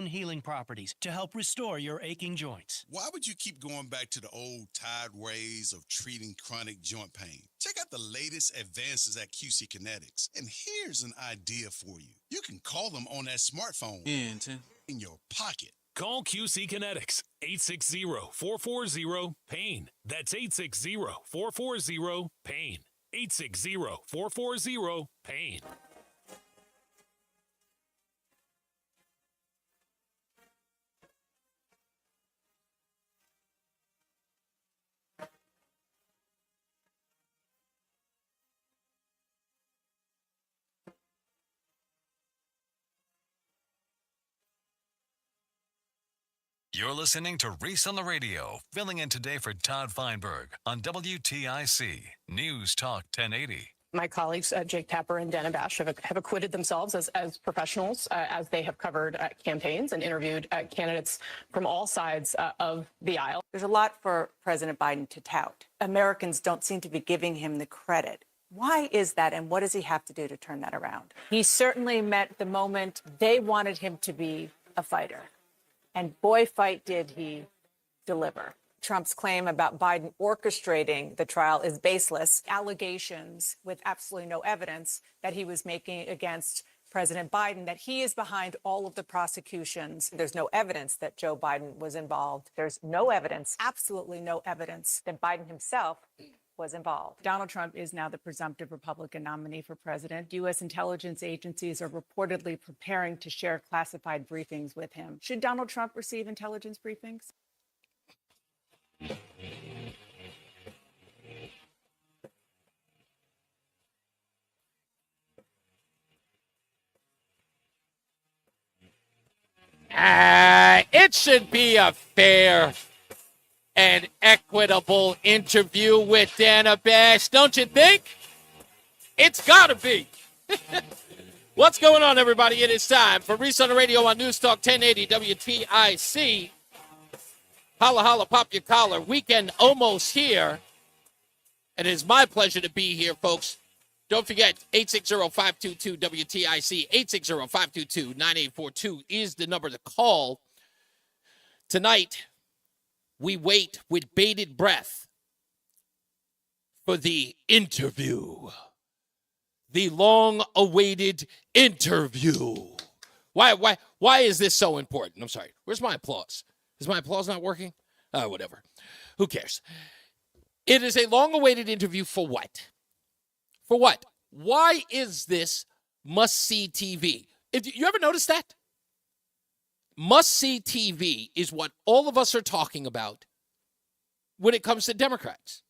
bone healing properties to help restore your aching joints. Why would you keep going back to the old tired ways of treating chronic joint pain? Check out the latest advances at QC Kinetics. And here's an idea for you. You can call them on that smartphone in your pocket. Call QC Kinetics, 860-440-PAIN. That's 860-440-PAIN. 860-440-PAIN. You're listening to Reese on the Radio, filling in today for Todd Feinberg on WTIC News Talk 1080. My colleagues, Jake Tapper and Dana Bash, have acquitted themselves as professionals as they have covered campaigns and interviewed candidates from all sides of the aisle. There's a lot for President Biden to tout. Americans don't seem to be giving him the credit. Why is that, and what does he have to do to turn that around? He certainly met the moment they wanted him to be a fighter. And boy, fight did he deliver. Trump's claim about Biden orchestrating the trial is baseless. Allegations with absolutely no evidence that he was making against President Biden, that he is behind all of the prosecutions. There's no evidence that Joe Biden was involved. There's no evidence, absolutely no evidence, that Biden himself was involved. Donald Trump is now the presumptive Republican nominee for president. U.S. intelligence agencies are reportedly preparing to share classified briefings with him. Should Donald Trump receive intelligence briefings? It should be a fair and equitable interview with Dana Bash, don't you think? It's got to be. What's going on, everybody? It is time for Reese on the Radio on NewsTalk 1080 WTIC. Holla, holla, pop your collar. Weekend almost here. And it is my pleasure to be here, folks. Don't forget, 860-522-WTIC, 860-522-9842 is the number to call. Tonight, we wait with bated breath for the interview. The long-awaited interview. Why is this so important? I'm sorry. Where's my applause? Is my applause not working? Whatever. Who cares? It is a long-awaited interview for what? For what? Why is this must-see TV? If you ever notice that? Must-see TV is what all of us are talking about when it comes to Democrats.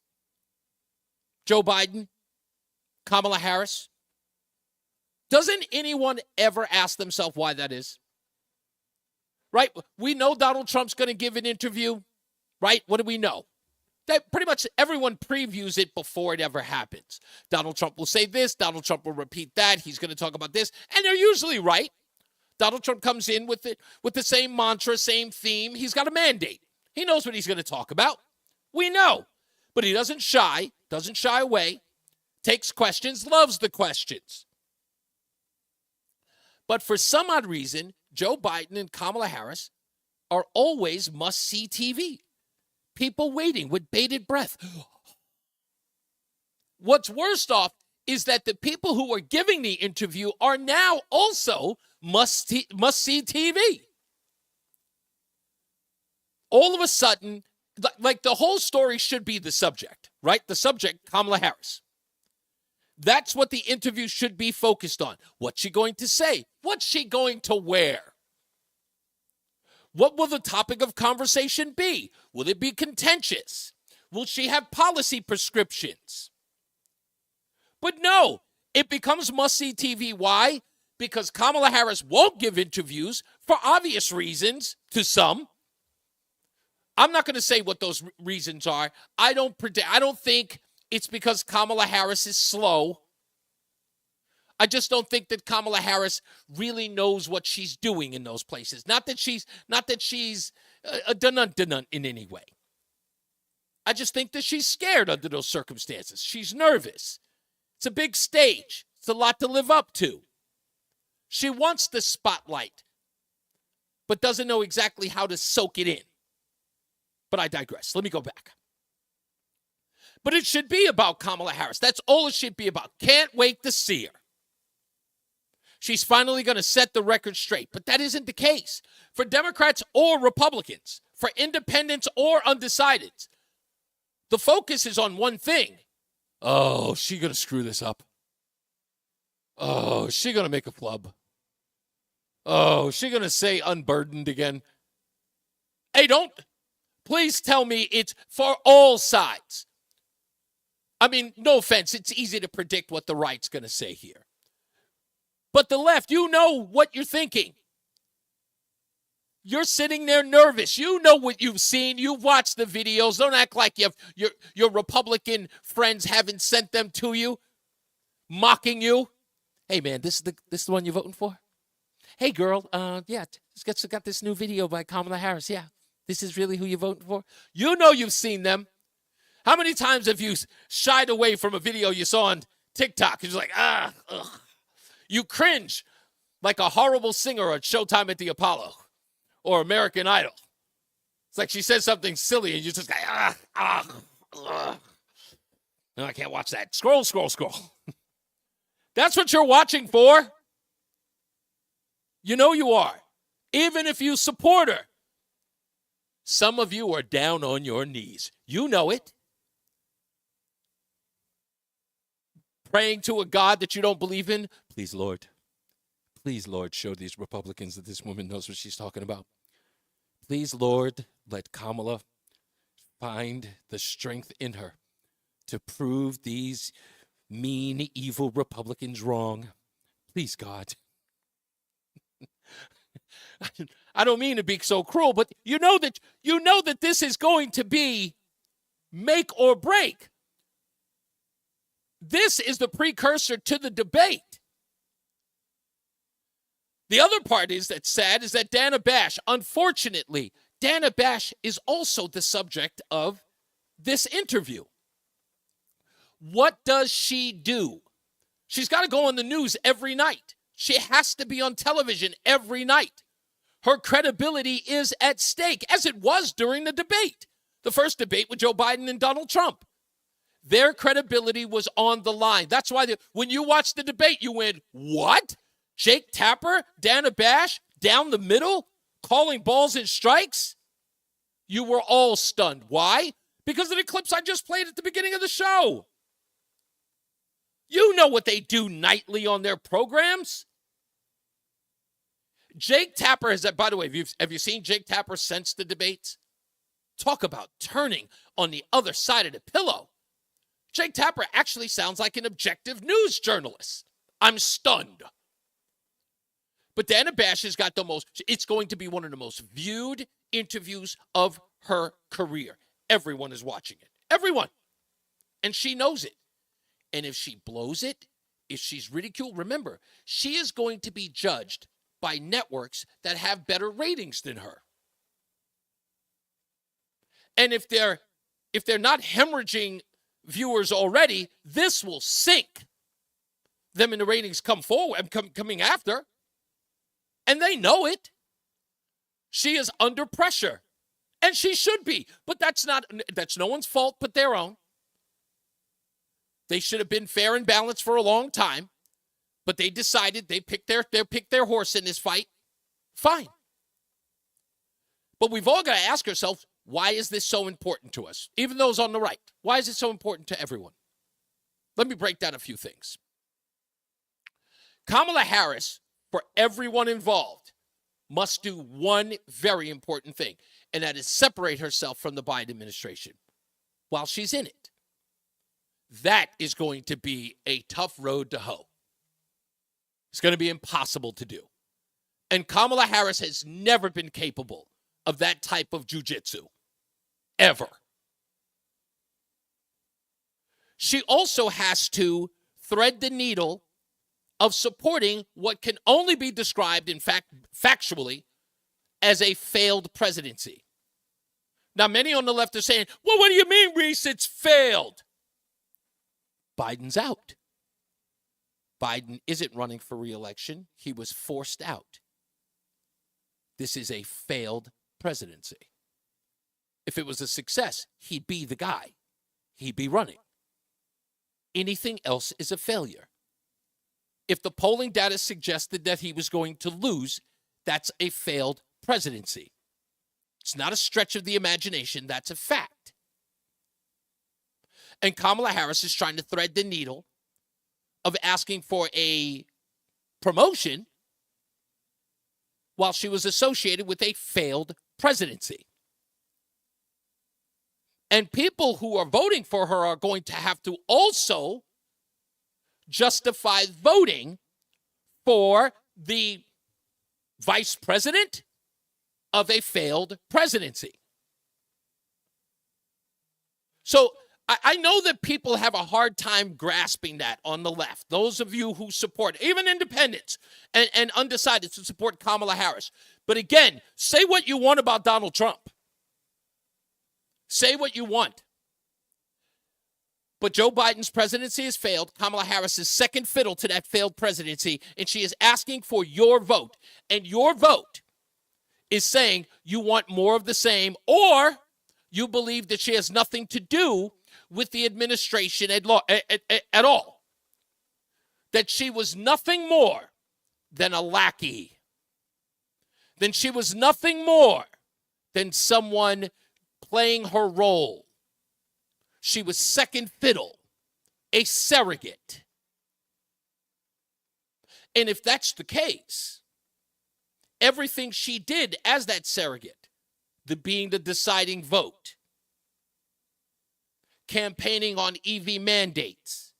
Joe Biden, Kamala Harris. Doesn't anyone ever ask themselves why that is? Right? We know Donald Trump's going to give an interview, right? What do we know? That pretty much everyone previews it before it ever happens. Donald Trump will say this. Donald Trump will repeat that. He's going to talk about this. And they're usually right. Donald Trump comes in with the same mantra, same theme. He's got a mandate. He knows what he's going to talk about. We know. But he doesn't shy away, takes questions, loves the questions. But for some odd reason, Joe Biden and Kamala Harris are always must-see TV. People waiting with bated breath. What's worst off is that the people who are giving the interview are now also must-see TV. All of a sudden, like the whole story should be the subject, right? The subject, Kamala Harris. That's what the interview should be focused on. What's she going to say? What's she going to wear? What will the topic of conversation be? Will it be contentious? Will she have policy prescriptions? But no, it becomes must-see TV. Why? Because Kamala Harris won't give interviews for obvious reasons to some. I'm not going to say what those reasons are. I don't think it's because Kamala Harris is slow. I just don't think that Kamala Harris really knows what she's doing in those places. Not that she's a dun-dun in any way. I just think that she's scared under those circumstances. She's nervous. It's a big stage. It's a lot to live up to. She wants the spotlight. but doesn't know exactly how to soak it in. But I digress. Let me go back. But it should be about Kamala Harris. That's all it should be about. Can't wait to see her. She's finally going to set the record straight. But that isn't the case. For Democrats or Republicans, for independents or undecideds, the focus is on one thing. Oh, she going to screw this up. Oh, she going to make a flub. Oh, she going to say unburdened again. Hey, please tell me it's for all sides. I mean, no offense, it's easy to predict what the right's going to say here. But the left, you know what you're thinking. You're sitting there nervous. You know what you've seen. You've watched the videos. Don't act like your Republican friends haven't sent them to you, mocking you. Hey, man, this is the one you're voting for? Hey, girl, it's got this new video by Kamala Harris. Yeah, this is really who you're voting for? You know you've seen them. How many times have you shied away from a video you saw on TikTok? You're like, ugh. You cringe like a horrible singer on Showtime at the Apollo or American Idol. It's like she says something silly and you just go, No, I can't watch that. Scroll. That's what you're watching for. You know you are. Even if you support her. Some of you are down on your knees. You know it. Praying to a God that you don't believe in. Please, Lord, show these Republicans that this woman knows what she's talking about. Please, Lord, let Kamala find the strength in her to prove these mean, evil Republicans wrong. Please, God. I don't mean to be so cruel, but you know that this is going to be make or break. This is the precursor to the debate. The other part that's sad is that Dana Bash, unfortunately, Dana Bash is also the subject of this interview. What does she do? She's got to go on the news every night. She has to be on television every night. Her credibility is at stake, as it was during the debate. The first debate with Joe Biden and Donald Trump. Their credibility was on the line. That's why when you watched the debate, you went, what? Jake Tapper, Dana Bash, down the middle, calling balls and strikes? You were all stunned. Why? Because of the clips I just played at the beginning of the show. You know what they do nightly on their programs. Jake Tapper has, by the way, have you seen Jake Tapper since the debates? Talk about turning on the other side of the pillow. Jake Tapper actually sounds like an objective news journalist. I'm stunned. But Dana Bash has got it's going to be one of the most viewed interviews of her career. Everyone is watching it. Everyone. And she knows it. And if she blows it, if she's ridiculed, remember, she is going to be judged by networks that have better ratings than her. And if they're not hemorrhaging viewers already, this will sink them in the ratings coming after. And they know it. She is under pressure. And she should be. But that's no one's fault but their own. They should have been fair and balanced for a long time. But they decided they picked their horse in this fight. Fine. But we've all got to ask ourselves, why is this so important to us? Even those on the right. Why is it so important to everyone? Let me break down a few things. Kamala Harris, for everyone involved, must do one very important thing, and that is separate herself from the Biden administration while she's in it. That is going to be a tough road to hoe. It's going to be impossible to do. And Kamala Harris has never been capable of that type of jujitsu. Ever. She also has to thread the needle of supporting what can only be described, in fact, factually, as a failed presidency. Now, many on the left are saying, well, what do you mean, Reese? It's failed. Biden's out. Biden isn't running for re-election. He was forced out. This is a failed presidency. If it was a success, he'd be the guy. He'd be running. Anything else is a failure. If the polling data suggested that he was going to lose, that's a failed presidency. It's not a stretch of the imagination. That's a fact. And Kamala Harris is trying to thread the needle of asking for a promotion while she was associated with a failed presidency. And people who are voting for her are going to have to also justify voting for the vice president of a failed presidency. So I know that people have a hard time grasping that on the left. Those of you who support, even independents and undecided, to support Kamala Harris. But again, say what you want about Donald Trump. Say what you want. But Joe Biden's presidency has failed. Kamala Harris is second fiddle to that failed presidency, and she is asking for your vote. And your vote is saying you want more of the same, or you believe that she has nothing to do with the administration at all. That she was nothing more than a lackey. Then she was nothing more than someone playing her role. She was second fiddle, a surrogate. And if that's the case, everything she did as that surrogate, being the deciding vote, campaigning on EV mandates,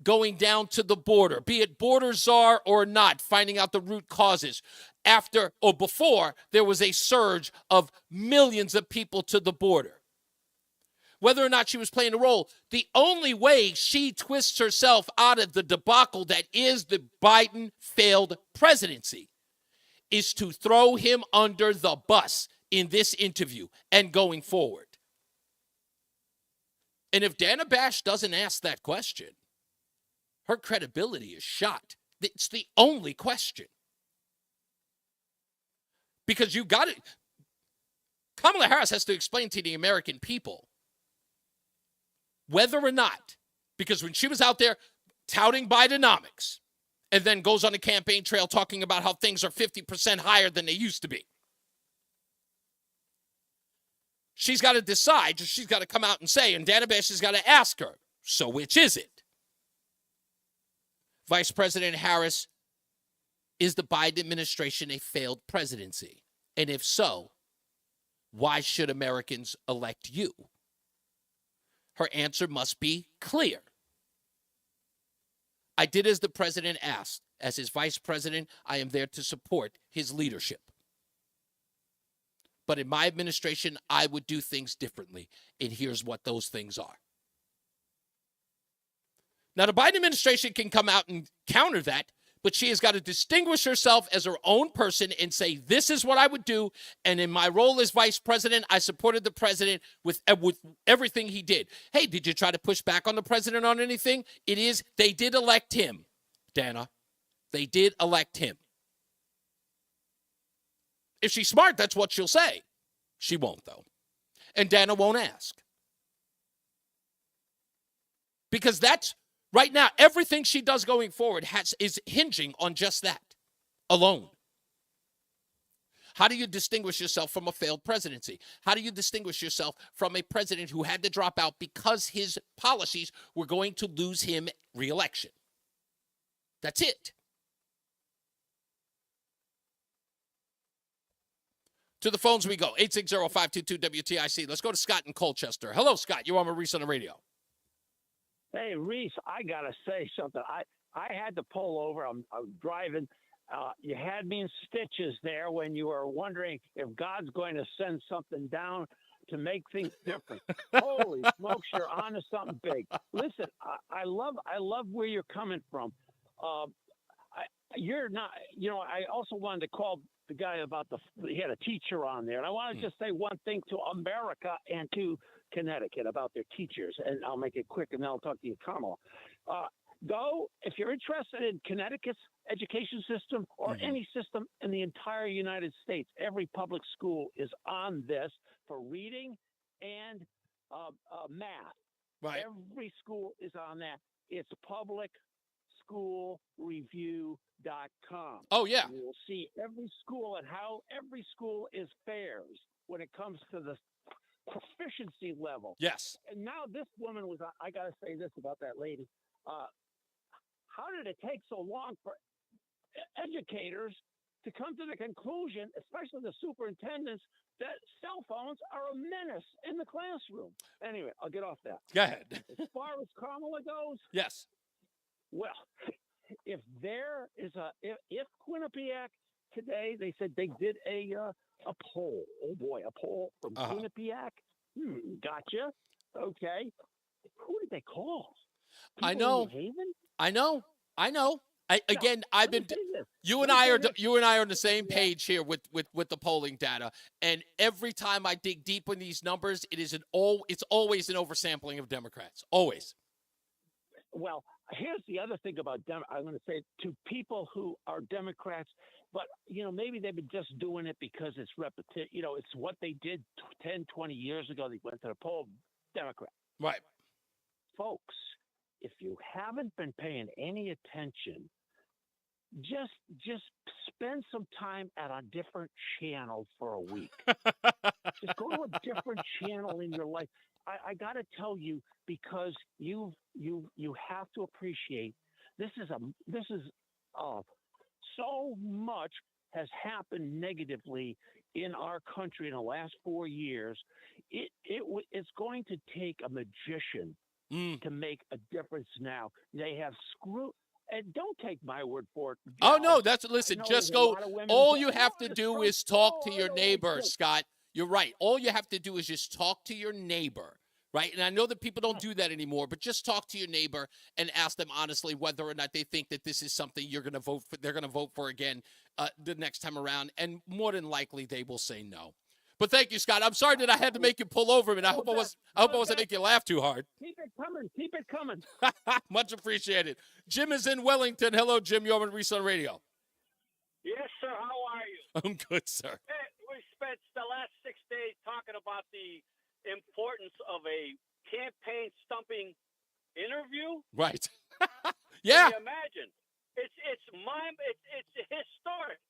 going down to the border, be it border czar or not, finding out the root causes. After or before, there was a surge of millions of people to the border. Whether or not she was playing a role, the only way she twists herself out of the debacle that is the Biden failed presidency is to throw him under the bus in this interview and going forward. And if Dana Bash doesn't ask that question, her credibility is shot. It's the only question. Because you got it. Kamala Harris has to explain to the American people whether or not, because when she was out there touting Bidenomics and then goes on the campaign trail talking about how things are 50% higher than they used to be, she's got to decide, she's got to come out and say, and Dana Bash has got to ask her, so which is it? Vice President Harris, is the Biden administration a failed presidency? And if so, why should Americans elect you? Her answer must be clear. I did as the president asked. As his vice president, I am there to support his leadership. But in my administration, I would do things differently. And here's what those things are. Now, the Biden administration can come out and counter that, but she has got to distinguish herself as her own person and say, this is what I would do. And in my role as vice president, I supported the president with everything he did. Hey, did you try to push back on the president on anything? They did elect him, Dana. They did elect him. If she's smart, that's what she'll say. She won't, though. And Dana won't ask. Because that's, right now, everything she does going forward is hinging on just that alone. How do you distinguish yourself from a failed presidency? How do you distinguish yourself from a president who had to drop out because his policies were going to lose him re-election? That's it. To the phones we go. 860-522-WTIC. Let's go to Scott in Colchester. Hello, Scott. You're on Reese on the Radio. Hey, Reese, I got to say something. I had to pull over. I'm driving. You had me in stitches there when you were wondering if God's going to send something down to make things different. Holy smokes, you're on to something big. Listen, I love where you're coming from. You're not, I also wanted to call the guy about he had a teacher on there. And I want to just say one thing to America and to Connecticut about their teachers. And I'll make it quick and then I'll talk to you, Kamala. Go if you're interested in Connecticut's education system or any system in the entire United States. Every public school is on this for reading and math. Right. Every school is on that. It's publicschoolreview.com. Oh, yeah. You will see every school and how every school is fares when it comes to the proficiency level. Yes. And now this woman was, I got to say this about that lady. How did it take so long for educators to come to the conclusion, especially the superintendents, that cell phones are a menace in the classroom? Anyway, I'll get off that. Go ahead. As far as Kamala goes, Yes. well, if there is if Quinnipiac today, they said they did a poll. Oh boy, a poll from Quinnipiac. Gotcha. Okay. Who did they call? People I know. in New Haven? I know. I've been. You and Let I me are say this. you and I are on the same page here with the polling data. And every time I dig deep in these numbers, it's always an oversampling of Democrats. Always. Well, here's the other thing about I'm going to say to people who are Democrats, but maybe they've been just doing it because it's repetition. It's what they did 10, 20 years ago. They went to the poll. Democrat. Right. Folks, if you haven't been paying any attention, just spend some time at a different channel for a week. Just go to a different channel in your life. I got to tell you, because you have to appreciate this is so much has happened negatively in our country in the last 4 years. It's going to take a magician to make a difference now. They have screwed. And don't take my word for it. Oh, no, listen, just go. All you have to do is talk to your neighbor, Scott. You're right. All you have to do is just talk to your neighbor, right? And I know that people don't do that anymore, but just talk to your neighbor and ask them honestly whether or not they think that this is something you're going to vote for. They're going to vote for again the next time around. And more than likely, they will say no. But thank you, Scott. I'm sorry that I had to make you pull over, and I hope I wasn't making you laugh too hard. Keep it coming. Keep it coming. Much appreciated. Jim is in Wellington. Hello, Jim. You're on Reese on Radio. Yes, sir. How are you? I'm good, sir. Hey, we spent the last 6 days talking about the importance of a campaign stumping interview. Right. Yeah. Can you imagine? It's historic.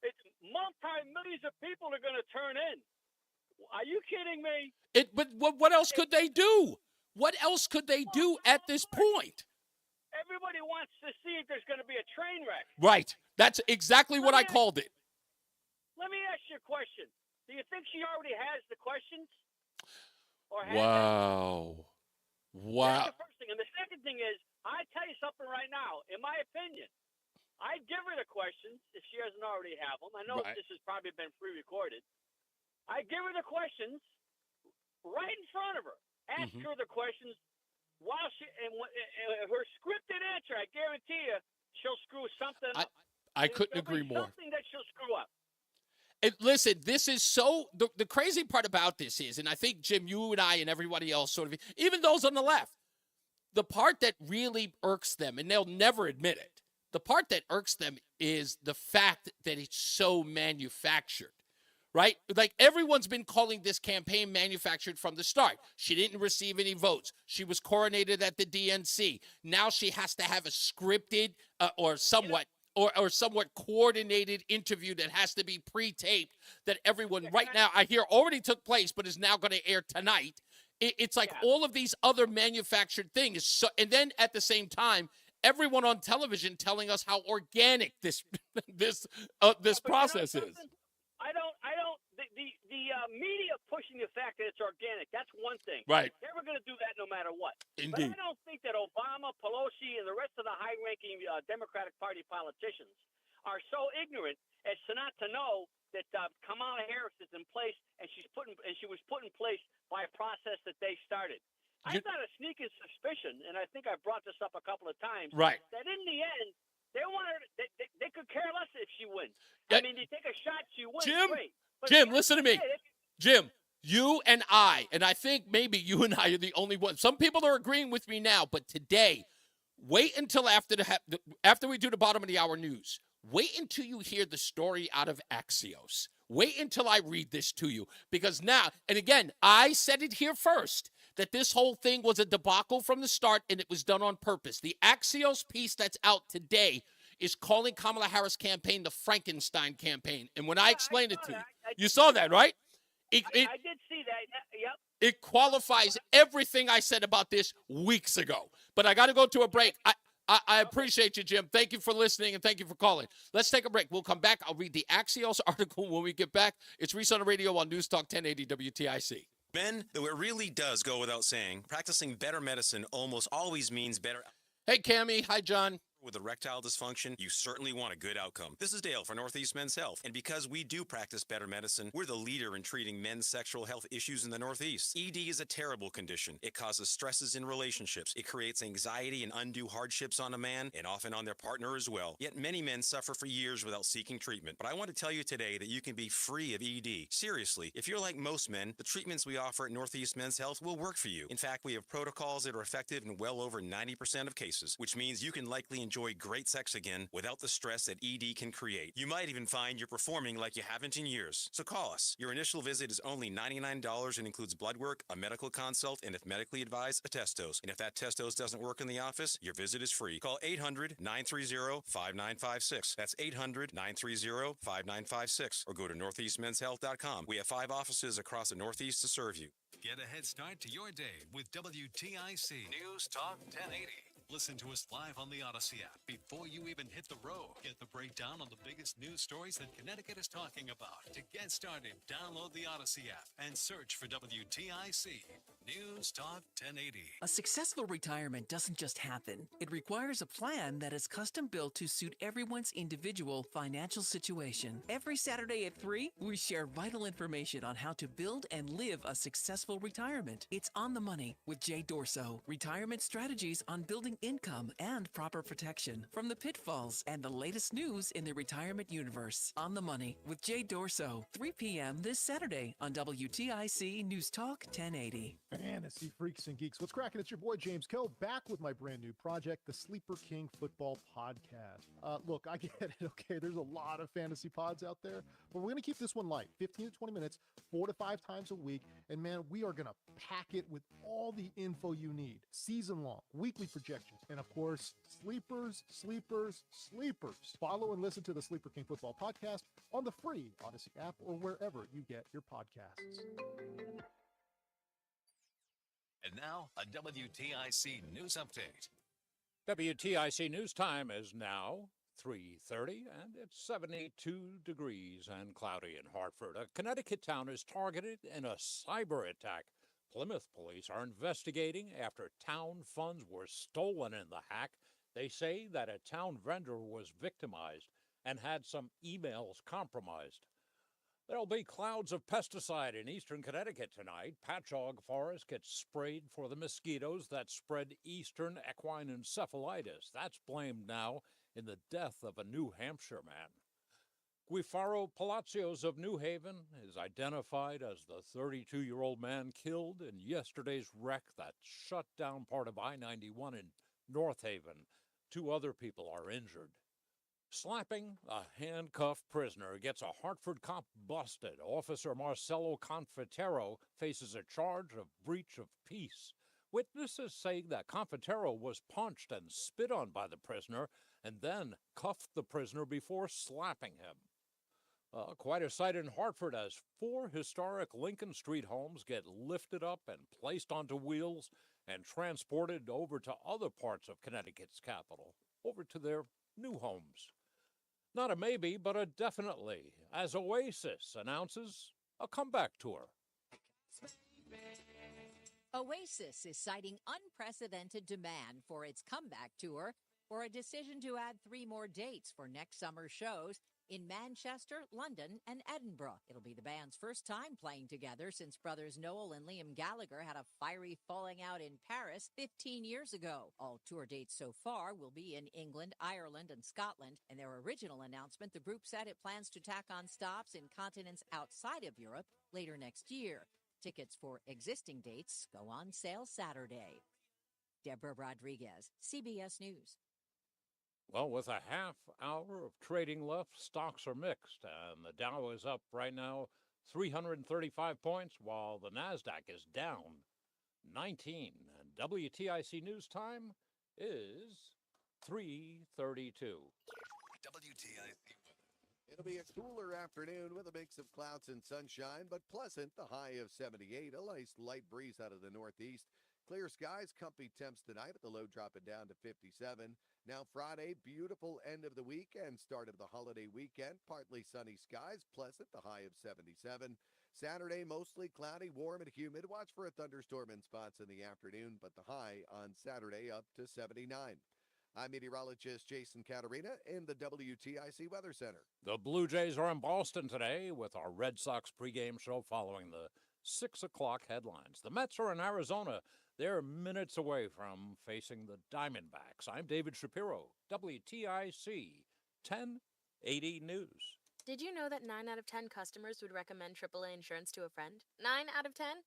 It's multi-millions of people are going to turn in. Are you kidding me? But what else could they do? What else could they do at this point? Everybody wants to see if there's going to be a train wreck. Right. That's exactly what I called it. Let me ask you a question. Do you think she already has the questions? Or has Wow. That's the first thing. And the second thing is, I tell you something right now. In my opinion, I'd give her the questions if she doesn't already have them. I know this has probably been pre-recorded. I'd give her the questions right in front of her. Ask her the questions while and her scripted answer, I guarantee you, she'll screw something up. I couldn't agree more. Something that she'll screw up. And listen, this is so the crazy part about this is, and I think, Jim, you and I and everybody else sort of, even those on the left, the part that really irks them, and they'll never admit it, the part that irks them is the fact that it's so manufactured, right? Like, everyone's been calling this campaign manufactured from the start. She didn't receive any votes. She was coronated at the DNC. Now she has to have a scripted or somewhat coordinated interview that has to be pre-taped that everyone right now, I hear, already took place but is now going to air tonight. It's like all of these other manufactured things. So, and then at the same time, everyone on television telling us how organic this process is. I don't. The media pushing the fact that it's organic. That's one thing. Right. They're never going to do that no matter what. Indeed. But I don't think that Obama, Pelosi, and the rest of the high-ranking Democratic Party politicians are so ignorant as to not to know that Kamala Harris is in place, and she was put in place by a process that they started. I got a sneaking suspicion, and I think I brought this up a couple of times. Right. That in the end, they want her. They could care less if she wins. I mean, they take a shot, she wins. Great. But Jim, listen to me. Jim, you and I think maybe you and I are the only ones. Some people are agreeing with me now, but today Wait until after we do the bottom of the hour news. Wait until you hear the story out of Axios. Wait until I read this to you. Because now, and again, I said it here first, that this whole thing was a debacle from the start, and it was done on purpose. The Axios piece that's out today is calling Kamala Harris' campaign the Frankenstein campaign. And when I explained it to you, you saw that, right? I did see that. Yep. It qualifies everything I said about this weeks ago. But I got to go to a break. I appreciate you, Jim. Thank you for listening, and thank you for calling. Let's take a break. We'll come back. I'll read the Axios article when we get back. It's Reese on the Radio on NewsTalk 1080 WTIC. Men, though it really does go without saying, practicing better medicine almost always means better. Hey, Cammie. Hi, John. With erectile dysfunction, you certainly want a good outcome. This is Dale for Northeast Men's Health, and because we do practice better medicine, we're the leader in treating men's sexual health issues in the Northeast. ED is a terrible condition. It causes stresses in relationships. It creates anxiety and undue hardships on a man, and often on their partner as well. Yet many men suffer for years without seeking treatment. But I want to tell you today that you can be free of ED. Seriously, if you're like most men, the treatments we offer at Northeast Men's Health will work for you. In fact, we have protocols that are effective in well over 90% of cases, which means you can likely enjoy great sex again without the stress that ED can create. You might even find you're performing like you haven't in years. So call us. Your initial visit is only $99 and includes blood work, a medical consult, and if medically advised, a test dose. And if that test dose doesn't work in the office, your visit is free. Call 800-930-5956. That's 800-930-5956. Or go to northeastmenshealth.com. We have 5 offices across the Northeast to serve you. Get a head start to your day with WTIC News Talk 1080. Listen to us live on the Odyssey app before you even hit the road. Get the breakdown on the biggest news stories that Connecticut is talking about. To get started, download the Odyssey app and search for WTIC News Talk 1080. A successful retirement doesn't just happen. It requires a plan that is custom built to suit everyone's individual financial situation. Every Saturday at 3, we share vital information on how to build and live a successful retirement. It's On the Money with Jay Dorso. Retirement strategies on building income and proper protection from the pitfalls and the latest news in the retirement universe. On the Money with Jay Dorso, 3 p.m. this Saturday on WTIC News Talk 1080. Fantasy freaks and geeks. What's cracking? It's your boy James Koh back with my brand new project, the Sleeper King Football Podcast. Look, I get it. Okay, there's a lot of fantasy pods out there, but we're going to keep this one light, 15 to 20 minutes, 4 to 5 times a week. And man, we are going to pack it with all the info you need. Season long, weekly projections. And of course, sleepers. Follow and listen to the Sleeper King Football Podcast on the free Odyssey app or wherever you get your podcasts. And now, a WTIC News Update. WTIC News Time is now 3:30, and it's 72 degrees and cloudy in Hartford. A Connecticut town is targeted in a cyber attack. Plymouth police are investigating after town funds were stolen in the hack. They say that a town vendor was victimized and had some emails compromised. There'll be clouds of pesticide in eastern Connecticut tonight. Patchogue Forest gets sprayed for the mosquitoes that spread eastern equine encephalitis. That's blamed now in the death of a New Hampshire man. Guifaro Palacios of New Haven is identified as the 32-year-old man killed in yesterday's wreck that shut down part of I-91 in North Haven. 2 other people are injured. Slapping a handcuffed prisoner gets a Hartford cop busted. Officer Marcelo Confitero faces a charge of breach of peace. Witnesses say that Confitero was punched and spit on by the prisoner and then cuffed the prisoner before slapping him. Quite a sight in Hartford as 4 historic Lincoln Street homes get lifted up and placed onto wheels and transported over to other parts of Connecticut's capital, over to their new homes. Not a maybe, but a definitely, as Oasis announces a comeback tour. Oasis is citing unprecedented demand for its comeback tour for a decision to add 3 more dates for next summer's shows in Manchester, London, and Edinburgh. It'll be the band's first time playing together since brothers Noel and Liam Gallagher had a fiery falling out in Paris 15 years ago. All tour dates so far will be in England, Ireland, and Scotland. In their original announcement, the group said it plans to tack on stops in continents outside of Europe later next year. Tickets for existing dates go on sale Saturday. Deborah Rodriguez, CBS News. Well, with a half hour of trading left, stocks are mixed, and the Dow is up right now 335 points, while the NASDAQ is down 19. And WTIC News Time is 3:32. WTIC. It'll be a cooler afternoon with a mix of clouds and sunshine, but pleasant. The high of 78, a nice light breeze out of the northeast. Clear skies, comfy temps tonight with the low dropping down to 57. Now Friday, beautiful end of the week and start of the holiday weekend. Partly sunny skies, pleasant, the high of 77. Saturday, mostly cloudy, warm and humid. Watch for a thunderstorm in spots in the afternoon, but the high on Saturday up to 79. I'm meteorologist Jason Caterina in the WTIC Weather Center. The Blue Jays are in Boston today with our Red Sox pregame show following the 6 o'clock headlines. The Mets are in Arizona. They're minutes away from facing the Diamondbacks. I'm David Shapiro, WTIC 1080 News. Did you know that 9 out of 10 customers would recommend AAA insurance to a friend? 9 out of 10? 9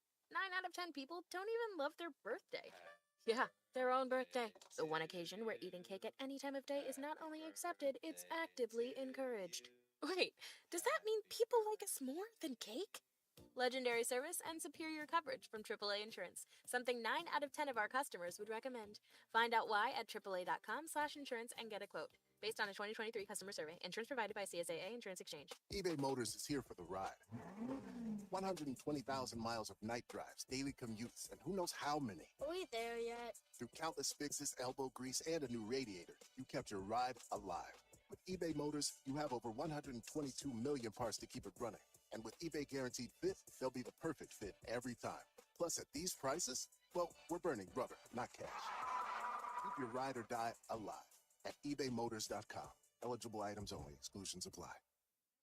out of 10 people don't even love their birthday. Yeah, their own birthday. The one occasion where eating cake at any time of day is not only accepted, it's actively encouraged. Wait, does that mean people like us more than cake? Legendary service and superior coverage from AAA Insurance. Something 9 out of 10 of our customers would recommend. Find out why at AAA.com/insurance and get a quote. Based on a 2023 customer survey. Insurance provided by CSAA Insurance Exchange. eBay Motors is here for the ride. 120,000 miles of night drives, daily commutes, and who knows how many. Are we there yet? Through countless fixes, elbow grease, and a new radiator, you kept your ride alive. With eBay Motors, you have over 122 million parts to keep it running. And with eBay Guaranteed Fit, they'll be the perfect fit every time. Plus, at these prices, well, we're burning rubber, not cash. Keep your ride or die alive at ebaymotors.com. Eligible items only. Exclusions apply.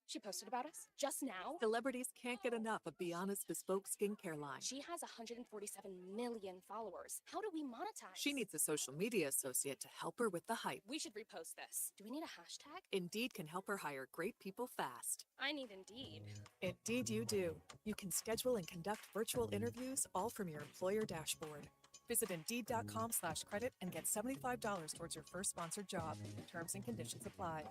She posted about us just now. Celebrities can't get enough of Beyonce's bespoke skincare line. She has 147 million followers. How do we monetize? She needs a social media associate to help her with the hype. We should repost this. Do we need a hashtag? Indeed can help her hire great people fast. I need Indeed. Indeed you do. You can schedule and conduct virtual interviews all from your employer dashboard. Visit Indeed.com/credit and get $75 towards your first sponsored job. Terms and conditions apply.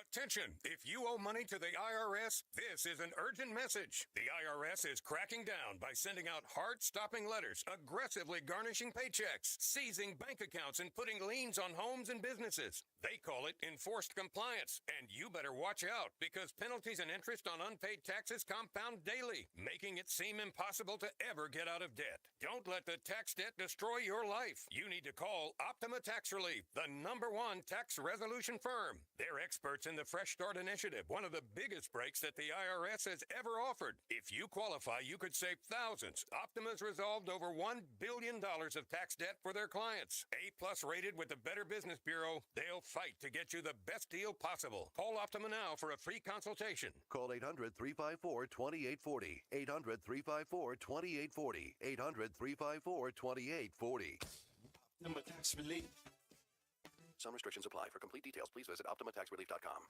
Attention! If you owe money to the IRS, this is an urgent message. The IRS is cracking down by sending out heart-stopping letters, aggressively garnishing paychecks, seizing bank accounts, and putting liens on homes and businesses. They call it enforced compliance, and you better watch out because penalties and interest on unpaid taxes compound daily, making it seem impossible to ever get out of debt. Don't let the tax debt destroy your life. You need to call Optima Tax Relief, the #1 tax resolution firm. They're experts in the Fresh Start Initiative, one of the biggest breaks that the IRS has ever offered. If you qualify, you could save thousands. Optima's resolved over $1 billion of tax debt for their clients. A+ rated with the Better Business Bureau, they'll fight to get you the best deal possible. Call Optima now for a free consultation. Call 800-354-2840. 800-354-2840. 800-354-2840. Optima Tax Relief. Some restrictions apply. For complete details, please visit OptimaTaxRelief.com.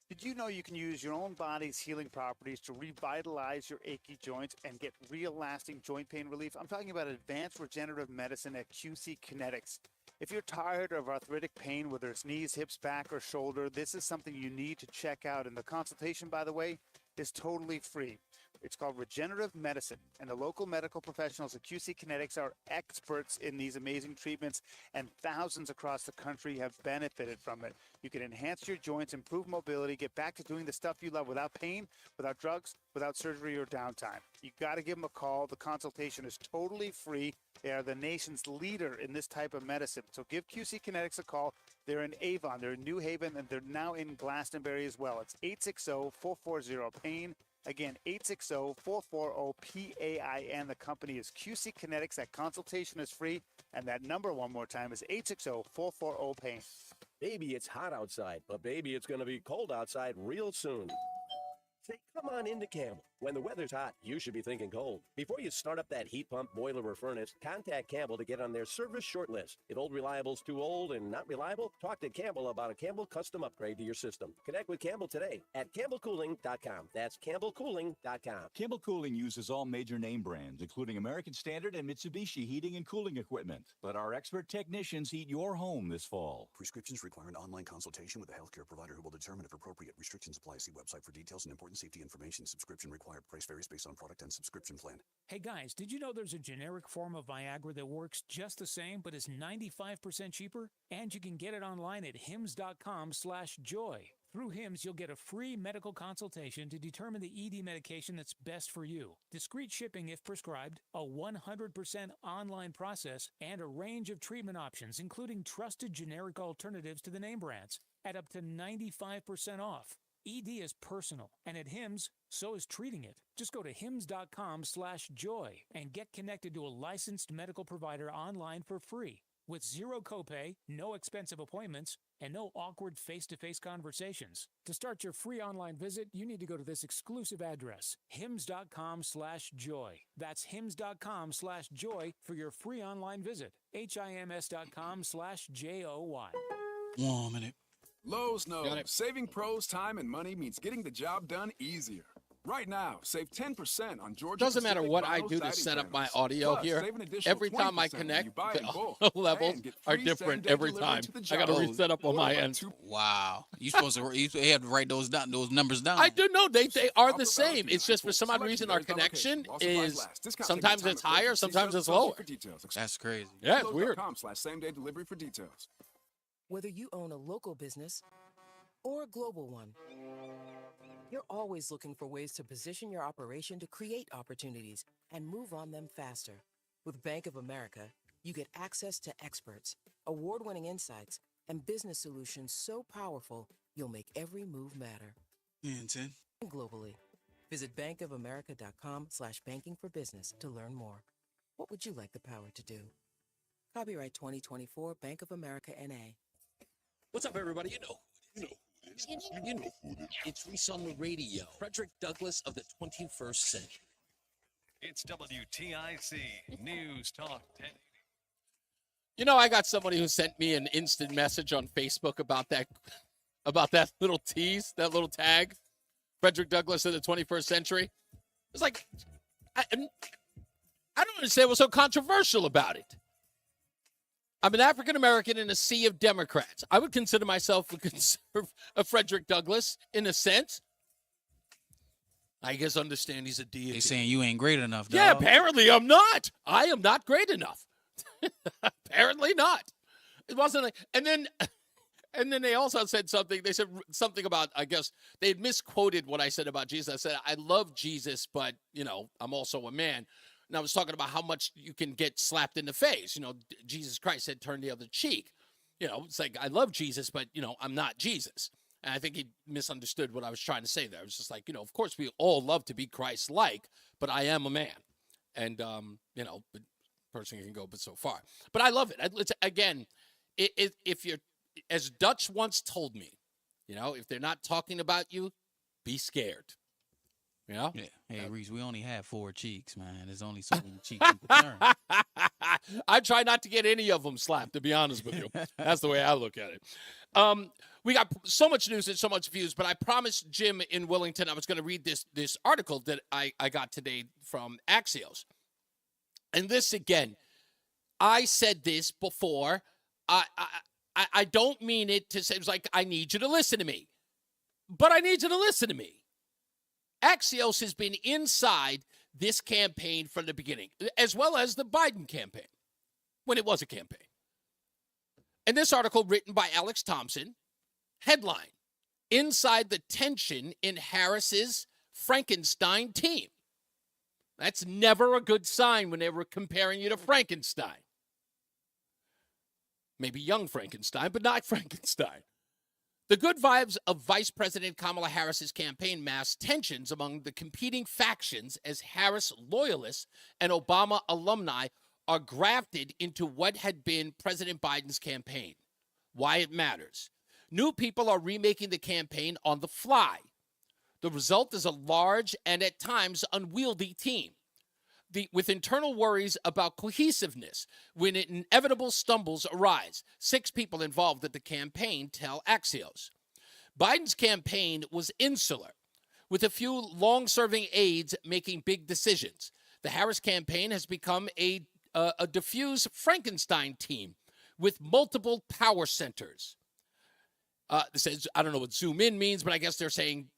Did you know you can use your own body's healing properties to revitalize your achy joints and get real lasting joint pain relief? I'm talking about advanced regenerative medicine at QC Kinetics. If you're tired of arthritic pain, whether it's knees, hips, back, or shoulder, this is something you need to check out. And the consultation, by the way, is totally free. It's called regenerative medicine, and the local medical professionals at QC Kinetics are experts in these amazing treatments, and thousands across the country have benefited from it. You can enhance your joints, improve mobility, get back to doing the stuff you love without pain, without drugs, without surgery or downtime. You got to give them a call. The consultation is totally free. They are the nation's leader in this type of medicine. So give QC Kinetics a call. They're in Avon, they're in New Haven, and they're now in Glastonbury as well. It's 860-440-PAIN. Again, 860-440-PAIN. The company is QC Kinetics. That consultation is free. And that number, one more time, is 860-440-PAIN. Baby, it's hot outside, but baby, it's going to be cold outside real soon. Say, come on into Campbell. When the weather's hot, you should be thinking cold. Before you start up that heat pump, boiler, or furnace, contact Campbell to get on their service short list. If Old Reliable's too old and not reliable, talk to Campbell about a Campbell custom upgrade to your system. Connect with Campbell today at CampbellCooling.com. That's CampbellCooling.com. Campbell Cooling uses all major name brands, including American Standard and Mitsubishi heating and cooling equipment. Let our expert technicians heat your home this fall. Prescriptions require an online consultation with a healthcare provider who will determine if appropriate. Restrictions apply. See website for details and important safety information. Subscription required. Price varies based on product and subscription plan. Hey guys, did you know there's a generic form of Viagra that works just the same but is 95% cheaper? And you can get it online at hims.com/joy. Through HIMS, you'll get a free medical consultation to determine the ED medication that's best for you. Discreet shipping if prescribed, a 100% online process, and a range of treatment options, including trusted generic alternatives to the name brands, at up to 95% off. ED is personal, and at HIMS, so is treating it. Just go to hims.com/joy and get connected to a licensed medical provider online for free, with zero copay, no expensive appointments, and no awkward face-to-face conversations. To start your free online visit, you need to go to this exclusive address, hims.com/joy. That's hims.com/joy for your free online visit. HIMS.com/JOY. 1 minute. Lowe's knows saving pros time and money means getting the job done easier. Right now, save 10% on Georgia. Doesn't matter what I do to set up my audio here. Every time I connect, the audio levels are different every time. I got to reset up on my end. Wow, you have to write those numbers down. I do know they are the same. It's just for some odd reason our connection is sometimes it's higher, sometimes it's lower. That's crazy. Yeah, it's weird. Same-day delivery for details. Whether you own a local business or a global one, you're always looking for ways to position your operation to create opportunities and move on them faster. With Bank of America, you get access to experts, award-winning insights, and business solutions so powerful, you'll make every move matter. And globally. Visit bankofamerica.com/banking-for-business to learn more. What would you like the power to do? Copyright 2024 Bank of America N.A. What's up, everybody? You know who it is. It's Reese on the Radio. Frederick Douglass of the 21st century. It's WTIC News Talk 10. You know, I got somebody who sent me an instant message on Facebook about that little tease, that little tag, Frederick Douglass of the 21st century. It's like, I don't understand what's so controversial about it. I'm an African-American in a sea of Democrats. I would consider myself a Frederick Douglass in a sense. I guess understand he's a deity. They saying you ain't great enough, dog. Yeah, apparently I'm not. I am not great enough. Apparently not. It wasn't like, and then they also said something. They said something about, I guess, they had misquoted what I said about Jesus. I said, I love Jesus, but, I'm also a man. And I was talking about how much you can get slapped in the face. Jesus Christ said, turn the other cheek. It's like, I love Jesus, but, I'm not Jesus. And I think he misunderstood what I was trying to say there. It was just like, of course we all love to be Christ-like, but I am a man. And, but person can go but so far. But I love it. Again, if you're, as Dutch once told me, if they're not talking about you, be scared. Yeah. Hey, Reese, we only have 4 cheeks, man. There's only so many cheeks you can turn. I try not to get any of them slapped, to be honest with you. That's the way I look at it. We got so much news and so much views, but I promised Jim in Wellington I was going to read this article that I got today from Axios. And this, again, I said this before. I don't mean it to say, it's like, I need you to listen to me. But I need you to listen to me. Axios has been inside this campaign from the beginning, as well as the Biden campaign, when it was a campaign. And this article, written by Alex Thompson, headline, Inside the Tension in Harris's Frankenstein Team. That's never a good sign when they were comparing you to Frankenstein. Maybe young Frankenstein, but not Frankenstein. The good vibes of Vice President Kamala Harris's campaign masked tensions among the competing factions as Harris loyalists and Obama alumni are grafted into what had been President Biden's campaign. Why it matters. New people are remaking the campaign on the fly. The result is a large and at times unwieldy team, with internal worries about cohesiveness when inevitable stumbles arise. 6 people involved at the campaign tell Axios. Biden's campaign was insular, with a few long-serving aides making big decisions. The Harris campaign has become a diffuse Frankenstein team with multiple power centers. This says, I don't know what zoom in means, but I guess they're saying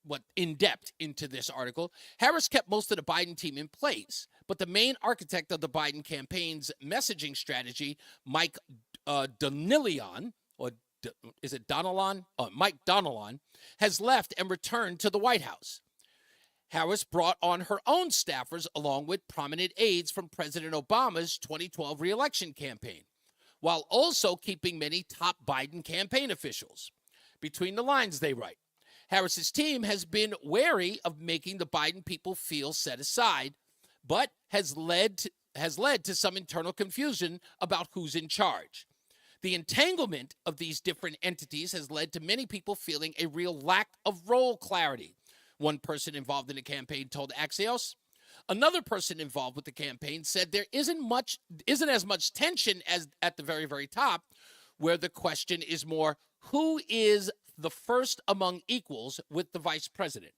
what in depth into this article. Harris kept most of the Biden team in place, but the main architect of the Biden campaign's messaging strategy, Mike Donilon, or is it Donilon? Mike Donilon, has left and returned to the White House. Harris brought on her own staffers along with prominent aides from President Obama's 2012 reelection campaign, while also keeping many top Biden campaign officials. Between the lines, they write, Harris's team has been wary of making the Biden people feel set aside, but has led to some internal confusion about who's in charge. The entanglement of these different entities has led to many people feeling a real lack of role clarity. One person involved in the campaign told Axios. Another person involved with the campaign said there isn't as much tension as at the very, very top, where the question is more, who is the first among equals with the vice president?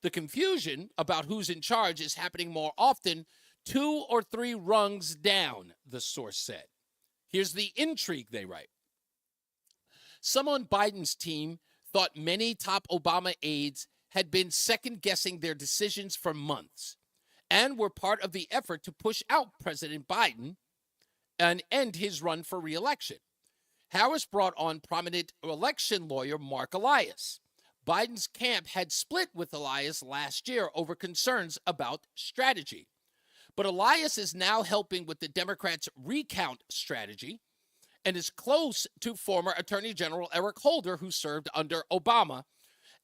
The confusion about who's in charge is happening more often 2 or 3 rungs down, the source said. Here's the intrigue, they write. Some on Biden's team thought many top Obama aides had been second-guessing their decisions for months and were part of the effort to push out President Biden and end his run for re-election. Harris brought on prominent election lawyer Mark Elias. Biden's camp had split with Elias last year over concerns about strategy. But Elias is now helping with the Democrats' recount strategy and is close to former Attorney General Eric Holder, who served under Obama,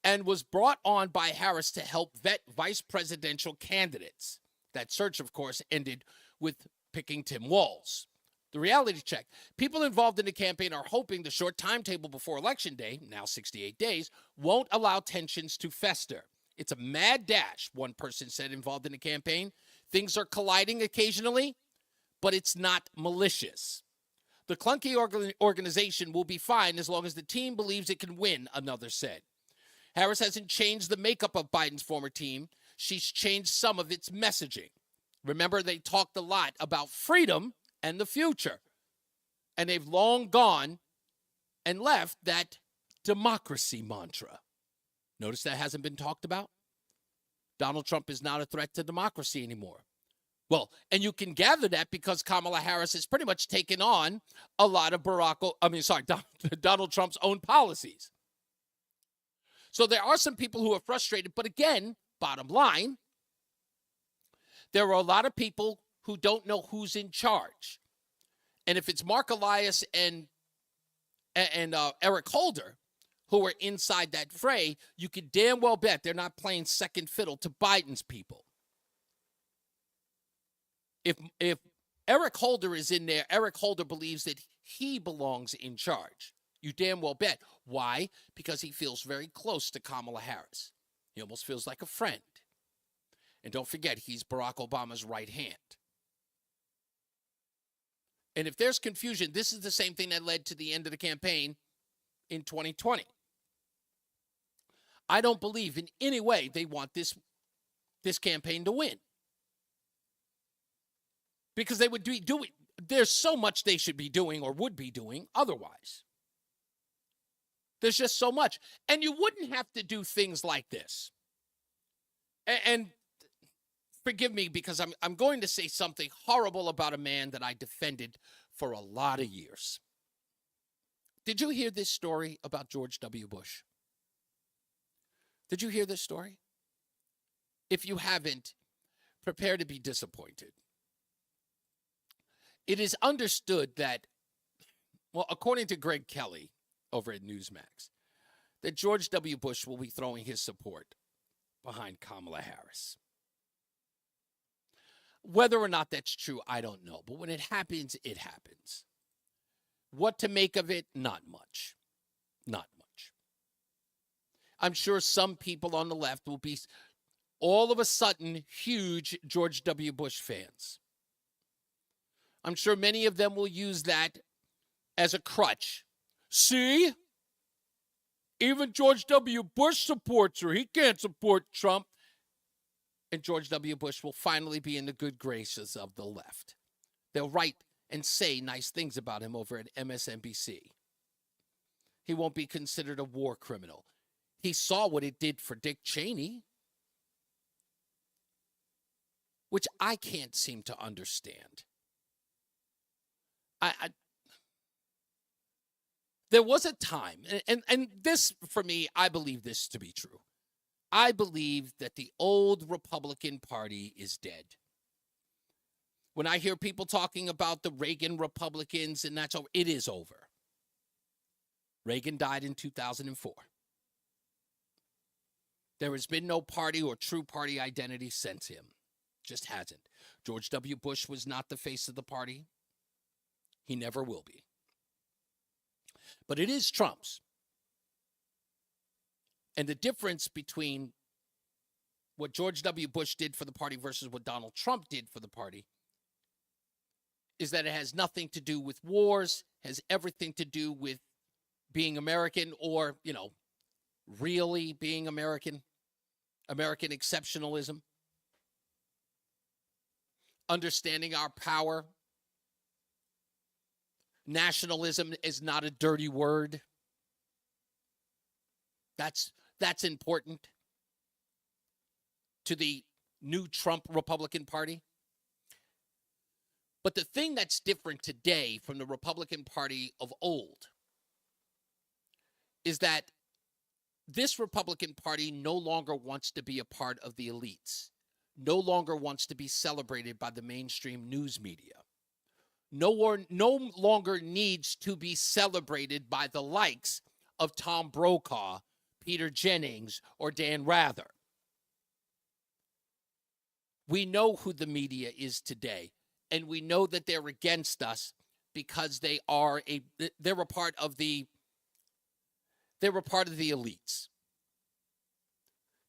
and was brought on by Harris to help vet vice presidential candidates. That search, of course, ended with picking Tim Walz. The reality check. People involved in the campaign are hoping the short timetable before Election Day, now 68 days, won't allow tensions to fester. It's a mad dash, one person said involved in the campaign. Things are colliding occasionally, but it's not malicious. The clunky organization will be fine as long as the team believes it can win, another said. Harris hasn't changed the makeup of Biden's former team. She's changed some of its messaging. Remember, they talked a lot about freedom and the future. And they've long gone and left that democracy mantra. Notice that hasn't been talked about? Donald Trump is not a threat to democracy anymore. Well, and you can gather that because Kamala Harris has pretty much taken on a lot of Donald Trump's own policies. So there are some people who are frustrated, but again, bottom line, there are a lot of people who don't know who's in charge. And if it's Mark Elias and Eric Holder who are inside that fray, you could damn well bet they're not playing second fiddle to Biden's people. If Eric Holder is in there, Eric Holder believes that he belongs in charge. You damn well bet. Why? Because he feels very close to Kamala Harris. He almost feels like a friend. And don't forget, he's Barack Obama's right hand. And if there's confusion, this is the same thing that led to the end of the campaign in 2020. I don't believe in any way they want this campaign to win. Because they would do it. There's so much they should be doing or would be doing otherwise. There's just so much. And you wouldn't have to do things like this. And forgive me because I'm going to say something horrible about a man that I defended for a lot of years. Did you hear this story about George W. Bush? Did you hear this story? If you haven't, prepare to be disappointed. It is understood that, well, according to Greg Kelly over at Newsmax, that George W. Bush will be throwing his support behind Kamala Harris. Whether or not that's true, I don't know. But when it happens, it happens. What to make of it? Not much. Not much. I'm sure some people on the left will be all of a sudden huge George W. Bush fans. I'm sure many of them will use that as a crutch. See? Even George W. Bush supports her. He can't support Trump. And George W. Bush will finally be in the good graces of the left. They'll write and say nice things about him over at MSNBC. He won't be considered a war criminal. He saw what it did for Dick Cheney, which I can't seem to understand. There was a time, and this, for me, I believe this to be true. I believe that the old Republican Party is dead. When I hear people talking about the Reagan Republicans and that's over, it is over. Reagan died in 2004. There has been no party or true party identity since him. Just hasn't. George W. Bush was not the face of the party. He never will be. But it is Trump's. And the difference between what George W. Bush did for the party versus what Donald Trump did for the party is that it has nothing to do with wars, has everything to do with being American or, really being American, American exceptionalism, understanding our power. Nationalism is not a dirty word. That's important to the new Trump Republican Party. But the thing that's different today from the Republican Party of old is that this Republican Party no longer wants to be a part of the elites, no longer wants to be celebrated by the mainstream news media, no longer needs to be celebrated by the likes of Tom Brokaw, Peter Jennings, or Dan Rather. We know who the media is today, and we know that they're against us because they're a part of the elites.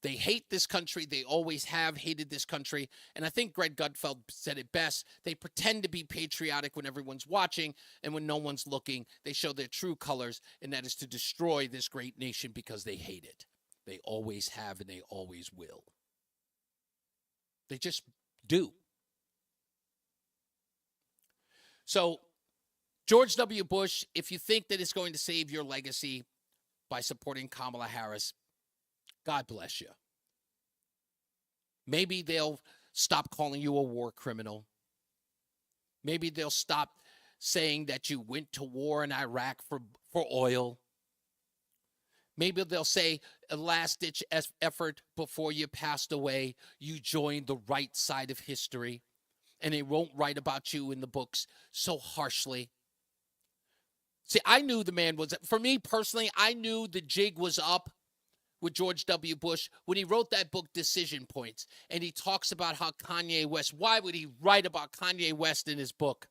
They hate this country. They always have hated this country. And I think Greg Gutfeld said it best. They pretend to be patriotic when everyone's watching, and when no one's looking, they show their true colors, and that is to destroy this great nation because they hate it. They always have, and they always will. They just do. So, George W. Bush, if you think that it's going to save your legacy by supporting Kamala Harris, God bless you. Maybe they'll stop calling you a war criminal. Maybe they'll stop saying that you went to war in Iraq for oil. Maybe they'll say a last-ditch effort before you passed away, you joined the right side of history, and they won't write about you in the books so harshly. See, I knew the man was, for me personally, I knew the jig was up with George W. Bush when he wrote that book, Decision Points, and he talks about how Kanye West, why would he write about Kanye West in his book?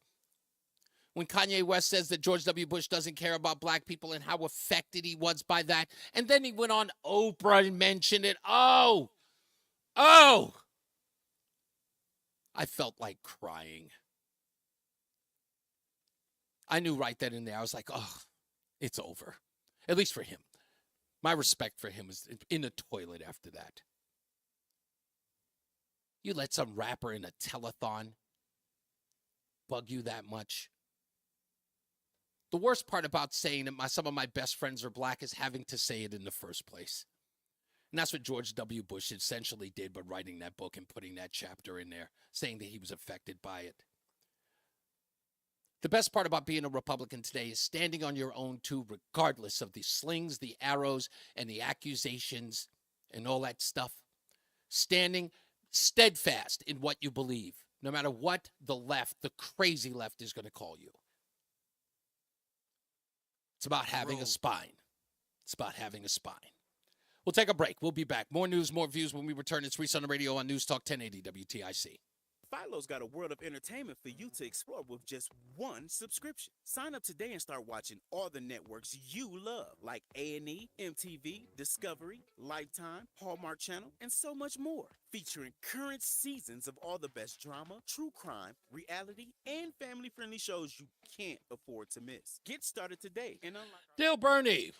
When Kanye West says that George W. Bush doesn't care about black people and how affected he was by that. And then he went on Oprah and mentioned it. Oh! I felt like crying. I knew right then and there. I was like, oh, it's over. At least for him. My respect for him was in the toilet after that. You let some rapper in a telethon bug you that much? The worst part about saying that some of my best friends are black is having to say it in the first place. And that's what George W. Bush essentially did by writing that book and putting that chapter in there, saying that he was affected by it. The best part about being a Republican today is standing on your own too, regardless of the slings, the arrows, and the accusations and all that stuff. Standing steadfast in what you believe, no matter what the left, the crazy left, is going to call you. It's about having a spine. It's about having a spine. We'll take a break. We'll be back. More news, more views when we return. It's Reese on the Radio on News Talk 1080 WTIC. Philo's got a world of entertainment for you to explore with just one subscription. Sign up today and start watching all the networks you love, like A&E, MTV, Discovery, Lifetime, Hallmark Channel, and so much more. Featuring current seasons of all the best drama, true crime, reality, and family-friendly shows you can't afford to miss. Get started today and unlock Dale Burney,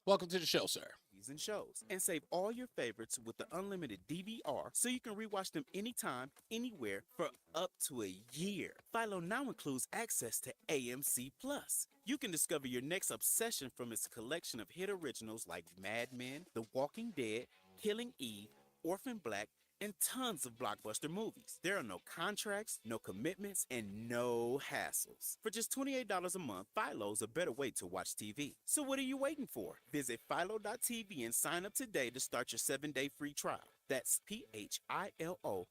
welcome to the show, sir. and shows and save all your favorites with the unlimited DVR so you can rewatch them anytime, anywhere for up to a year. Philo now includes access to AMC Plus. You can discover your next obsession from its collection of hit originals like Mad Men, The Walking Dead, Killing Eve, Orphan Black, and tons of blockbuster movies. There are no contracts, no commitments, and no hassles. For just $28 a month, Philo's a better way to watch TV. So what are you waiting for? Visit philo.tv and sign up today to start your 7-day free trial. That's PHILO.TV.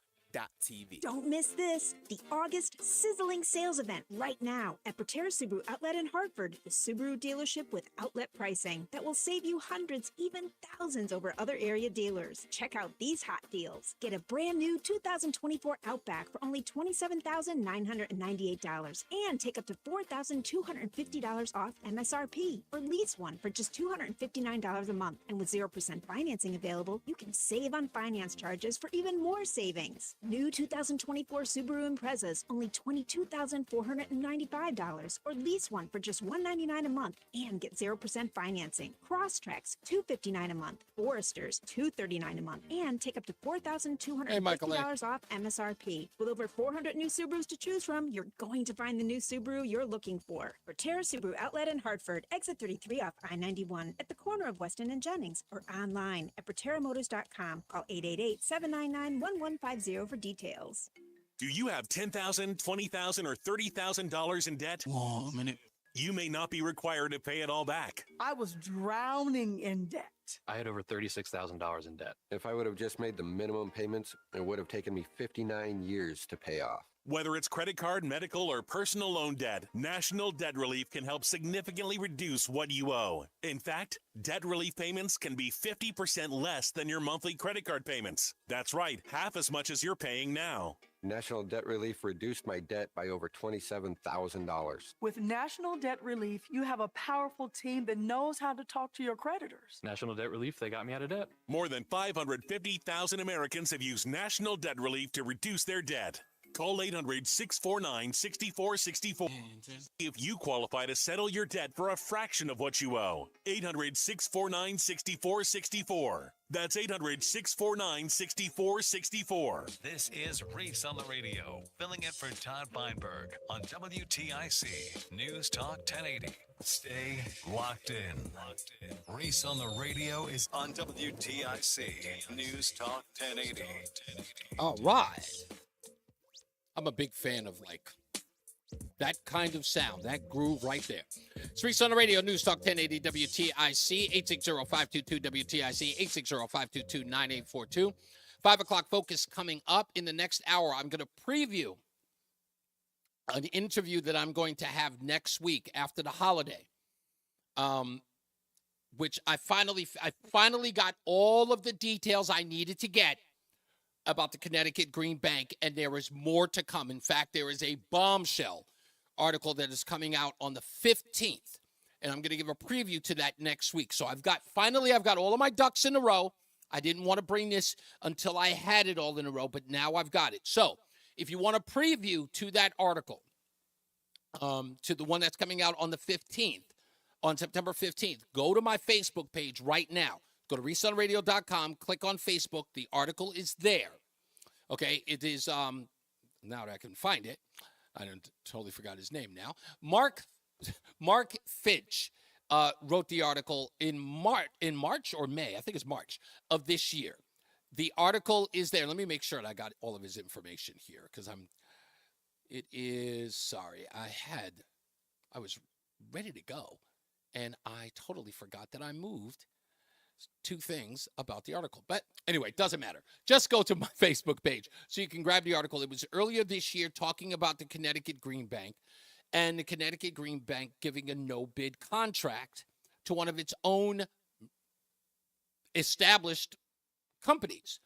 Don't miss this, the August sizzling sales event right now at Proterra Subaru Outlet in Hartford, the Subaru dealership with outlet pricing that will save you hundreds, even thousands over other area dealers. Check out these hot deals. Get a brand new 2024 Outback for only $27,998 and take up to $4,250 off MSRP, or lease one for just $259 a month. And with 0% financing available, you can save on finance charges for even more savings. New 2024 Subaru Imprezas, only $22,495, or lease one for just $199 a month and get 0% financing. Crosstreks, $259 a month. Foresters, $239 a month, and take up to $4,250 off MSRP. With over 400 new Subarus to choose from, you're going to find the new Subaru you're looking for. Proterra Subaru Outlet in Hartford, exit 33 off I-91 at the corner of Weston and Jennings, or online at ProterraMotors.com. Call 888-799-1150 for details. Do you have $10,000, $20,000, or $30,000 in debt? Whoa, a minute. You may not be required to pay it all back. I was drowning in debt. I had over $36,000 in debt. If I would have just made the minimum payments, it would have taken me 59 years to pay off. Whether it's credit card, medical, or personal loan debt, National Debt Relief can help significantly reduce what you owe. In fact, debt relief payments can be 50% less than your monthly credit card payments. That's right, half as much as you're paying now. National Debt Relief reduced my debt by over $27,000. With National Debt Relief, you have a powerful team that knows how to talk to your creditors. National Debt Relief, they got me out of debt. More than 550,000 Americans have used National Debt Relief to reduce their debt. Call 800-649-6464 if you qualify to settle your debt for a fraction of what you owe. 800-649-6464. That's 800-649-6464. This is Reese on the Radio, filling in for Todd Feinberg on WTIC News Talk 1080. Stay locked in. Reese on the Radio is on WTIC News Talk 1080. All right. I'm a big fan of that kind of sound, that groove right there. It's Reese on the Radio, News Talk 1080 WTIC, 860-522-WTIC, 860-522-9842. 5 o'clock focus coming up in the next hour. I'm going to preview an interview that I'm going to have next week after the holiday, which I finally got all of the details I needed to get about the Connecticut Green Bank, and there is more to come. In fact, there is a bombshell article that is coming out on the 15th, and I'm going to give a preview to that next week. So I've got all of my ducks in a row. I didn't want to bring this until I had it all in a row, but now I've got it. So if you want a preview to that article, to the one that's coming out on the 15th, on September 15th, go to my Facebook page right now. Go to ReeseOnRadio.com, click on Facebook. The article is there. Okay, it is, now that I can find it, I totally forgot his name now. Mark Finch wrote the article in March or May, I think it's March of this year. The article is there. Let me make sure that I got all of his information here because I was ready to go and I totally forgot that I moved two things about the article. But anyway, it doesn't matter. Just go to my Facebook page so you can grab the article. It was earlier this year talking about the Connecticut Green Bank and the Connecticut Green Bank giving a no-bid contract to one of its own established companies.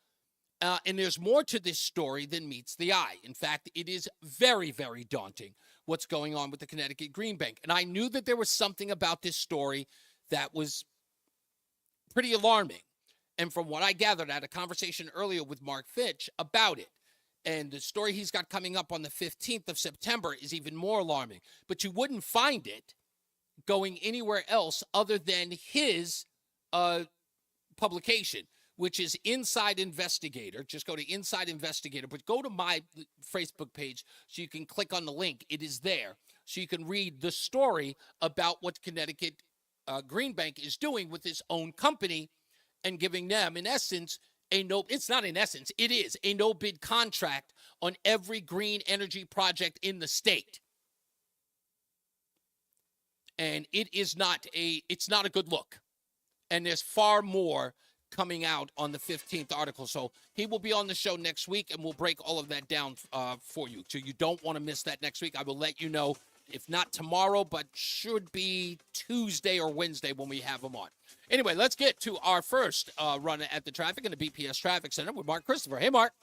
And there's more to this story than meets the eye. In fact, it is very, very daunting what's going on with the Connecticut Green Bank. And I knew that there was something about this story that was pretty alarming. And from what I gathered, I had a conversation earlier with Mark Fitch about it. And the story he's got coming up on the 15th of September is even more alarming. But you wouldn't find it going anywhere else other than his publication, which is Inside Investigator. Just go to Inside Investigator, but go to my Facebook page so you can click on the link. It is there. So you can read the story about what Connecticut Green Bank is doing with its own company and giving them, in essence, it's not in essence, it is a no-bid contract on every green energy project in the state. And it's not a good look. And there's far more coming out on the 15th article. So he will be on the show next week, and we'll break all of that down for you. So you don't want to miss that next week. I will let you know, if not tomorrow, but should be Tuesday or Wednesday when we have him on. Anyway, let's get to our first run at the traffic in the BPS Traffic Center with Mark Christopher. Hey, Mark.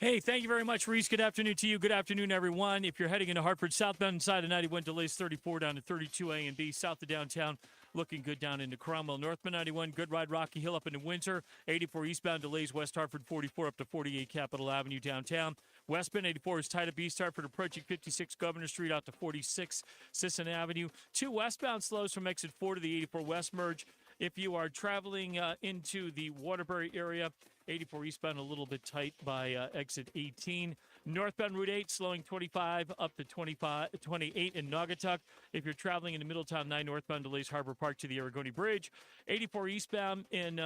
Hey, thank you very much, Reese. Good afternoon to you. Good afternoon, everyone. If you're heading into Hartford, southbound side of 91, delays 34 down to 32 A and B. South of downtown, looking good down into Cromwell. Northbound 91, good ride, Rocky Hill up into Windsor. 84 eastbound, delays West Hartford, 44 up to 48 Capitol Avenue downtown. Westbound 84 is tied up East Hartford, approaching 56 Governor Street out to 46 Sisson Avenue. 2 westbound slows from exit 4 to the 84 West merge. If you are traveling into the Waterbury area, 84 eastbound a little bit tight by exit 18. Northbound Route 8 slowing 25 up to 28 in Naugatuck. If you're traveling into Middletown, 9 northbound delays Harbor Park to the Aragoni Bridge. 84 eastbound in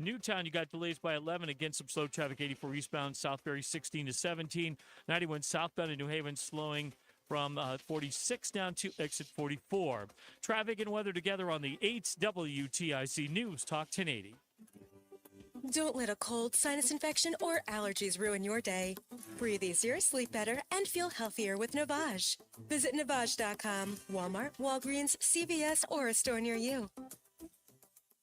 Newtown, you got delays by 11. Again, some slow traffic, 84 eastbound, Southbury 16 to 17. 91 southbound in New Haven slowing from 46 down to exit 44. Traffic and weather together on the 8th WTIC News Talk 1080. Don't let a cold, sinus infection, or allergies ruin your day. Breathe easier, sleep better, and feel healthier with Navage. Visit Navage.com, Walmart, Walgreens, CVS, or a store near you.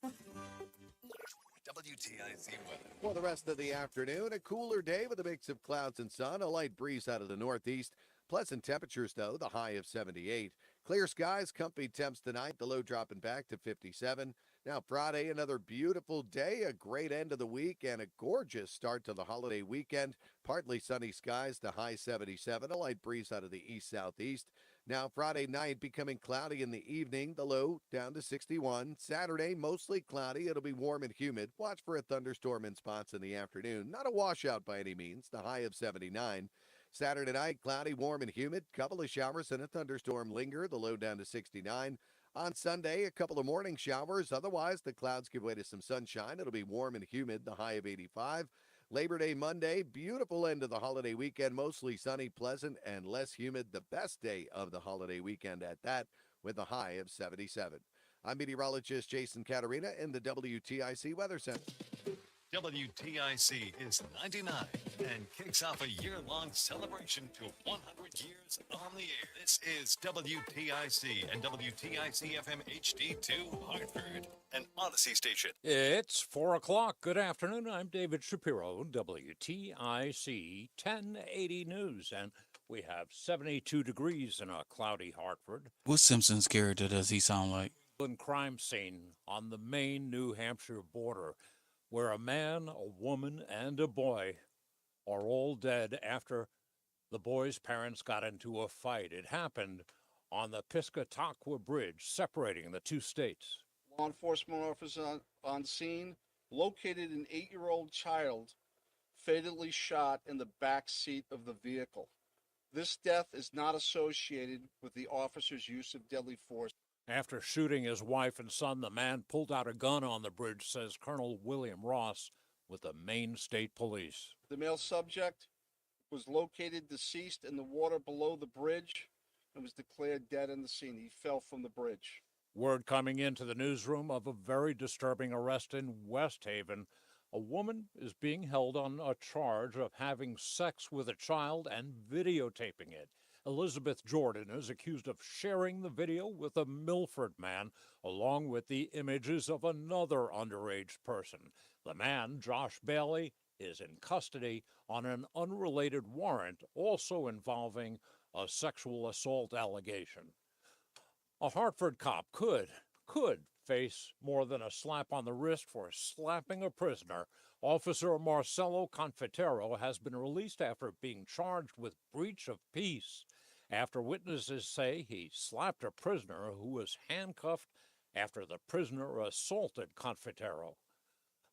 WTIC weather. For the rest of the afternoon, a cooler day with a mix of clouds and sun, a light breeze out of the northeast. Pleasant temperatures, though, the high of 78. Clear skies, comfy temps tonight, the low dropping back to 57. Now, Friday, another beautiful day, a great end of the week, and a gorgeous start to the holiday weekend. Partly sunny skies, the high 77, a light breeze out of the east-southeast. Now, Friday night becoming cloudy in the evening, the low down to 61. Saturday, mostly cloudy. It'll be warm and humid. Watch for a thunderstorm in spots in the afternoon. Not a washout by any means, the high of 79. Saturday night, cloudy, warm, and humid. Couple of showers and a thunderstorm linger, the low down to 69. On Sunday, a couple of morning showers. Otherwise, the clouds give way to some sunshine. It'll be warm and humid, the high of 85. Labor Day Monday, beautiful end of the holiday weekend, mostly sunny, pleasant, and less humid. The best day of the holiday weekend at that, with a high of 77. I'm meteorologist Jason Caterina in the WTIC Weather Center. WTIC is 99 and kicks off a year-long celebration to 100 years on the air. This is WTIC and WTIC FM HD2 Hartford, an Odyssey station. It's 4 o'clock. Good afternoon. I'm David Shapiro, WTIC 1080 News, and we have 72 degrees in a cloudy Hartford. What Simpsons character does he sound like? Crime scene on the Maine, New Hampshire border, where a man, a woman, and a boy are all dead after the boy's parents got into a fight. It happened on the Piscataqua Bridge, separating the two states. Law enforcement officers on scene located an 8-year-old child fatally shot in the back seat of the vehicle. This death is not associated with the officer's use of deadly force. After shooting his wife and son, the man pulled out a gun on the bridge, says Colonel William Ross with the Maine State Police. The male subject was located deceased in the water below the bridge and was declared dead on the scene. He fell from the bridge. Word coming into the newsroom of a very disturbing arrest in West Haven. A woman is being held on a charge of having sex with a child and videotaping it. Elizabeth Jordan is accused of sharing the video with a Milford man, along with the images of another underage person. The man, Josh Bailey, is in custody on an unrelated warrant, also involving a sexual assault allegation. A Hartford cop could face more than a slap on the wrist for slapping a prisoner. Officer Marcelo Confitero has been released after being charged with breach of peace after witnesses say he slapped a prisoner who was handcuffed after the prisoner assaulted Confitero.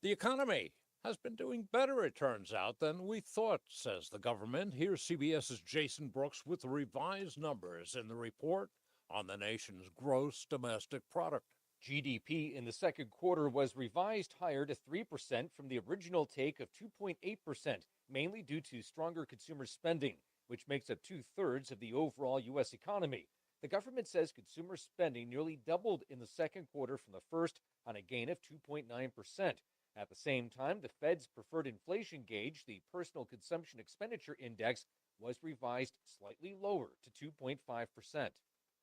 The economy has been doing better, it turns out, than we thought, says the government. Here's CBS's Jason Brooks with revised numbers in the report on the nation's gross domestic product. GDP in the second quarter was revised higher to 3% from the original take of 2.8%, mainly due to stronger consumer spending, which makes up 2/3 of the overall U.S. economy. The government says consumer spending nearly doubled in the second quarter from the first on a gain of 2.9%. At the same time, the Fed's preferred inflation gauge, the Personal Consumption Expenditure Index, was revised slightly lower to 2.5%.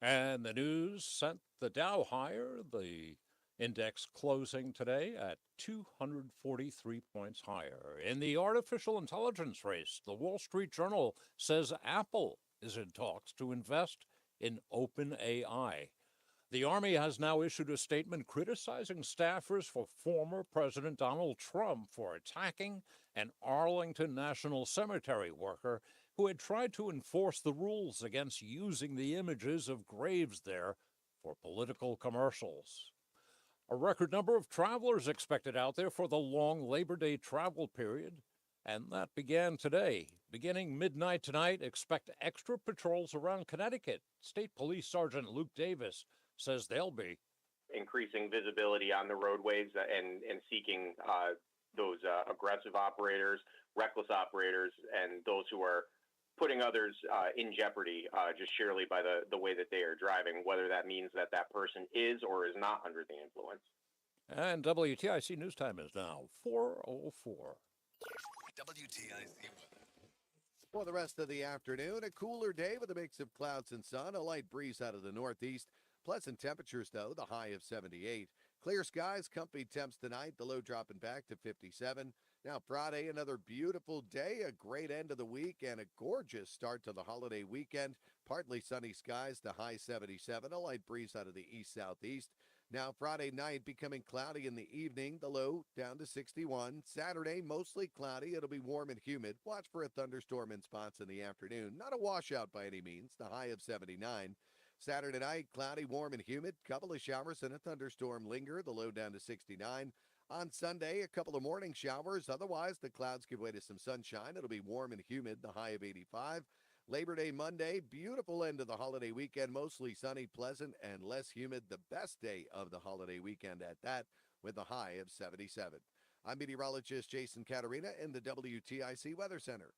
And the news sent the Dow higher, the index closing today at 243 points higher. In the artificial intelligence race, the Wall Street Journal says Apple is in talks to invest in OpenAI. The Army has now issued a statement criticizing staffers for former President Donald Trump for attacking an Arlington National Cemetery worker who had tried to enforce the rules against using the images of graves there for political commercials. A record number of travelers expected out there for the long Labor Day travel period, and that began today. Beginning midnight tonight, expect extra patrols around Connecticut. State Police Sergeant Luke Davis says they'll be increasing visibility on the roadways and seeking those aggressive operators, reckless operators, and those who are putting others in jeopardy just sheerly by the way that they are driving, whether that means that that person is or is not under the influence. And WTIC News Time is now 4:04. WTIC weather. For the rest of the afternoon, a cooler day with a mix of clouds and sun, a light breeze out of the northeast. Pleasant temperatures, though, the high of 78. Clear skies, comfy temps tonight, the low dropping back to 57. Now Friday, another beautiful day, a great end of the week, and a gorgeous start to the holiday weekend. Partly sunny skies, the high 77, a light breeze out of the east-southeast. Now Friday night becoming cloudy in the evening, the low down to 61. Saturday, mostly cloudy, it'll be warm and humid. Watch for a thunderstorm in spots in the afternoon. Not a washout by any means, the high of 79. Saturday night, cloudy, warm, and humid. Couple of showers and a thunderstorm linger, the low down to 69. On Sunday, a couple of morning showers. Otherwise, the clouds give way to some sunshine. It'll be warm and humid, the high of 85. Labor Day Monday, beautiful end of the holiday weekend. Mostly sunny, pleasant, and less humid. The best day of the holiday weekend at that, with a high of 77. I'm meteorologist Jason Caterina in the WTIC Weather Center.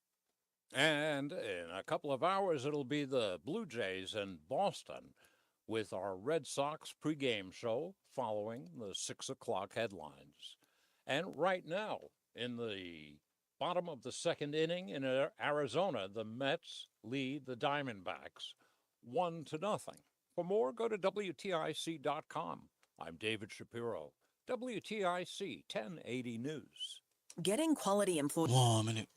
And in a couple of hours, it'll be the Blue Jays in Boston with our Red Sox pregame show following the 6 o'clock headlines. And right now, in the bottom of the second inning in Arizona, the Mets lead the Diamondbacks 1-0. For more, go to WTIC.com. I'm David Shapiro, WTIC 1080 News. Getting quality employees. 1 minute.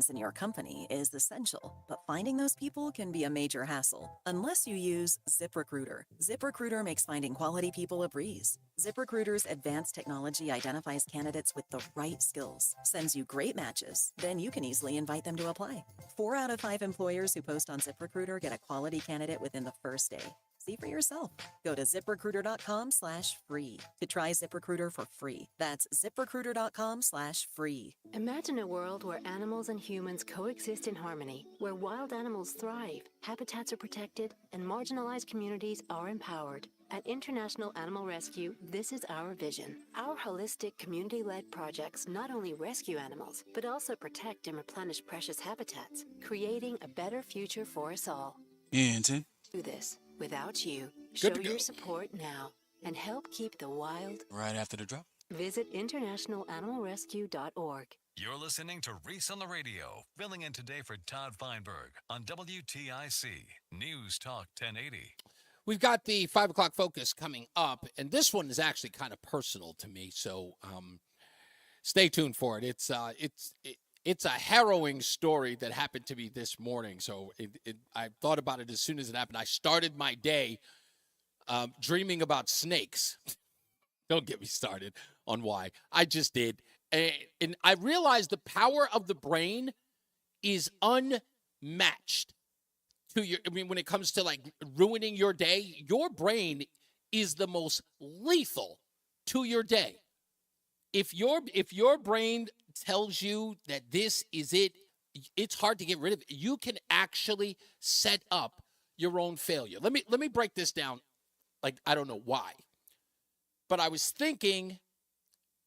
In your company is essential, but finding those people can be a major hassle unless you use ZipRecruiter. ZipRecruiter makes finding quality people a breeze. ZipRecruiter's advanced technology identifies candidates with the right skills, sends you great matches, then you can easily invite them to apply. 4 out of 5 employers who post on ZipRecruiter get a quality candidate within the first day. See for yourself. Go to ZipRecruiter.com/free to try ZipRecruiter for free. That's ZipRecruiter.com/free. Imagine a world where animals and humans coexist in harmony, where wild animals thrive, habitats are protected, and marginalized communities are empowered. At International Animal Rescue, this is our vision. Our holistic, community-led projects not only rescue animals, but also protect and replenish precious habitats, creating a better future for us all. Anton. Do this without you. Good Show to go. your support now and help keep the wild. Right after the drop. Visit internationalanimalrescue.org. You're listening to Reese on the Radio, filling in today for Todd Feinberg on WTIC News Talk 1080. We've got the 5 o'clock focus coming up, and this one is actually kind of personal to me. So Stay tuned for it. It's a harrowing story that happened to me this morning. So I thought about it as soon as it happened. I started my day dreaming about snakes. Don't get me started on why. I just did. And I realized the power of the brain is unmatched when it comes to like ruining your day. Your brain is the most lethal to your day. If your brain tells you that this is it, it's hard to get rid of it. You can actually set up your own failure. Let me break this down. Like, I don't know why, but I was thinking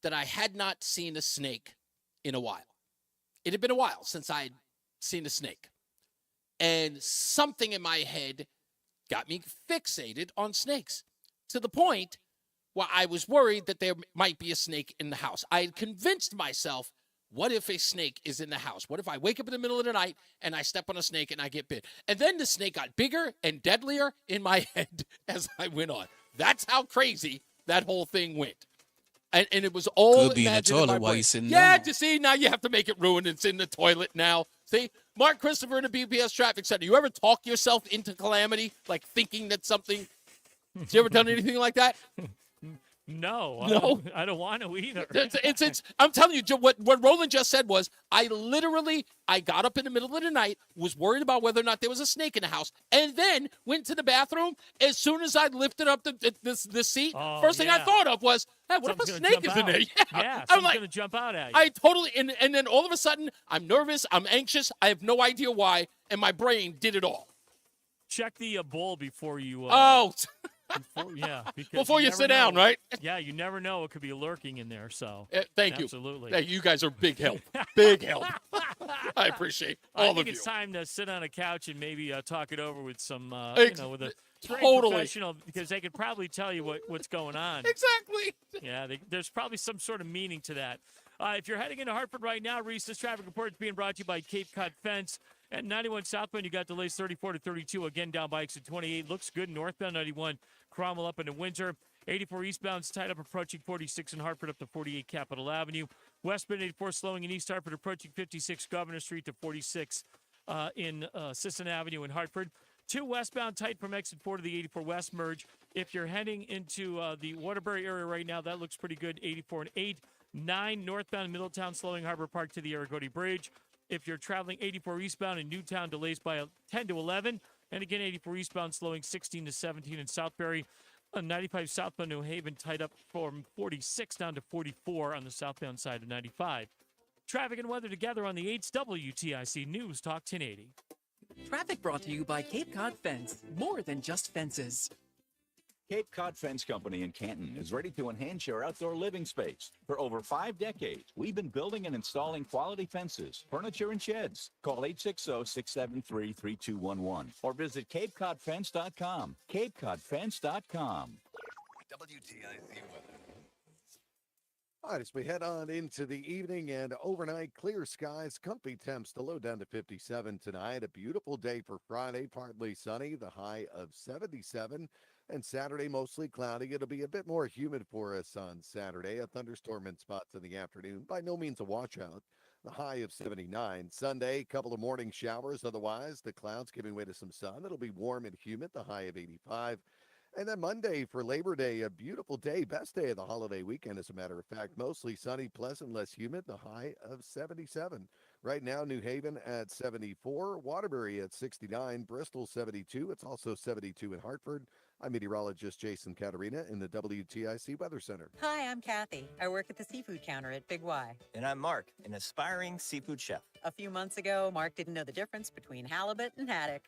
that I had not seen a snake in a while. It had been a while since I had seen a snake. And something in my head got me fixated on snakes to the point where I was worried that there might be a snake in the house. I had convinced myself, what if a snake is in the house? What if I wake up in the middle of the night and I step on a snake and I get bit? And then the snake got bigger and deadlier in my head as I went on. That's how crazy that whole thing went. And it was all could be in the toilet while you're sitting down. Yeah, you see, now you have to make it ruined. It's in the toilet now. See, Mark Christopher in the BPS Traffic Center. You ever talk yourself into calamity, like thinking that something? Has you ever done anything like that? No, I don't want to either. It's I'm telling you, what Roland just said was, I got up in the middle of the night, was worried about whether or not there was a snake in the house, and then went to the bathroom. As soon as I lifted up the seat, first thing I thought of was, hey, what if a snake is in there? Yeah, I'm going to jump out at you. I totally, and then all of a sudden, I'm nervous, I'm anxious, I have no idea why, and my brain did it all. Check the bowl before you. Before you sit down, right? Yeah, you never know. It could be lurking in there. So thank you. Absolutely. Hey, you guys are big help. Big help. I appreciate all of you. I think it's time to sit on a couch and maybe talk it over with some, with a professional, because they could probably tell you what's going on. Exactly. Yeah, there's probably some sort of meaning to that. If you're heading into Hartford right now, Reese, this traffic report is being brought to you by Cape Cod Fence. At 91 southbound, you got delays 34 to 32. Again, down by exit 28. Looks good. Northbound 91, Cromwell up into Windsor. 84 eastbound's tied up approaching 46 in Hartford up to 48 Capitol Avenue. Westbound 84 slowing in East Hartford approaching 56 Governor Street to 46 in Sisson Avenue in Hartford. 2 westbound tight from exit 4 to the 84 West merge. If you're heading into the Waterbury area right now, that looks pretty good. 84 and 8. 9 northbound Middletown slowing Harbor Park to the Aragodi Bridge. If you're traveling 84 eastbound in Newtown, delays by 10 to 11. And again, 84 eastbound slowing 16 to 17 in Southbury. 95 southbound New Haven tied up from 46 down to 44 on the southbound side of 95. Traffic and weather together on the 8's WTIC News Talk 1080. Traffic brought to you by Cape Cod Fence. More than just fences. Cape Cod Fence Company in Canton is ready to enhance your outdoor living space. For over 5 decades, we've been building and installing quality fences, furniture, and sheds. Call 860-673-3211 or visit CapeCodFence.com. CapeCodFence.com. WTIC weather. All right, as we head on into the evening and overnight, clear skies, comfy temps, the low down to 57 tonight. A beautiful day for Friday, partly sunny, the high of 77. And Saturday, mostly cloudy. It'll be a bit more humid for us on Saturday. A thunderstorm in spots in the afternoon. By no means a washout. The high of 79. Sunday, a couple of morning showers. Otherwise, the clouds giving way to some sun. It'll be warm and humid. The high of 85. And then Monday for Labor Day, a beautiful day. Best day of the holiday weekend, as a matter of fact. Mostly sunny, pleasant, less humid. The high of 77. Right now, New Haven at 74. Waterbury at 69. Bristol 72. It's also 72 in Hartford. I'm meteorologist Jason Caterina in the WTIC Weather Center. Hi, I'm Kathy. I work at the seafood counter at Big Y. And I'm Mark, an aspiring seafood chef. A few months ago, Mark didn't know the difference between halibut and haddock.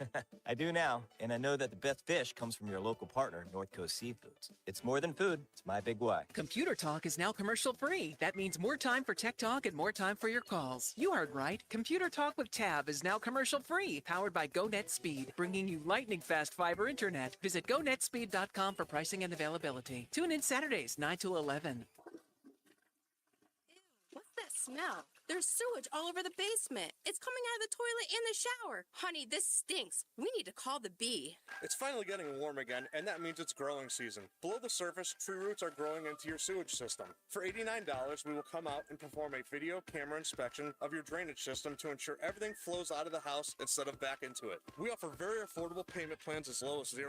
I do now, and I know that the best fish comes from your local partner, North Coast Seafoods. It's more than food, it's my Big Y. Computer Talk is now commercial-free. That means more time for tech talk and more time for your calls. You heard right. Computer Talk with Tab is now commercial-free, powered by GoNet Speed, bringing you lightning-fast fiber internet. Visit GoNetspeed.com for pricing and availability. Tune in Saturdays, 9 to 11. What's that smell? There's sewage all over the basement. It's coming out of the toilet and the shower. Honey, this stinks. We need to call the bee. It's finally getting warm again, and that means it's growing season. Below the surface, tree roots are growing into your sewage system. For $89, we will come out and perform a video camera inspection of your drainage system to ensure everything flows out of the house instead of back into it. We offer very affordable payment plans as low as 0%.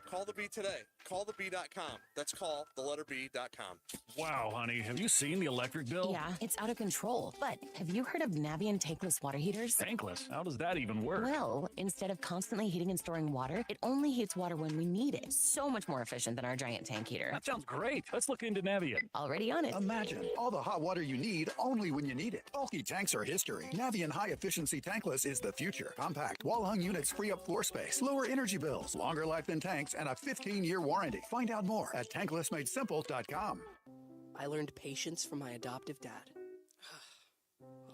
Call the bee today. Callthebee.com. That's call the letter B.com. Wow, honey, have you seen the electric bill? Yeah, it's out of control. But have you heard of Navien tankless water heaters? Tankless? How does that even work? Well, instead of constantly heating and storing water, it only heats water when we need it. So much more efficient than our giant tank heater. That sounds great. Let's look into Navien. Already on it. Imagine all the hot water you need only when you need it. Bulky tanks are history. Navien High Efficiency Tankless is the future. Compact, wall-hung units free up floor space, lower energy bills, longer life than tanks, and a 15-year warranty. Find out more at tanklessmadesimple.com. I learned patience from my adoptive dad.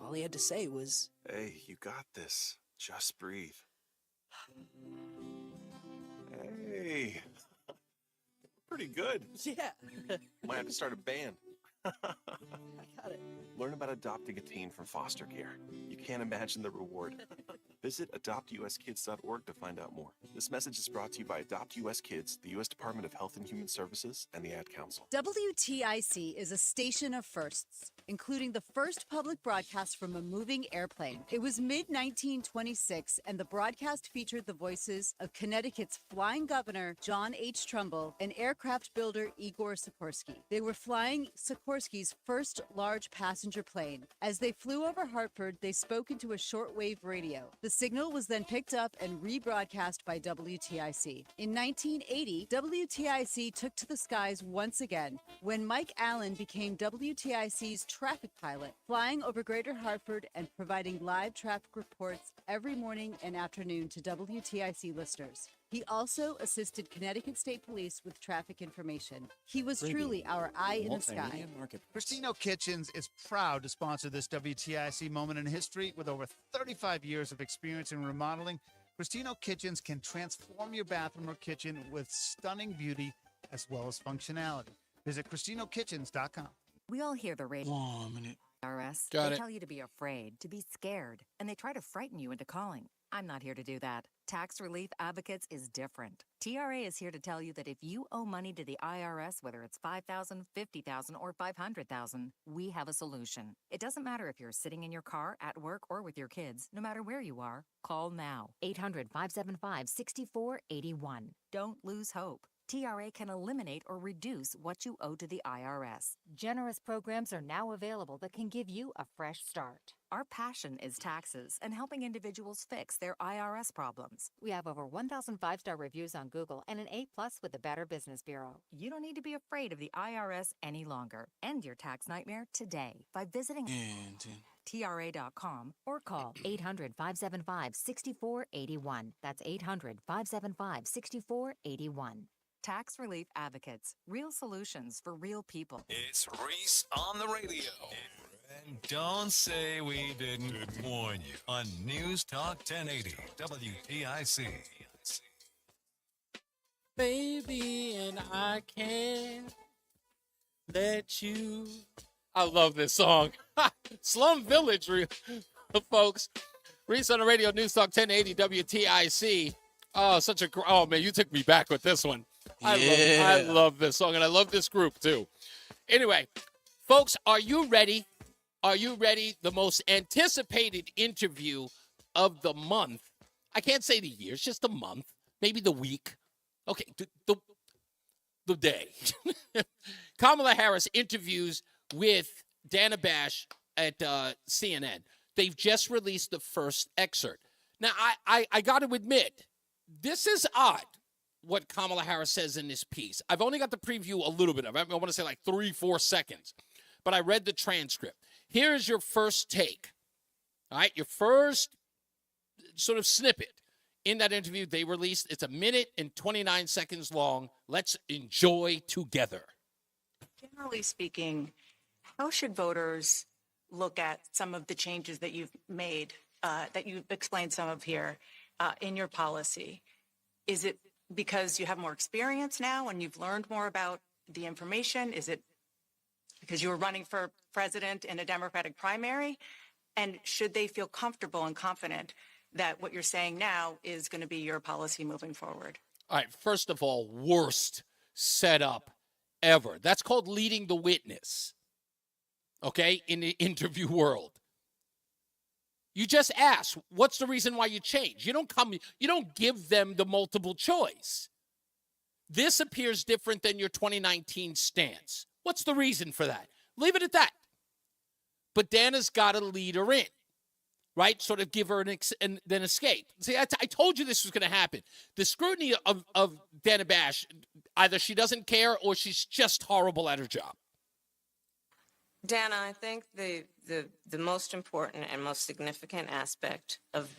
All he had to say was, "Hey, you got this. Just breathe." Hey, pretty good. Yeah. Might have to start a band. I got it. Learn about adopting a teen from foster care. You can't imagine the reward. Visit adoptuskids.org to find out more. This message is brought to you by Adopt US Kids, the U.S. Department of Health and Human Services, and the Ad Council. WTIC is a station of firsts, including the first public broadcast from a moving airplane. It was mid-1926, and the broadcast featured the voices of Connecticut's flying governor, John H. Trumbull, and aircraft builder Igor Sikorsky. They were flying Sikorsky's first large passenger plane. As they flew over Hartford, they spoke into a shortwave radio. The signal was then picked up and rebroadcast by WTIC. In 1980, WTIC took to the skies once again when Mike Allen became WTIC's traffic pilot, flying over Greater Hartford and providing live traffic reports every morning and afternoon to WTIC listeners. He also assisted Connecticut State Police with traffic information. He was truly our eye in the sky. Cristino Kitchens is proud to sponsor this WTIC moment in history. With over 35 years of experience in remodeling, Cristino Kitchens can transform your bathroom or kitchen with stunning beauty as well as functionality. Visit CristinoKitchens.com. We all hear the radio. IRS. Got They it. tell you to be afraid, to be scared, and they try to frighten you into calling. I'm not here to do that. Tax Relief Advocates is different. TRA is here to tell you that if you owe money to the IRS, whether it's $5,000, $50,000, or $500,000, we have a solution. It doesn't matter if you're sitting in your car, at work, or with your kids. No matter where you are, call now. 800-575-6481. Don't lose hope. TRA can eliminate or reduce what you owe to the IRS. Generous programs are now available that can give you a fresh start. Our passion is taxes and helping individuals fix their IRS problems. We have over 1,000 5-star reviews on Google and an A+ with the Better Business Bureau. You don't need to be afraid of the IRS any longer. End your tax nightmare today by visiting TRA.com or call 800-575-6481. That's 800-575-6481. Tax Relief Advocates. Real solutions for real people. It's Reese on the radio. And don't say we didn't warn you on News Talk 1080 WTIC. Baby, and I can't let you. I love this song. Slum Village, folks. Reese on the radio, News Talk 1080 WTIC. Oh, oh man, you took me back with this one. I love this song, and I love this group too. Anyway, folks, are you ready? Are you ready? The most anticipated interview of the month. I can't say the year, it's just the month, maybe the week. Okay, the day. Kamala Harris interviews with Dana Bash at CNN. They've just released the first excerpt. Now, I got to admit, this is odd, what Kamala Harris says in this piece. I've only got the preview a little bit of it. I want to say like 3-4 seconds. But I read the transcript. Here's your first take. All right, your first sort of snippet in that interview they released. It's 1 minute and 29 seconds long. Let's enjoy together. Generally speaking, how should voters look at some of the changes that you've made, that you've explained some of here in your policy? Is it because you have more experience now and you've learned more about the information? Is it because you were running for president in a Democratic primary? And should they feel comfortable and confident that what you're saying now is going to be your policy moving forward? All right, first of all, worst setup ever. That's called leading the witness, okay, in the interview world. You just ask, what's the reason why you changed? You don't give them the multiple choice. This appears different than your 2019 stance. What's the reason for that? Leave it at that. But Dana's got to lead her in, right? Sort of give her and then escape. See, I told you this was going to happen. The scrutiny of Dana Bash, either she doesn't care or she's just horrible at her job. Dana, I think the most important and most significant aspect of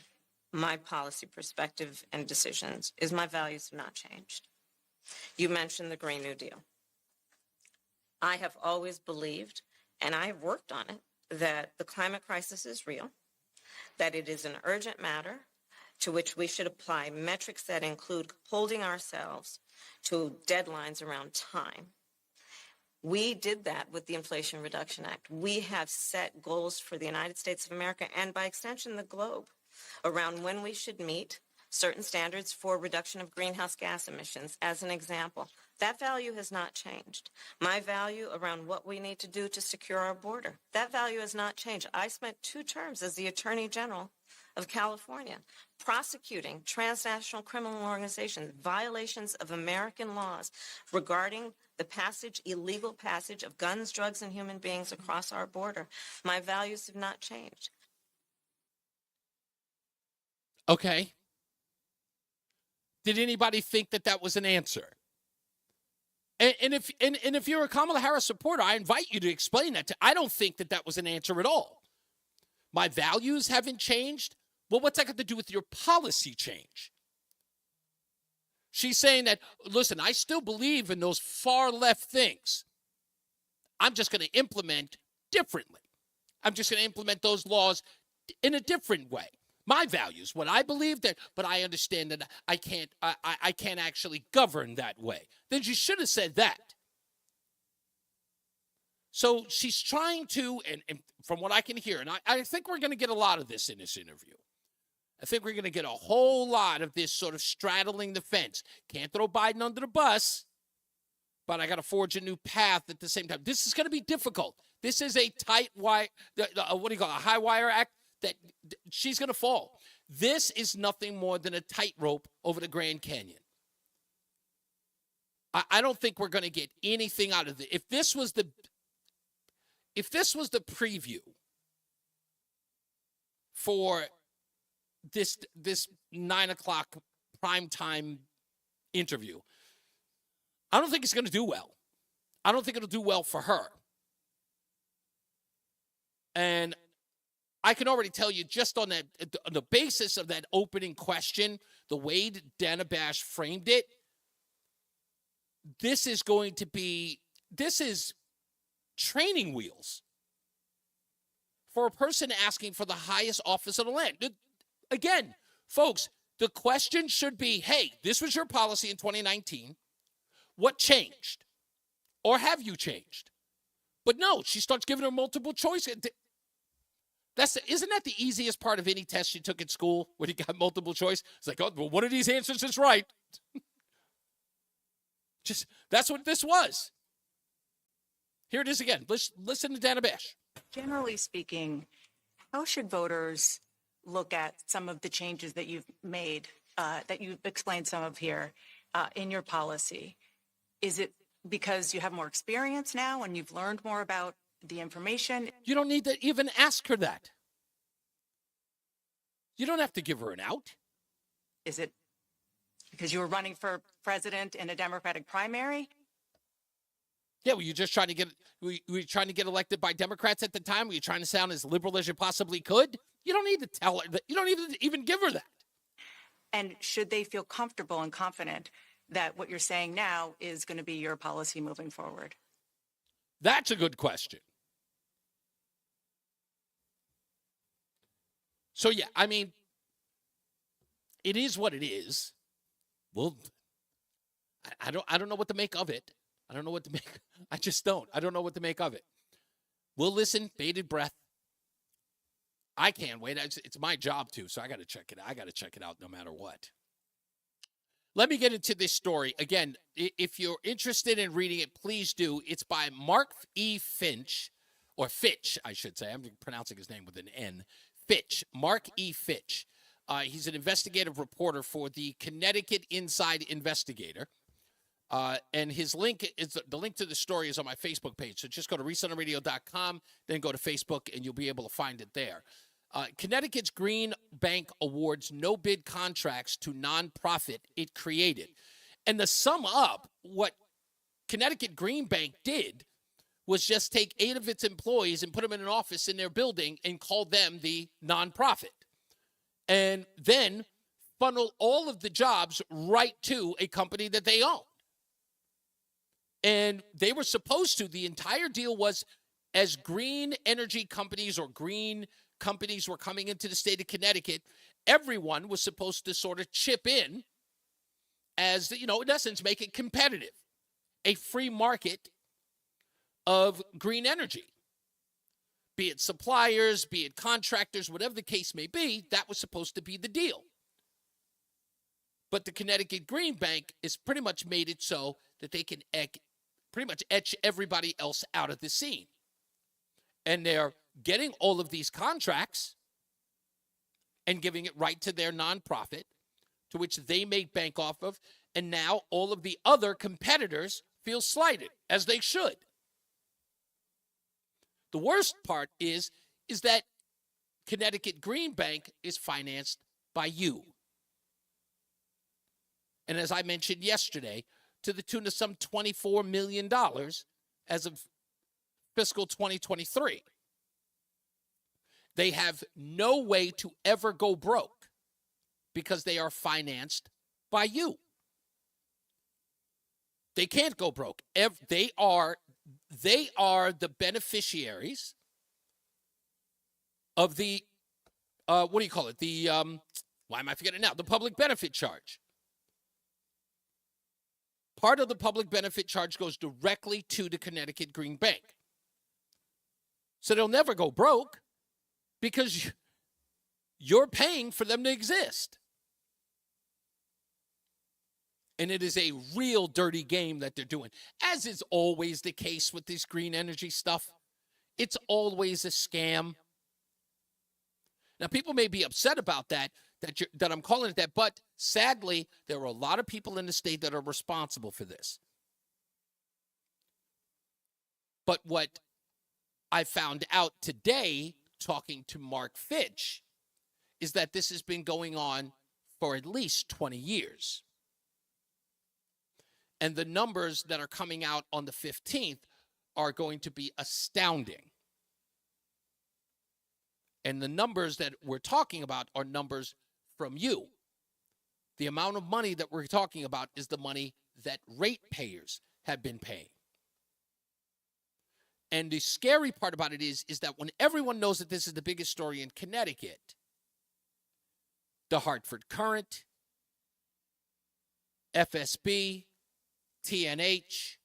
my policy perspective and decisions is my values have not changed. You mentioned the Green New Deal. I have always believed, and I have worked on it, that the climate crisis is real, that it is an urgent matter to which we should apply metrics that include holding ourselves to deadlines around time. We did that with the Inflation Reduction Act. We have set goals for the United States of America and by extension the globe around when we should meet certain standards for reduction of greenhouse gas emissions, as an example. That value has not changed. My value around what we need to do to secure our border, that value has not changed. I spent 2 terms as the Attorney General of California prosecuting transnational criminal organizations, violations of American laws regarding the illegal passage of guns, drugs, and human beings across our border. My values have not changed. Okay. Did anybody think that was an answer? And if you're a Kamala Harris supporter, I invite you to explain that. I don't think that was an answer at all. My values haven't changed. Well, what's that got to do with your policy change? She's saying that, listen, I still believe in those far left things. I'm just going to implement differently. I'm just going to implement those laws in a different way. My values, what I believe that, but I understand that I can't actually govern that way. Then she should have said that. So she's trying to, and from what I can hear, and I think we're going to get a lot of this in this interview. I think we're going to get a whole lot of this sort of straddling the fence. Can't throw Biden under the bus, but I got to forge a new path at the same time. This is going to be difficult. This is a tight wire, a high wire act that she's going to fall. This is nothing more than a tightrope over the Grand Canyon. I don't think we're going to get anything out of it. If this was the preview for this 9:00 primetime interview, I don't think it's going to do well. I don't think it'll do well for her. And I can already tell you, just on the basis of that opening question, the way that Dana Bash framed it, this is training wheels for a person asking for the highest office of the land. Again, folks, the question should be, hey, this was your policy in 2019. What changed? Or have you changed? But no, she starts giving her multiple choice. Isn't that the easiest part of any test you took at school when you got multiple choice? It's like, oh, well, one of these answers is right. That's what this was. Here it is again. Listen to Dana Bash. Generally speaking, how should voters look at some of the changes that you've made, that you've explained some of here in your policy? Is it because you have more experience now and you've learned more about the information? You don't need to even ask her that. You don't have to give her an out. Is it because you were running for president in a Democratic primary? Yeah, were you just trying to get elected by Democrats at the time? Were you trying to sound as liberal as you possibly could? You don't need to tell her that. You don't even give her that. And should they feel comfortable and confident that what you're saying now is going to be your policy moving forward? That's a good question. So, yeah, I mean, it is what it is. Well, I don't know what to make of it. I don't know what to make. I just don't. I don't know what to make of it. We'll listen, bated breath. I can't wait. It's my job too, so I got to check it out. I got to check it out no matter what. Let me get into this story. Again, if you're interested in reading it, please do. It's by Mark E. Finch, or Fitch, I should say. I'm pronouncing his name with an N. Fitch. Mark E. Fitch. He's an investigative reporter for the Connecticut Inside Investigator. And his link is the link to the story is on my Facebook page. So just go to reasonoradio.com, then go to Facebook, and you'll be able to find it there. Connecticut's Green Bank awards no-bid contracts to nonprofit it created. And to sum up, what Connecticut Green Bank did was just take 8 of its employees and put them in an office in their building and call them the nonprofit. And then funnel all of the jobs right to a company that they own. And they were supposed to, the entire deal was, as green energy companies or green companies were coming into the state of Connecticut, everyone was supposed to sort of chip in as, in essence, make it competitive. A free market of green energy. Be it suppliers, be it contractors, whatever the case may be, that was supposed to be the deal. But the Connecticut Green Bank has pretty much made it so that they can pretty much etch everybody else out of the scene. And they're getting all of these contracts and giving it right to their nonprofit, to which they make bank off of. And now all of the other competitors feel slighted, as they should. The worst part is that Connecticut Green Bank is financed by you. And as I mentioned yesterday, to the tune of some $24 million as of fiscal 2023. They have no way to ever go broke because they are financed by you. They can't go broke. They are the beneficiaries of the, what do you call it? The, why am I forgetting now? The public benefit charge. Part of the public benefit charge goes directly to the Connecticut Green Bank. So they'll never go broke because you're paying for them to exist. And it is a real dirty game that they're doing, as is always the case with this green energy stuff. It's always a scam. Now, people may be upset about that I'm calling it that, but sadly, there are a lot of people in the state that are responsible for this. But what I found out today, talking to Mark Fitch, is that this has been going on for at least 20 years. And the numbers that are coming out on the 15th are going to be astounding. And the numbers that we're talking about are numbers from you. The amount of money that we're talking about is the money that ratepayers have been paying. And the scary part about it is that when everyone knows that this is the biggest story in Connecticut, the Hartford Courant, FSB, TNH,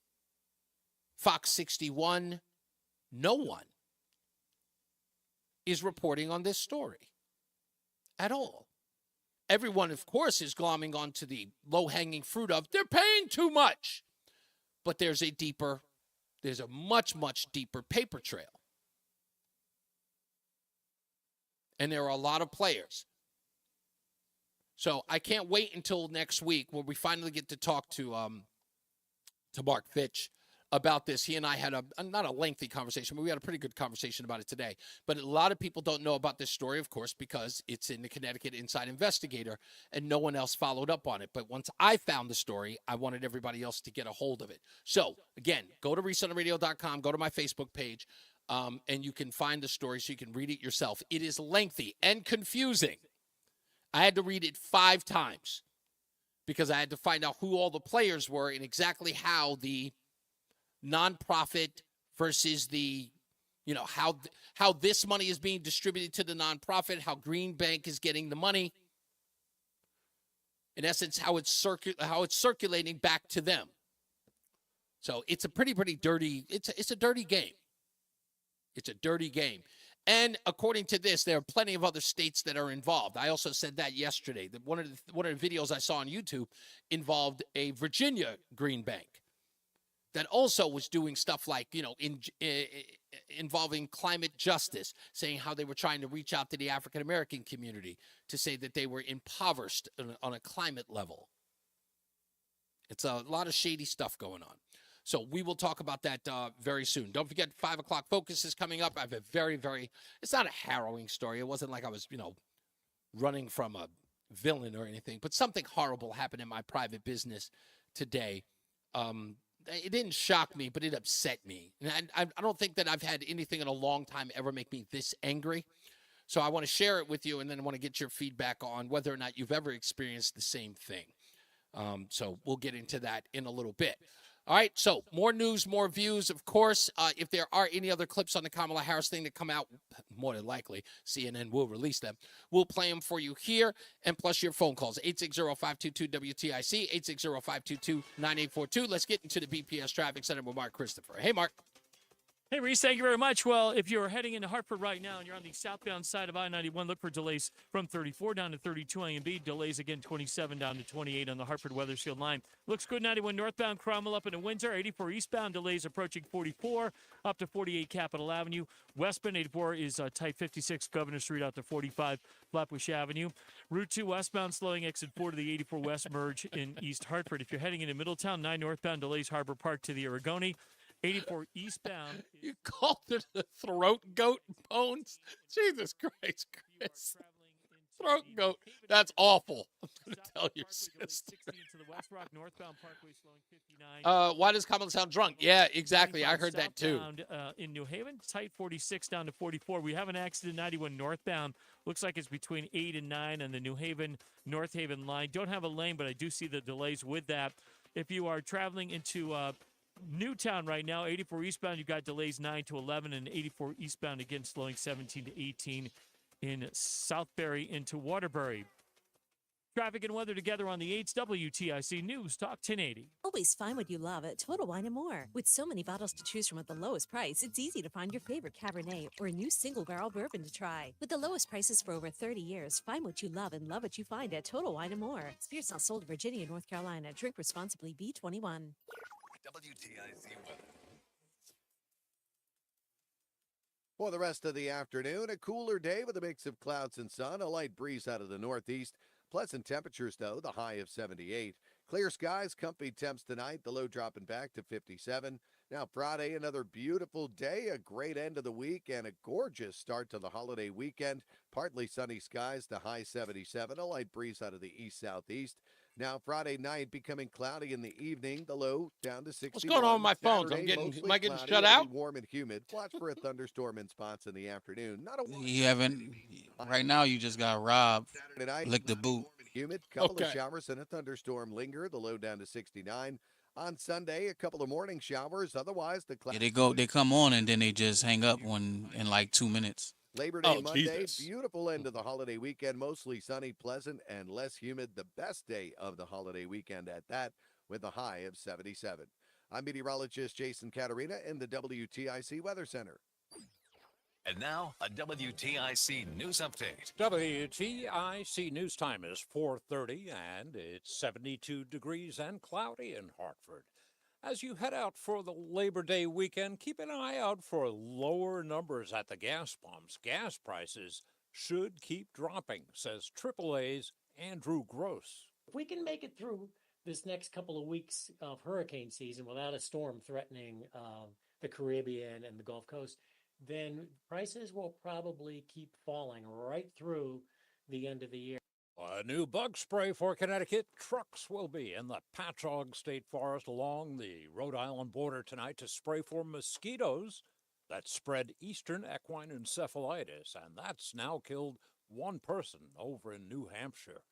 Fox 61, no one is reporting on this story at all. Everyone, of course, is glomming onto the low-hanging fruit of they're paying too much. But there's a much, much deeper paper trail. And there are a lot of players. So I can't wait until next week when we finally get to talk to Mark Fitch about this. He and I had not a lengthy conversation, but we had a pretty good conversation about it today. But a lot of people don't know about this story, of course, because it's in the Connecticut Inside Investigator and no one else followed up on it. But once I found the story, I wanted everybody else to get a hold of it. So again, go to reasonoradio.com, go to my Facebook page, and you can find the story so you can read it yourself. It is lengthy and confusing. I had to read it 5 times because I had to find out who all the players were and exactly how the nonprofit versus the, how this money is being distributed to the nonprofit, how Green Bank is getting the money. In essence, how it's circulating back to them. So it's a pretty dirty. It's a dirty game. It's a dirty game. And according to this, there are plenty of other states that are involved. I also said that yesterday. That one of the videos I saw on YouTube involved a Virginia green bank that also was doing stuff like, involving climate justice, saying how they were trying to reach out to the African American community to say that they were impoverished on a climate level. It's a lot of shady stuff going on. So we will talk about that very soon. Don't forget, 5 o'clock Focus is coming up. I have a it's not a harrowing story. It wasn't like I was, running from a villain or anything, but something horrible happened in my private business today. It didn't shock me, but it upset me. And I don't think that I've had anything in a long time ever make me this angry. So I want to share it with you, and then I want to get your feedback on whether or not you've ever experienced the same thing. So we'll get into that in a little bit. All right, so more news, more views. Of course, if there are any other clips on the Kamala Harris thing that come out, more than likely, CNN will release them. We'll play them for you here, and plus your phone calls, 860-522-WTIC, 860-522-9842. Let's get into the BPS Traffic Center with Mark Christopher. Hey, Mark. Hey, Reese, thank you very much. Well, if you're heading into Hartford right now and you're on the southbound side of I-91, look for delays from 34 down to 32 A and B. Delays again 27 down to 28 on the Hartford Weathersfield line. Looks good 91 northbound, Cromwell up into Windsor. 84 eastbound, delays approaching 44 up to 48 Capitol Avenue. Westbound 84 is tight 56 Governor Street out to 45 Flatbush Avenue. Route 2 westbound slowing exit 4 to the 84 West merge in East Hartford. If you're heading into Middletown, 9 northbound, delays Harbor Park to the Aragoni. 84 eastbound. You called it a throat goat, Bones? Jesus Christ, Chris. Throat goat. That's awful. I'm going to tell your sister. Why does Kamala sound drunk? Yeah, exactly. I heard that too. In New Haven, tight 46 down to 44. We have an accident 91 northbound. Looks like it's between 8 and 9 on the New Haven, North Haven line. Don't have a lane, but I do see the delays with that. If you are traveling into Newtown right now, 84 eastbound, you've got delays 9 to 11, and 84 eastbound again slowing 17 to 18 in Southbury into Waterbury. Traffic and weather together on the 8th WTIC News Talk 1080. Always find what you love at Total Wine & More. With so many bottles to choose from at the lowest price, it's easy to find your favorite Cabernet or a new single barrel bourbon to try. With the lowest prices for over 30 years, find what you love and love what you find at Total Wine & More. Spirits not sold in Virginia and North Carolina. Drink responsibly. B21. WTIC weather. For the rest of the afternoon, a cooler day with a mix of clouds and sun, a light breeze out of the northeast. Pleasant temperatures, though, the high of 78. Clear skies, comfy temps tonight, the low dropping back to 57. Now Friday, another beautiful day, a great end of the week, and a gorgeous start to the holiday weekend. Partly sunny skies, the high 77, a light breeze out of the east-southeast. Now Friday night becoming cloudy in the evening, the low down to 60. What's going on with my phones? Am I getting shut out? Warm and humid. Watch for a thunderstorm in spots in the afternoon. Not a You haven't. Right now, you just got robbed. Lick the boot. Humid, couple of showers and a thunderstorm linger. The low down to 69. On Sunday, a couple of morning showers. Otherwise, the clouds. Yeah, they come on and then they just hang up in like 2 minutes. Labor Day Monday, beautiful end of the holiday weekend, mostly sunny, pleasant, and less humid. The best day of the holiday weekend at that, with a high of 77. I'm meteorologist Jason Caterina in the WTIC Weather Center. And now, a WTIC News Update. WTIC News Time is 4:30, and it's 72 degrees and cloudy in Hartford. As you head out for the Labor Day weekend, keep an eye out for lower numbers at the gas pumps. Gas prices should keep dropping, says AAA's Andrew Gross. If we can make it through this next couple of weeks of hurricane season without a storm threatening the Caribbean and the Gulf Coast, then prices will probably keep falling right through the end of the year. A new bug spray for Connecticut. Trucks will be in the Patchogue State Forest along the Rhode Island border tonight to spray for mosquitoes that spread eastern equine encephalitis, and that's now killed one person over in New Hampshire.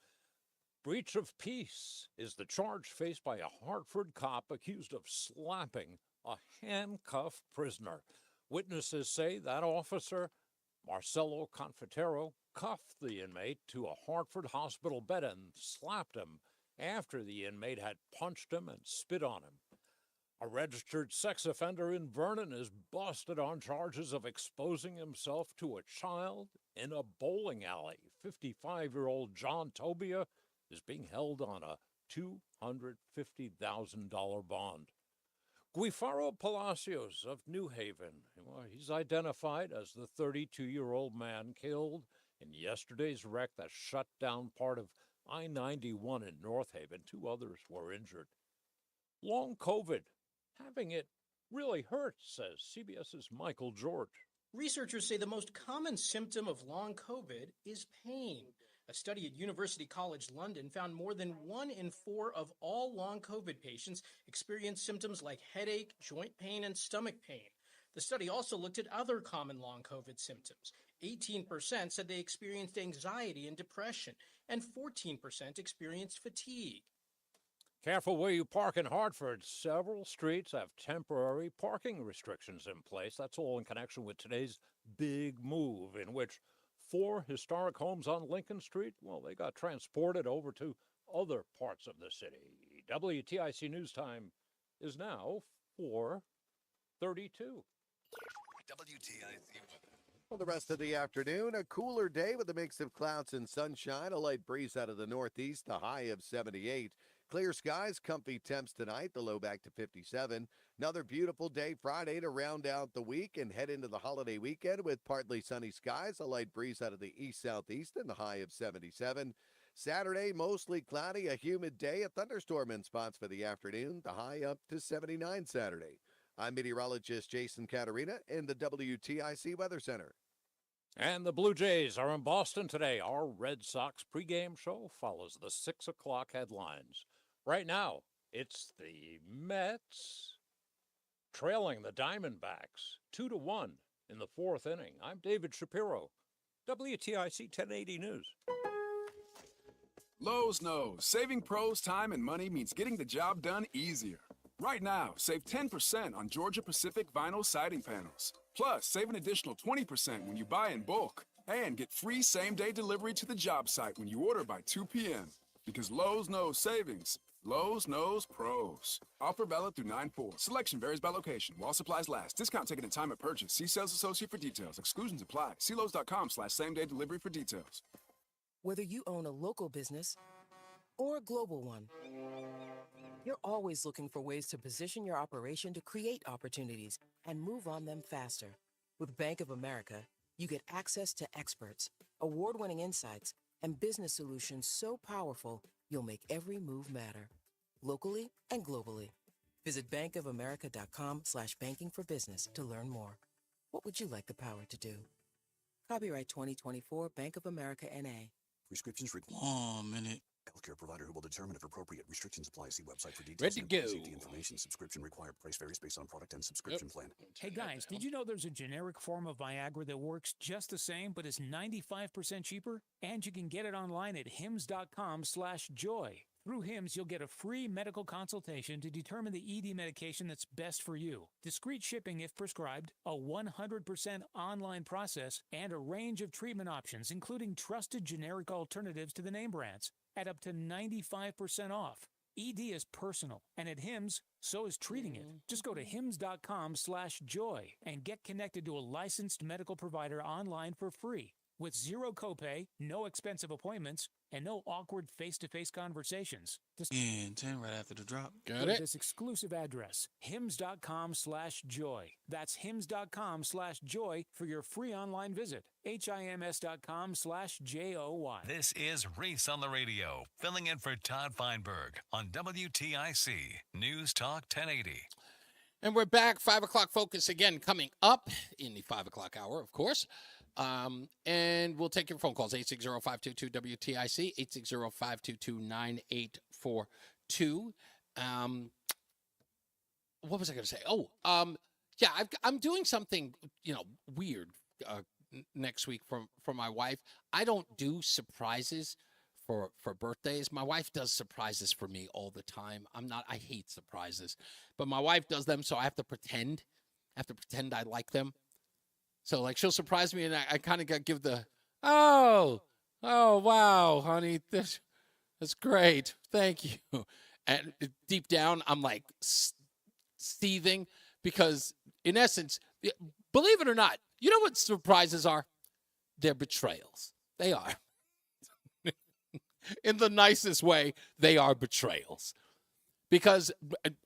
Breach of peace is the charge faced by a Hartford cop accused of slapping a handcuffed prisoner. Witnesses say that officer, Marcelo Confitero, cuffed the inmate to a Hartford hospital bed and slapped him after the inmate had punched him and spit on him. A registered sex offender in Vernon is busted on charges of exposing himself to a child in a bowling alley. 55-year-old John Tobia is being held on a $250,000 bond. Guifaro Palacios of New Haven, well, he's identified as the 32-year-old man killed in yesterday's wreck that shut down part of I-91 in North Haven. 2 others were injured. Long COVID, having it really hurts, says CBS's Michael George. Researchers say the most common symptom of long COVID is pain. A study at University College London found more than 1 in 4 of all long COVID patients experienced symptoms like headache, joint pain, and stomach pain. The study also looked at other common long COVID symptoms. 18% said they experienced anxiety and depression, and 14% experienced fatigue. Careful where you park in Hartford. Several streets have temporary parking restrictions in place. That's all in connection with today's big move, in which 4 historic homes on Lincoln Street, well, they got transported over to other parts of the city. WTIC News Time is now 4:32. WTIC weather. For the rest of the afternoon, a cooler day with a mix of clouds and sunshine, a light breeze out of the northeast, a high of 78. Clear skies, comfy temps tonight, the low back to 57. Another beautiful day Friday to round out the week and head into the holiday weekend with partly sunny skies, a light breeze out of the east-southeast, and the high of 77. Saturday, mostly cloudy, a humid day, a thunderstorm in spots for the afternoon, the high up to 79 Saturday. I'm meteorologist Jason Caterina in the WTIC Weather Center. And the Blue Jays are in Boston today. Our Red Sox pregame show follows the 6 o'clock headlines. Right now, it's the Mets trailing the Diamondbacks 2-1 in the 4th inning. I'm David Shapiro, WTIC 1080 News. Lowe's knows saving pros time and money means getting the job done easier. Right now, save 10% on Georgia Pacific vinyl siding panels. Plus, save an additional 20% when you buy in bulk. And get free same-day delivery to the job site when you order by 2 p.m. Because Lowe's knows savings. Lowe's knows pros. Offer valid through 9/4. Selection varies by location. While supplies last. Discount taken at time of purchase. See sales associate for details. Exclusions apply. See Lowes.com/same-day delivery for details. Whether you own a local business or a global one, you're always looking for ways to position your operation to create opportunities and move on them faster. With Bank of America, you get access to experts, award-winning insights, and business solutions so powerful, you'll make every move matter, locally and globally. Visit bankofamerica.com/banking for business to learn more. What would you like the power to do? Copyright 2024 Bank of America N.A. Prescriptions required. 1 minute. Healthcare provider who will determine if appropriate. Restrictions apply. See website for details. Ready to go. Safety information. Subscription required. Price varies based on product and subscription plan. Hey guys, did you know there's a generic form of Viagra that works just the same but is 95% cheaper? And you can get it online at hims.com/joy. Through Hims, you'll get a free medical consultation to determine the ED medication that's best for you. Discreet shipping if prescribed, a 100% online process, and a range of treatment options, including trusted generic alternatives to the name brands, at up to 95% off. ED is personal, and at Hims, so is treating it. Just go to hims.com/joy and get connected to a licensed medical provider online for free. With zero copay, no expensive appointments, and no awkward face-to-face conversations. Just 10 right after the drop. go to this exclusive address, hims.com/joy. That's hims.com/joy for your free online visit. hims.com/joy. This is Reese on the Radio, filling in for Todd Feinberg on WTIC News Talk 1080. And we're back. 5 o'clock focus again coming up in the 5 o'clock hour, of course. And we'll take your phone calls, 860-522-WTIC, 860-522-9842. What was I going to say? Yeah, I'm doing something, weird next week for my wife. I don't do surprises for birthdays. My wife does surprises for me all the time. I hate surprises, but my wife does them, so I have to pretend I like them. So, she'll surprise me, and I kind of got to give the, oh, wow, honey, that's great. Thank you. And deep down, I'm, seething because, in essence, believe it or not, you know what surprises are? They're betrayals. They are. In the nicest way, they are betrayals. Because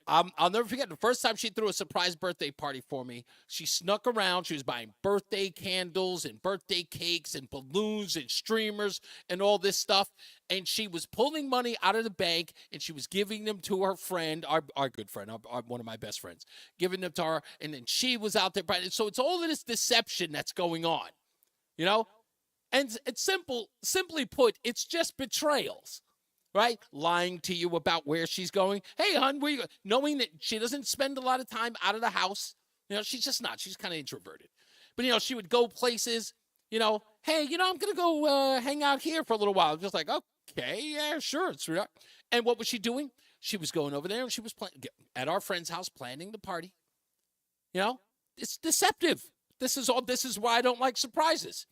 I'll never forget the first time she threw a surprise birthday party for me. She snuck around. She was buying birthday candles and birthday cakes and balloons and streamers and all this stuff. And she was pulling money out of the bank and she was giving them to her friend, our good friend, one of my best friends, giving them to her. And then she was out there. So it's all of this deception that's going on, you know? And it's simply put, it's just betrayals. Right? Lying to you about where she's going. Hey, hon, where you going? Knowing that she doesn't spend a lot of time out of the house. You know, she's just not. She's kind of introverted. But, you know, she would go places, you know, hey, you know, I'm going to go hang out here for a little while. Just like, okay, yeah, sure. Sweetheart. And what was she doing? She was going over there and she was at our friend's house planning the party. You know, it's deceptive. This is why I don't like surprises.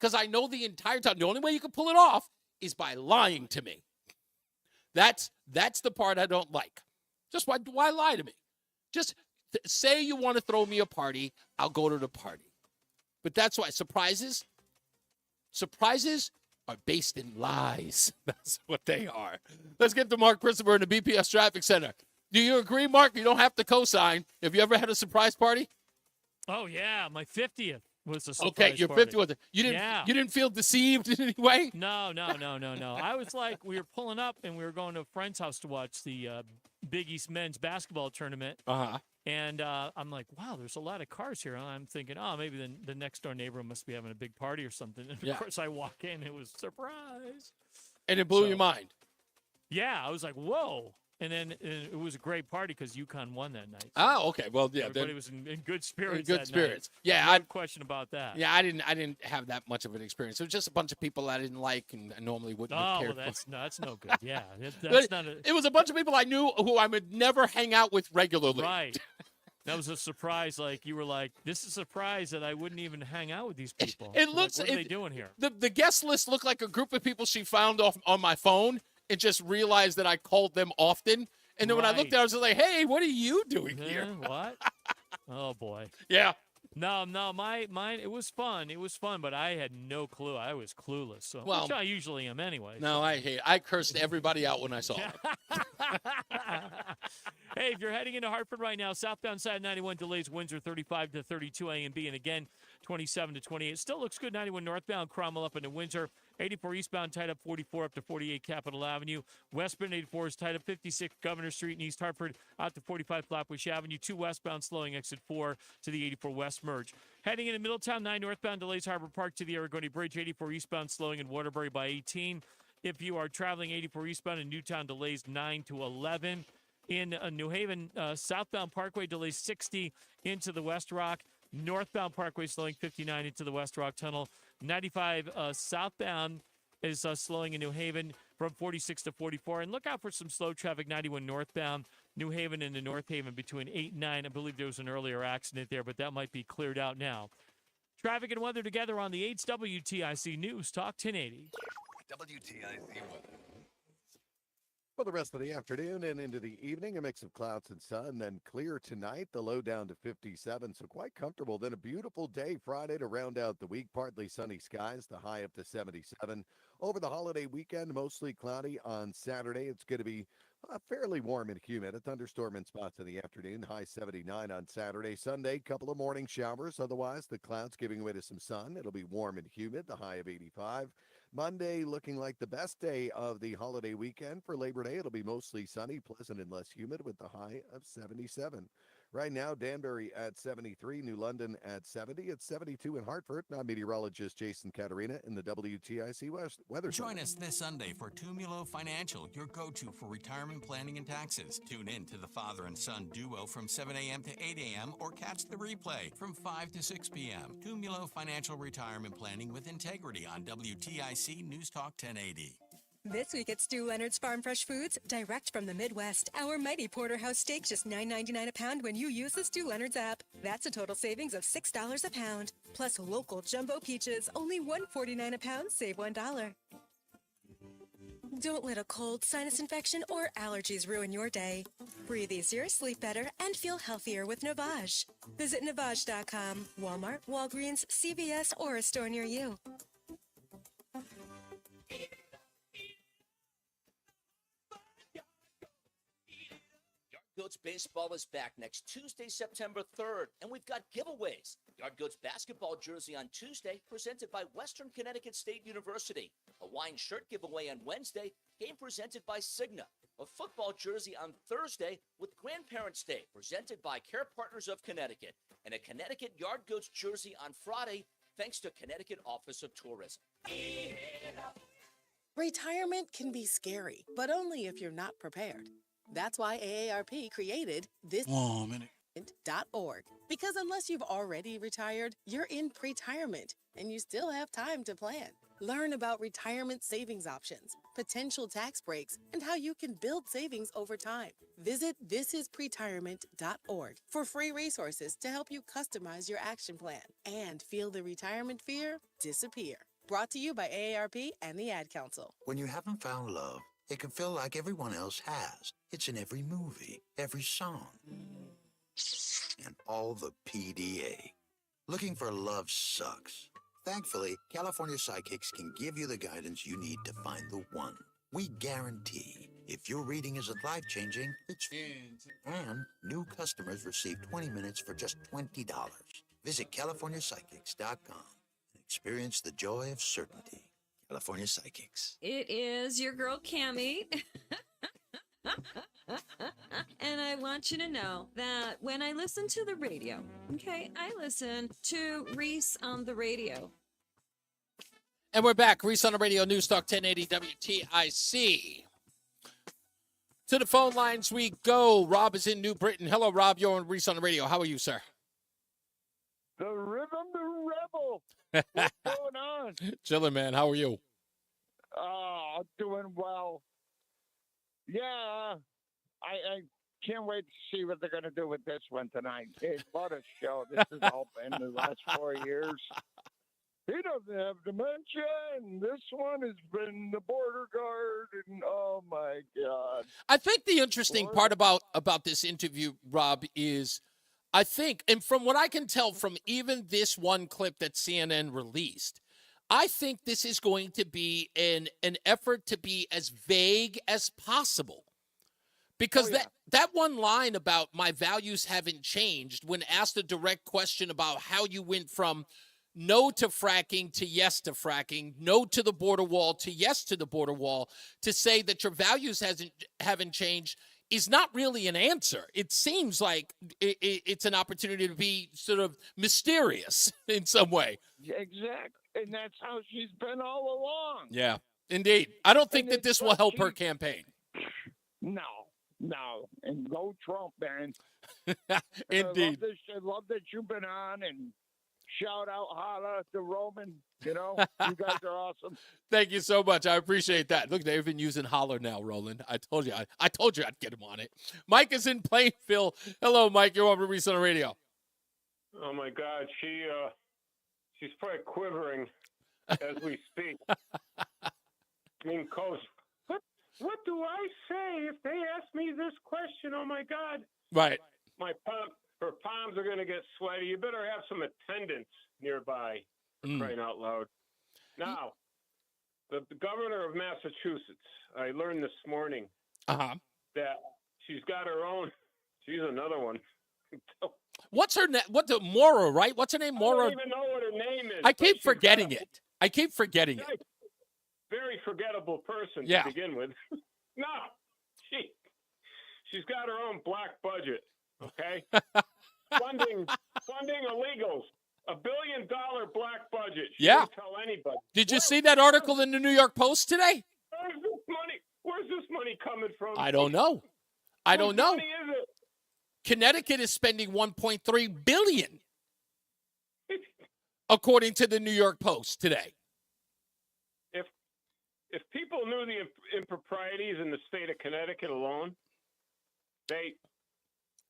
Because I know the entire time, the only way you can pull it off is by lying to me. That's the part I don't like. Just why lie to me? Just say you want to throw me a party, I'll go to the party. But that's why surprises are based in lies. That's what they are. Let's get to Mark Christopher in the BPS Traffic Center. Do you agree, Mark? You don't have to co-sign. Have you ever had a surprise party? Oh, yeah. My 50th was a surprise Okay, your 50th was it. You didn't feel deceived in any way? No. I was like, we were pulling up and we were going to a friend's house to watch the Big East men's basketball tournament. Uh-huh. And I'm like, wow, there's a lot of cars here. And I'm thinking, oh, maybe the next door neighbor must be having a big party or something. And of course I walk in, it was surprise. And it blew your mind. Yeah, I was like, whoa. And then it was a great party because UConn won that night. So oh, okay. Well, yeah. Everybody was in good spirits. In good spirits. Night. Yeah. No question about that. Yeah, I didn't have that much of an experience. It was just a bunch of people I didn't like and I normally wouldn't have cared well, for. that's no good. Yeah. That's not it was a bunch of people I knew who I would never hang out with regularly. Right. That was a surprise. Like, you were like, this is a surprise that I wouldn't even hang out with these people. It looks like, what are they doing here? The guest list looked like a group of people she found on my phone and just realized that I called them often. And then when I looked at it, I was like, hey, what are you doing here? What? Oh, boy. Yeah. No, mine, it was fun. It was fun, but I had no clue. I was clueless. So, which I usually am anyway. No, so. I cursed everybody out when I saw it. Hey, if you're heading into Hartford right now, southbound side 91 delays, Windsor 35 to 32 A and B, and again, 27 to 28. Still looks good, 91 northbound, Cromwell up into Windsor. 84 eastbound, tied up 44 up to 48 Capitol Avenue. Westbound 84 is tied up 56 Governor Street in East Hartford out to 45 Flatbush Avenue. 2 westbound, slowing exit 4 to the 84 West merge. Heading into Middletown, 9 northbound, delays Harbor Park to the Aragoni Bridge. 84 eastbound, slowing in Waterbury by 18. If you are traveling 84 eastbound in Newtown, delays 9 to 11. In New Haven, southbound Parkway delays 60 into the West Rock. Northbound Parkway slowing 59 into the West Rock Tunnel. 95 southbound is slowing in New Haven from 46 to 44. And look out for some slow traffic, 91 northbound, New Haven into North Haven between 8 and 9. I believe there was an earlier accident there, but that might be cleared out now. Traffic and weather together on the 8's WTIC News Talk 1080. WTIC weather. For the rest of the afternoon and into the evening, a mix of clouds and sun, then clear tonight, the low down to 57, so quite comfortable. Then a beautiful day Friday to round out the week, partly sunny skies, the high up to 77. Over the holiday weekend, mostly cloudy on Saturday. It's going to be fairly warm and humid. A thunderstorm in spots in the afternoon, high 79 on Saturday. Sunday, couple of morning showers. Otherwise, the clouds giving way to some sun. It'll be warm and humid, the high of 85. Monday looking like the best day of the holiday weekend. For Labor Day, it'll be mostly sunny, pleasant, and less humid with the high of 77. Right now, Danbury at 73, New London at 70. It's 72 in Hartford. I'm meteorologist Jason Caterina in the WTIC Weather Center. Join us this Sunday for Tumulo Financial, your go-to for retirement planning and taxes. Tune in to the father and son duo from 7 a.m. to 8 a.m. or catch the replay from 5 to 6 p.m. Tumulo Financial Retirement Planning with Integrity on WTIC News Talk 1080. This week at Stu Leonard's Farm Fresh Foods, direct from the Midwest, our mighty porterhouse steak just $9.99 a pound when you use the Stu Leonard's app. That's a total savings of $6 a pound. Plus local jumbo peaches, only $1.49 a pound, save $1. Don't let a cold, sinus infection, or allergies ruin your day. Breathe easier, sleep better, and feel healthier with Navage. Visit Navage.com, Walmart, Walgreens, CVS, or a store near you. Goats baseball is back next Tuesday, September 3rd, and we've got giveaways. Yard Goats basketball jersey on Tuesday, presented by Western Connecticut State University. A wine shirt giveaway on Wednesday, game presented by Cigna. A football jersey on Thursday with Grandparents' Day, presented by Care Partners of Connecticut. And a Connecticut Yard Goats jersey on Friday, thanks to Connecticut Office of Tourism. Retirement can be scary, but only if you're not prepared. That's why AARP created this .org. Because unless you've already retired, you're in pre-retirement and you still have time to plan. Learn about retirement savings options, potential tax breaks, and how you can build savings over time. Visit thisispretirement.org for free resources to help you customize your action plan and feel the retirement fear disappear. Brought to you by AARP and the Ad Council. When you haven't found love, it can feel like everyone else has. It's in every movie, every song, and all the PDA. Looking for love sucks. Thankfully, California Psychics can give you the guidance you need to find the one. We guarantee if your reading isn't life-changing, it's and new customers receive 20 minutes for just $20. Visit CaliforniaPsychics.com and experience the joy of certainty. California Psychics. It is your girl, Cammie. And I want you to know that when I listen to the radio, okay, I listen to Reese on the Radio. And we're back. Reese on the Radio, NewsTalk 1080 WTIC. To the phone lines we go. Rob is in New Britain. Hello, Rob. You're on Reese on the Radio. How are you, sir? The Rhythm the Rebel. What's going on? Chilling, man. How are you? Oh, doing well. Yeah, I can't wait to see what they're going to do with this one tonight. Hey, what a show. This has all been the last 4 years. He doesn't have dementia, and this one has been the border guard, and oh, my God. I think the interesting part about this interview, Rob, is I think, and from what I can tell from even this one clip that CNN released, I think this is going to be an effort to be as vague as possible. Because that one line about my values haven't changed, when asked a direct question about how you went from no to fracking to yes to fracking, no to the border wall to yes to the border wall, to say that your values haven't changed is not really an answer. It seems like it's an opportunity to be sort of mysterious in some way. Exactly. And that's how she's been all along. Yeah, indeed. I don't think that this will help her campaign. No. And go Trump, man. Indeed. I love that you've been on, and shout out, holla to Roman. You know, you guys are awesome. Thank you so much. I appreciate that. Look, they've been using holler now, Roland. I told you I'd get him on it. Mike is in Plainfield. Hello, Mike. You're on Reese on the Radio. Oh my God, she's probably quivering as we speak. I mean, Coach, what do I say if they ask me this question? Oh my God. Right. Her palms are going to get sweaty. You better have some attendants nearby. Crying out loud. Now, the governor of Massachusetts, I learned this morning that she's got her own. She's another one. What's her name? Maura, right? What's her name? Maura. I don't even know what her name is. I keep forgetting it. Very forgettable person Yeah. to begin with. No, she's got her own black budget. Okay, funding illegals. $1 billion black budget. She didn't tell anybody. Did you see that article in the New York Post today? Where's this money coming from? I don't know. Whose money is it? Connecticut is spending $1.3 billion, according to the New York Post today. If people knew the improprieties in the state of Connecticut alone, they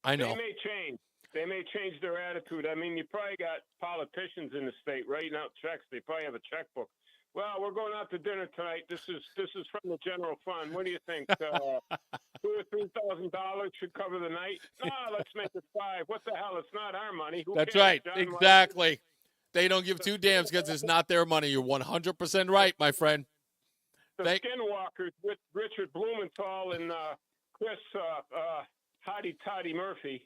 may change. They may change their attitude. I mean, you probably got politicians in the state writing out checks. They probably have a checkbook Well, we're going out to dinner tonight. This is from the general fund. What do you think? $2,000 or $3,000 should cover the night? No, let's make it $5,000. What the hell? It's not our money. Who That's cares, right. John? Exactly. They don't give two damns because it's not their money. You're 100% right, my friend. The Skinwalkers with Richard Blumenthal and Chris Hottie Toddy Murphy.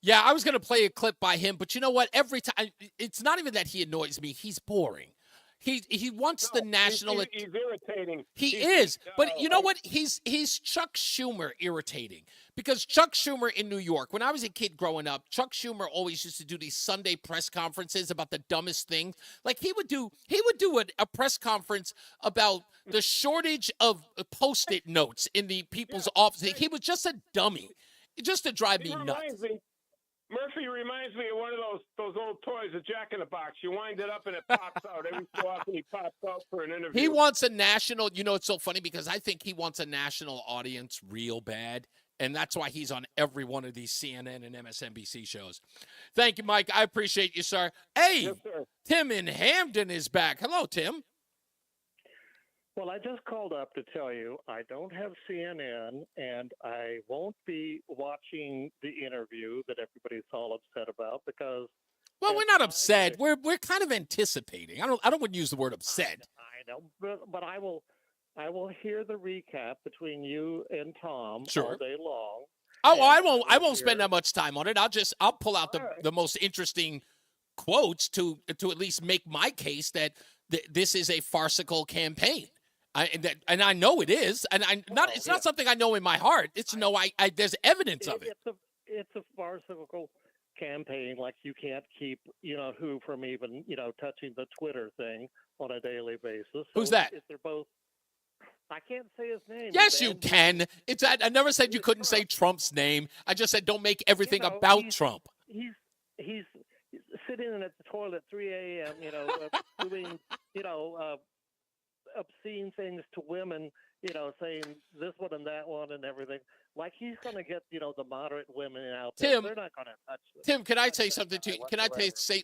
Yeah, I was going to play a clip by him, but you know what? Every time, it's not even that he annoys me. He's boring. He wants the national. He's irritating. He is, but you know what? He's Chuck Schumer irritating because Chuck Schumer in New York. When I was a kid growing up, Chuck Schumer always used to do these Sunday press conferences about the dumbest things. Like he would do a press conference about the shortage of Post-it notes in the people's offices. He was just a dummy, just to drive me nuts. Murphy reminds me of one of those old toys, a Jack-in-the-Box. You wind it up and it pops out. Every so often he pops out for an interview. He wants a national, it's so funny because I think he wants a national audience real bad, and that's why he's on every one of these CNN and MSNBC shows. Thank you, Mike. I appreciate you, sir. Hey, yes, sir. Tim in Hamden is back. Hello, Tim. Well, I just called up to tell you I don't have CNN, and I won't be watching the interview that everybody's all upset about because. Well, we're not upset. We're kind of anticipating. I don't want to use the word upset. I know, but I will hear the recap between you and Tom all day long. Oh, I won't spend that much time on it. I'll pull out the most interesting quotes to at least make my case that this is a farcical campaign. And I know it is, and it's not something I know in my heart. It's there's evidence of it. It's a farcical campaign. Like you can't keep who from even touching the Twitter thing on a daily basis. So Who's that? They're both. I can't say his name. Yes, you can. I never said you couldn't say Trump's name. I just said don't make everything about Trump. He's sitting in at the toilet at 3 a.m. Doing obscene things to women, saying this one and that one and everything. Like he's going to get, the moderate women out there. Tim, they're not going to touch this. Tim, can I say something to you?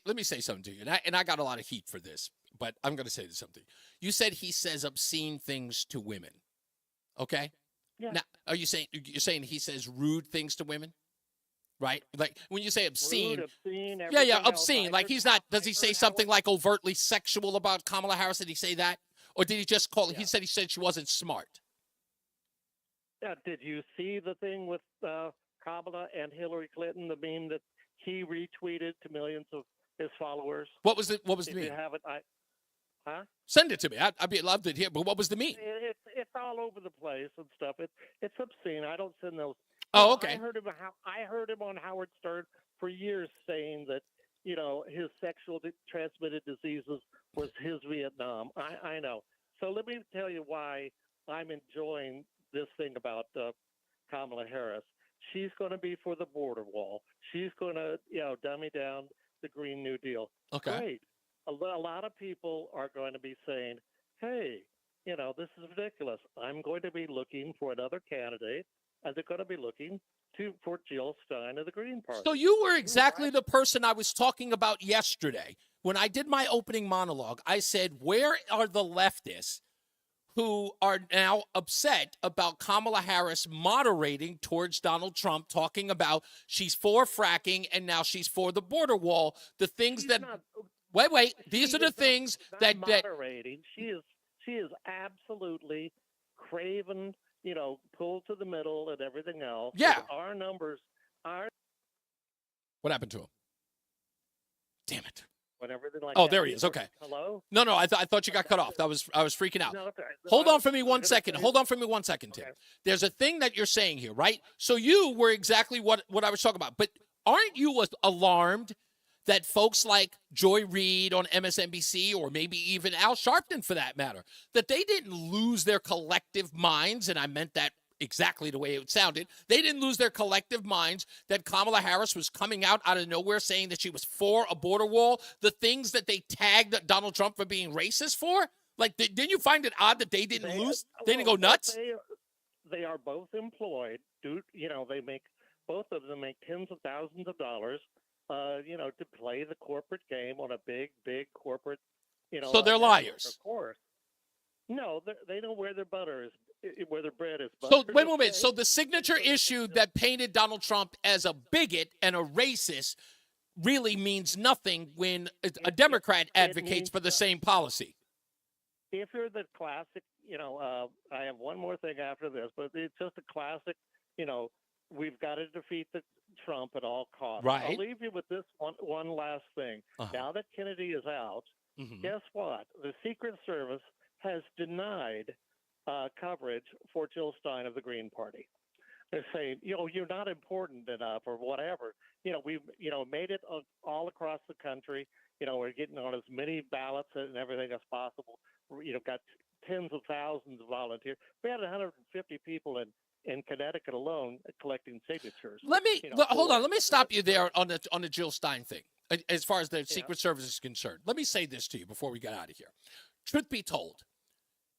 Let me say something to you. And I got a lot of heat for this, but I'm going to say something. You said he says obscene things to women. Okay? Yeah. Now, you're saying he says rude things to women? Right? Like when you say obscene. Rude, obscene, obscene. Like he's not, does he say something like overtly sexual about Kamala Harris? Did he say that? Or did he just call it? He said she wasn't smart. Yeah. Did you see the thing with Kamala and Hillary Clinton? The meme that he retweeted to millions of his followers. What was the meme? You have it? Huh? Send it to me. I'd be loved to hear. But what was the meme? It's all over the place and stuff. It's obscene. I don't send those. Oh, okay. I heard him on Howard Stern for years saying that his sexual transmitted diseases was his Vietnam. I know. So let me tell you why I'm enjoying this thing about Kamala Harris. She's going to be for the border wall. She's going to, dummy down the Green New Deal. Okay. Great. A lot of people are going to be saying, hey, this is ridiculous. I'm going to be looking for another candidate, and they're going to be looking for Jill Stein of the Green Party. So you were exactly the person I was talking about yesterday. When I did my opening monologue, I said, where are the leftists who are now upset about Kamala Harris moderating towards Donald Trump, talking about she's for fracking and now she's for the border wall, the things wait, these are the things that moderating. She is absolutely craven, pulled to the middle and everything else. Yeah. Our numbers are. What happened to him? Damn it. When everything like oh, that. there he is. Okay. Hello? No, I thought you got cut off. I was freaking out. No, okay. Hold on for me 1 second. Hold on for me 1 second, Tim. Okay. There's a thing that you're saying here, right? So you were exactly what I was talking about. But aren't you alarmed that folks like Joy Reid on MSNBC, or maybe even Al Sharpton for that matter, that they didn't lose their collective minds, and I meant that exactly the way it sounded. They didn't lose their collective minds that Kamala Harris was coming out of nowhere saying that she was for a border wall, the things that they tagged Donald Trump for being racist for? Like, didn't you find it odd that they didn't lose? They didn't go nuts? They are both employed. They make, both of them make tens of thousands of dollars, to play the corporate game on a big corporate So they're liars. Of course. No, they know where their butter is, where their bread is So buttered. wait a minute. So the signature issue that painted Donald Trump as a bigot and a racist really means nothing when a Democrat advocates for the same policy. If you're the classic, I have one more thing after this, but it's just a classic, we've got to defeat Trump at all costs. Right. I'll leave you with this one last thing. Now that Kennedy is out, guess what? The Secret Service has denied coverage for Jill Stein of the Green Party. They're saying, you're not important enough or whatever. We've, made it all across the country. We're getting on as many ballots and everything as possible. Got tens of thousands of volunteers. We had 150 people in Connecticut alone collecting signatures. Hold on. Let me stop you there on the Jill Stein thing. As far as the Secret Service is concerned, let me say this to you before we get out of here. Truth be told,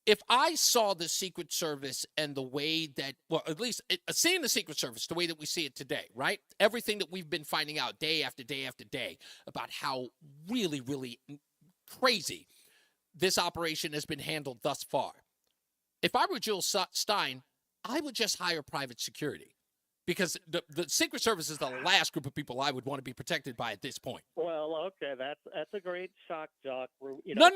if I saw the Secret Service and the way that, well, at least seeing the Secret Service the way that we see it today, right? Everything that we've been finding out day after day after day about how really, really crazy this operation has been handled thus far. If I were Jill Stein, I would just hire private security because the Secret Service is the last group of people I would want to be protected by at this point. Well, okay, that's a great shock jock. No.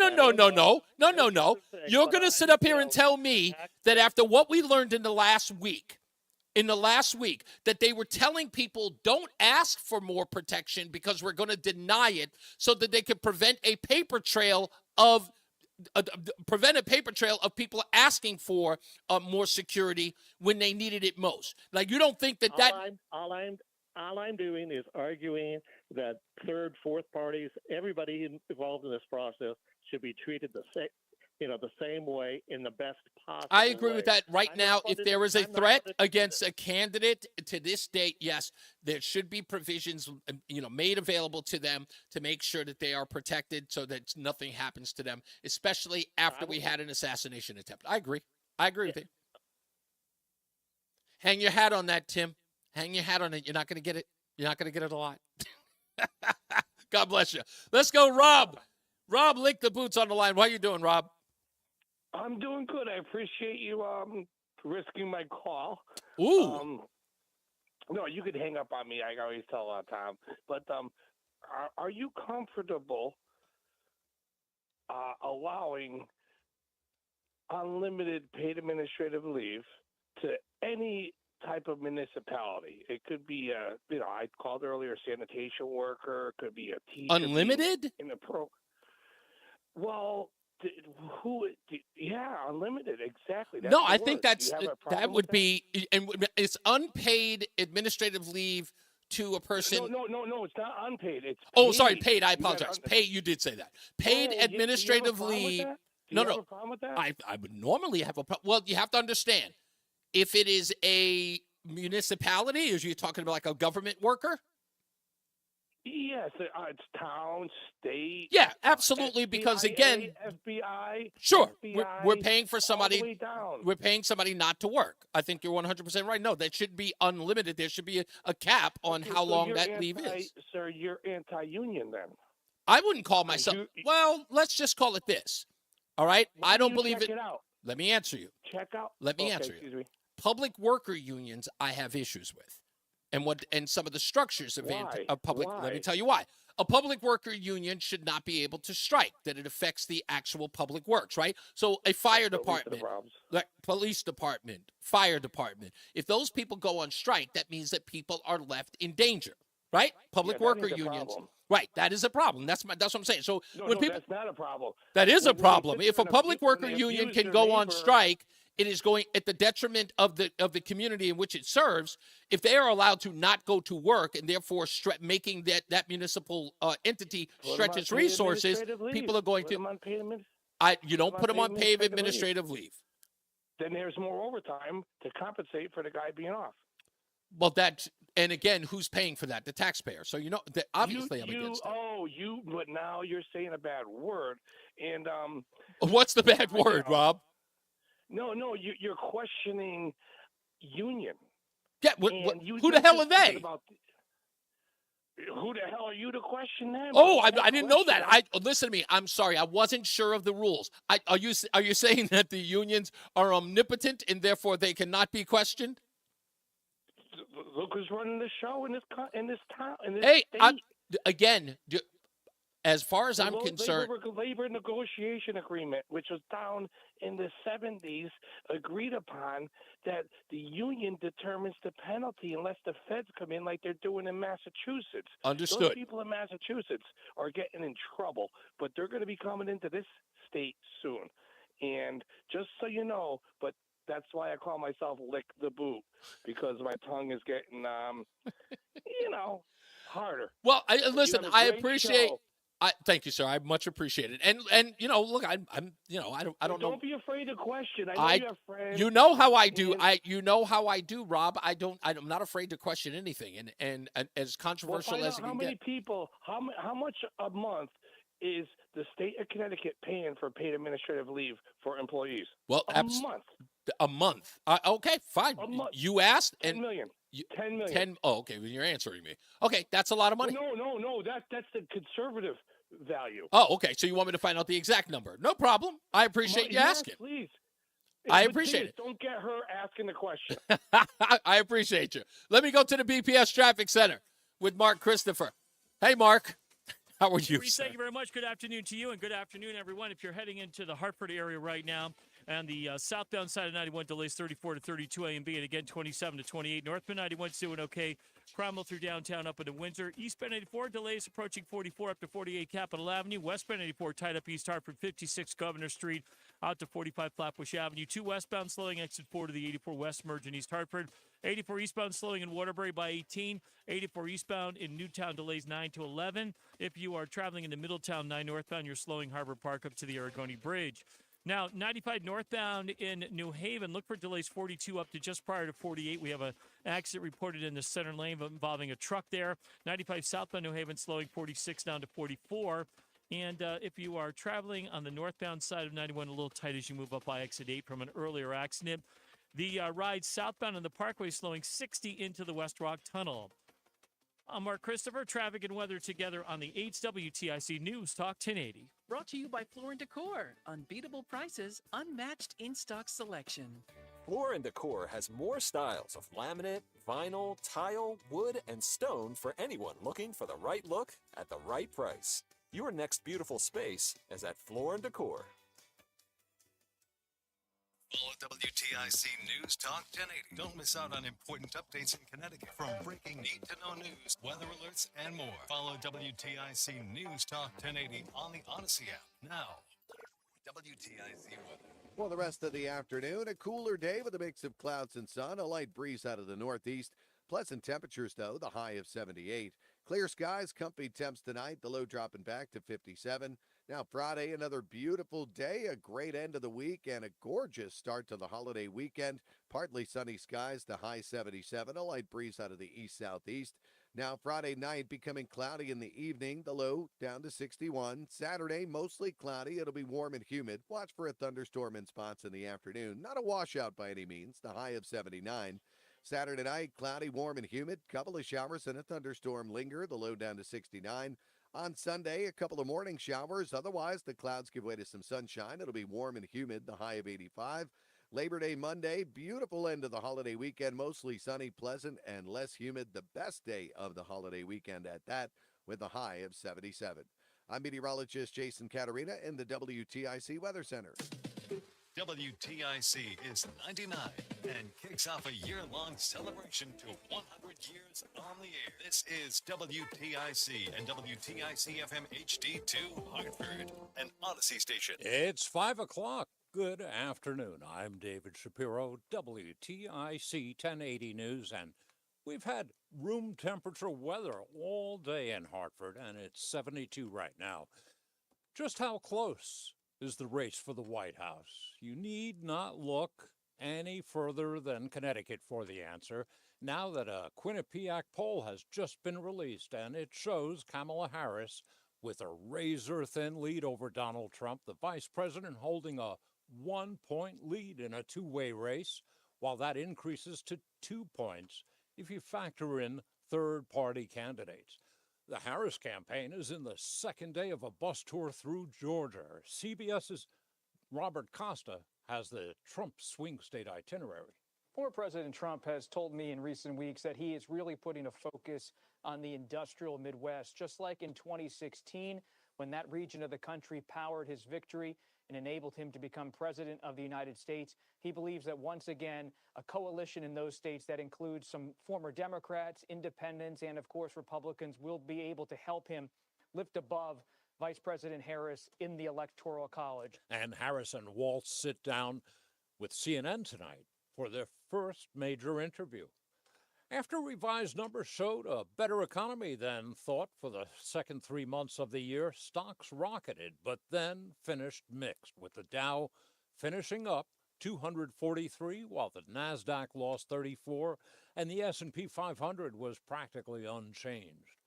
You're going to sit up here and tell me that after what we learned in the last week, that they were telling people don't ask for more protection because we're going to deny it so that they could prevent a paper trail of people asking for more security when they needed it most. Like, you don't think that all I'm doing is arguing that third, fourth parties, everybody involved in this process should be treated the same way in the best possible I agree way. with that. Right now, if there is a threat against a candidate to this date, yes, there should be provisions, made available to them to make sure that they are protected so that nothing happens to them, especially after we had an assassination attempt. I agree with you. Hang your hat on that, Tim. Hang your hat on it. You're not going to get it. You're not going to get it a lot. God bless you. Let's go, Rob. Rob, lick the boots on the line. How you doing, Rob? I'm doing good. I appreciate you risking my call. Ooh. No, you could hang up on me. I always tell Tom. But are you comfortable allowing unlimited paid administrative leave to any type of municipality? It could be I called earlier, sanitation worker. It could be a teacher. Unlimited? In the pro. Well, unlimited, exactly. That's I think that would be, and it's unpaid administrative leave to a person. No, it's not unpaid. It's paid. Sorry, paid. I apologize. Paid, you did say that. Paid administrative leave. Do you have a problem with that? I would normally have a problem. Well, you have to understand, if it is a municipality, as you're talking about like a government worker. Yes, it's town, state. Yeah, absolutely. Because again, FBI. Sure, FBI, we're paying for somebody. All the way down. We're paying somebody not to work. I think you're 100% right. No, that should be unlimited. There should be a cap on how long that leave is. Sir, you're anti-union then. I wouldn't call myself. Well, let's just call it this. All right, I don't believe it. Let me answer you. Check out. Let me answer you. Public worker unions, I have issues with. And some of the structures of public. Let me tell you why. A public worker union should not be able to strike, that it affects the actual public works, right? So a fire department, like police department, fire department, if those people go on strike, that means that people are left in danger, right? Public worker unions. Right, that is a problem. That's what I'm saying. So when people, that's not a problem. That is a problem. If a public worker union can go on strike, it is going at the detriment of the community in which it serves. If they are allowed to not go to work and therefore making that municipal entity stretch its resources, people are going to. You don't put them on paid administrative leave. Then there's more overtime to compensate for the guy being off. Well, and again, who's paying for that? The taxpayer. So obviously I'm against that. But now you're saying a bad word, and what's the bad word, Rob? No, you're questioning union. Yeah, who the hell are they? Who the hell are you to question them? Oh, I didn't know that. Listen to me. I'm sorry. I wasn't sure of the rules. Are you saying that the unions are omnipotent and therefore they cannot be questioned? Look who's running the show in this town. In this Hey, state. again, as far as I'm concerned, labor negotiation agreement, which was down in the 70s, agreed upon that the union determines the penalty unless the feds come in like they're doing in Massachusetts. Understood. Those people in Massachusetts are getting in trouble, but they're going to be coming into this state soon. And just so you know, but that's why I call myself Lick the Boot, because my tongue is getting, harder. Well, listen, I appreciate. Show. Thank you, sir. I much appreciate it. And look, I don't know. Don't be afraid to question. I know you have friends. You know how I do. You know how I do, Rob. I'm not afraid to question anything. And as controversial as it can how many people? How much a month is the state of Connecticut paying for paid administrative leave for employees? Well, a month. Okay, fine. You asked. 10 million. 10 million. Oh, okay. Well, you're answering me. Okay, that's a lot of money. Well, no. That's the conservative value. Oh, okay. So you want me to find out the exact number? No problem. I appreciate you asking. Please. I appreciate it. Don't get her asking the question. I appreciate you. Let me go to the BPS Traffic Center with Mark Christopher. Hey, Mark. How are you, Reese, thank you very much. Good afternoon to you, and good afternoon, everyone. If you're heading into the Hartford area right now, and the southbound side of 91 delays 34 to 32 A and B, and again 27 to 28. Northbound 91's doing okay. Cromwell through downtown up into Windsor. Eastbound 84 delays approaching 44 up to 48 Capitol Avenue. Westbound 84 tied up East Hartford, 56 Governor Street out to 45 Flatbush Avenue. 2 westbound slowing exit 4 to the 84 West merge in East Hartford. 84 eastbound slowing in Waterbury by 18. 84 eastbound in Newtown delays 9 to 11. If you are traveling into Middletown 9 northbound, you're slowing Harbor Park up to the Aragoni Bridge. Now, 95 northbound in New Haven, look for delays 42 up to just prior to 48. We have an accident reported in the center lane involving a truck there. 95 southbound New Haven slowing 46 down to 44. And if you are traveling on the northbound side of 91, a little tight as you move up by exit 8 from an earlier accident. The ride southbound on the Parkway slowing 60 into the West Rock Tunnel. I'm Mark Christopher, traffic and weather together on the 8 WTIC News Talk 1080. Brought to you by Floor & Decor. Unbeatable prices, unmatched in-stock selection. Floor & Decor has more styles of laminate, vinyl, tile, wood, and stone for anyone looking for the right look at the right price. Your next beautiful space is at Floor & Decor. Follow WTIC News Talk 1080. Don't miss out on important updates in Connecticut. From breaking need-to-know news, weather alerts, and more. Follow WTIC News Talk 1080 on the Odyssey app. Now, WTIC weather. For the rest of the afternoon, a cooler day with a mix of clouds and sun, a light breeze out of the northeast. Pleasant temperatures, though, the high of 78. Clear skies, comfy temps tonight, the low dropping back to 57. Now Friday, another beautiful day, a great end of the week, and a gorgeous start to the holiday weekend. Partly sunny skies, the high 77, a light breeze out of the east-southeast. Now Friday night becoming cloudy in the evening, the low down to 61. Saturday, mostly cloudy, it'll be warm and humid. Watch for a thunderstorm in spots in the afternoon. Not a washout by any means, the high of 79. Saturday night, cloudy, warm, and humid. Couple of showers and a thunderstorm linger, the low down to 69. On Sunday, a couple of morning showers. Otherwise, the clouds give way to some sunshine. It'll be warm and humid, the high of 85. Labor Day Monday, beautiful end of the holiday weekend. Mostly sunny, pleasant, and less humid. The best day of the holiday weekend at that, with a high of 77. I'm meteorologist Jason Caterina in the WTIC Weather Center. WTIC is 99 and kicks off a year-long celebration to 100 years on the air. This is WTIC and WTIC FM HD2 Hartford, an Odyssey station. It's 5 o'clock. Good afternoon. I'm David Shapiro, WTIC 1080 News, and we've had room temperature weather all day in Hartford, and it's 72 right now. Just how close is the race for the White House? You need not look any further than Connecticut for the answer, now that a Quinnipiac poll has just been released, and it shows Kamala Harris with a razor-thin lead over Donald Trump, the vice president holding a 1-point lead in a two-way race, while that increases to 2 points if you factor in third-party candidates. The Harris campaign is in the second day of a bus tour through Georgia. CBS's Robert Costa has the Trump swing state itinerary. Former President Trump has told me in recent weeks that he is really putting a focus on the industrial Midwest, just like in 2016, when that region of the country powered his victory and enabled him to become president of the United States. He believes that once again, a coalition in those states that includes some former Democrats, independents, and of course Republicans will be able to help him lift above Vice President Harris in the Electoral College. And Harris and Waltz sit down with CNN tonight for their first major interview. After revised numbers showed a better economy than thought for the second 3 months of the year, stocks rocketed, but then finished mixed, with the Dow finishing up 243, while the NASDAQ lost 34, and the S&P 500 was practically unchanged.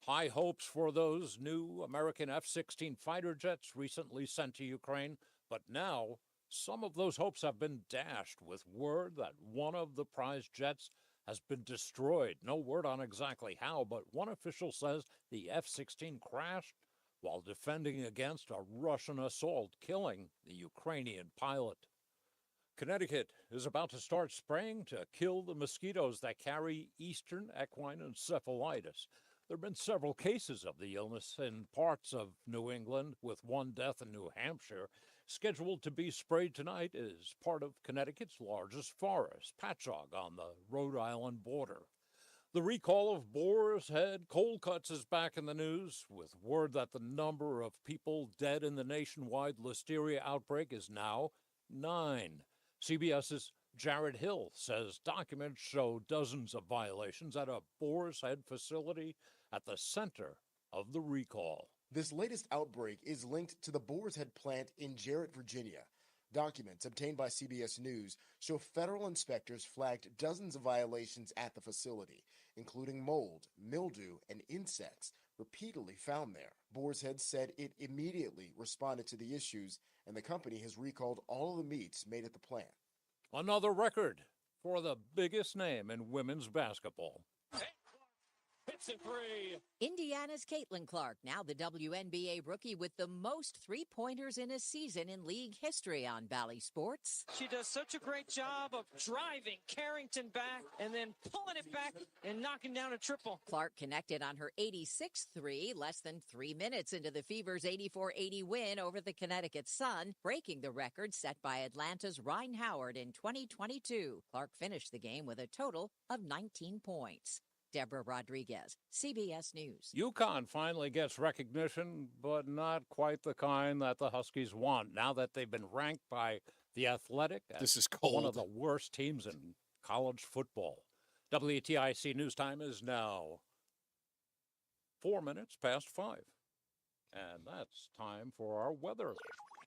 High hopes for those new American F-16 fighter jets recently sent to Ukraine, but now some of those hopes have been dashed with word that one of the prize jets has been destroyed. No word on exactly how, but one official says the F-16 crashed while defending against a Russian assault, killing the Ukrainian pilot. Connecticut is about to start spraying to kill the mosquitoes that carry eastern equine encephalitis. There have been several cases of the illness in parts of New England, with one death in New Hampshire. Scheduled to be sprayed tonight is part of Connecticut's largest forest, Patchogue, on the Rhode Island border. The recall of Boar's Head cold cuts is back in the news, with word that the number of people dead in the nationwide listeria outbreak is now 9. CBS's Jared Hill says documents show dozens of violations at a Boar's Head facility at the center of the recall. This latest outbreak is linked to the Boar's Head plant in Jarrett, Virginia. Documents obtained by CBS News show federal inspectors flagged dozens of violations at the facility, including mold, mildew, and insects repeatedly found there. Boar's Head said it immediately responded to the issues, and the company has recalled all of the meats made at the plant. Another record for the biggest name in women's basketball. Hits a three. Indiana's Caitlin Clark, now the WNBA rookie with the most three-pointers in a season in league history on Bally Sports. She does such a great job of driving Carrington back and then pulling it back and knocking down a triple. Clark connected on her 86th three less than 3 minutes into the Fever's 84-80 win over the Connecticut Sun, breaking the record set by Atlanta's Ryan Howard in 2022. Clark finished the game with a total of 19 points. Deborah Rodriguez, CBS News. UConn finally gets recognition, but not quite the kind that the Huskies want, now that they've been ranked by The Athletic as This is cold. one of the worst teams in college football. WTIC News Time is now 4 minutes past 5. And that's time for our weather.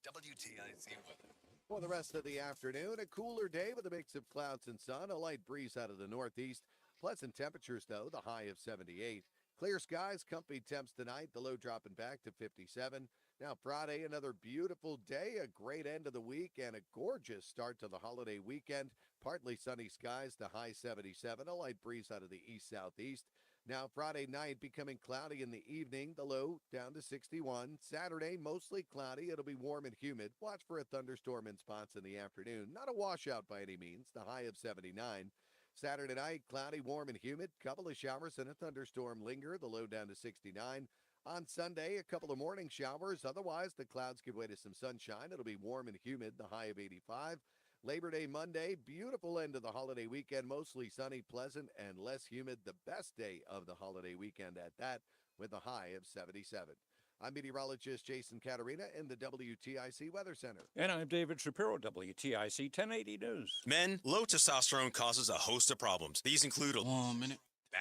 WTIC weather. For the rest of the afternoon, a cooler day with a mix of clouds and sun, a light breeze out of the northeast. Pleasant temperatures, though, the high of 78. Clear skies, comfy temps tonight, the low dropping back to 57. Now, Friday, another beautiful day, a great end of the week, and a gorgeous start to the holiday weekend. Partly sunny skies, the high 77, a light breeze out of the east-southeast. Now, Friday night becoming cloudy in the evening, the low down to 61. Saturday, mostly cloudy. It'll be warm and humid. Watch for a thunderstorm in spots in the afternoon. Not a washout by any means, the high of 79. Saturday night, cloudy, warm, and humid. Couple of showers and a thunderstorm linger, the low down to 69. On Sunday, a couple of morning showers. Otherwise, the clouds give way to some sunshine. It'll be warm and humid, the high of 85. Labor Day Monday, beautiful end of the holiday weekend, mostly sunny, pleasant, and less humid. The best day of the holiday weekend at that, with a high of 77. I'm meteorologist Jason Caterina in the WTIC Weather Center. And I'm David Shapiro, WTIC 1080 News. Men, low testosterone causes a host of problems. These include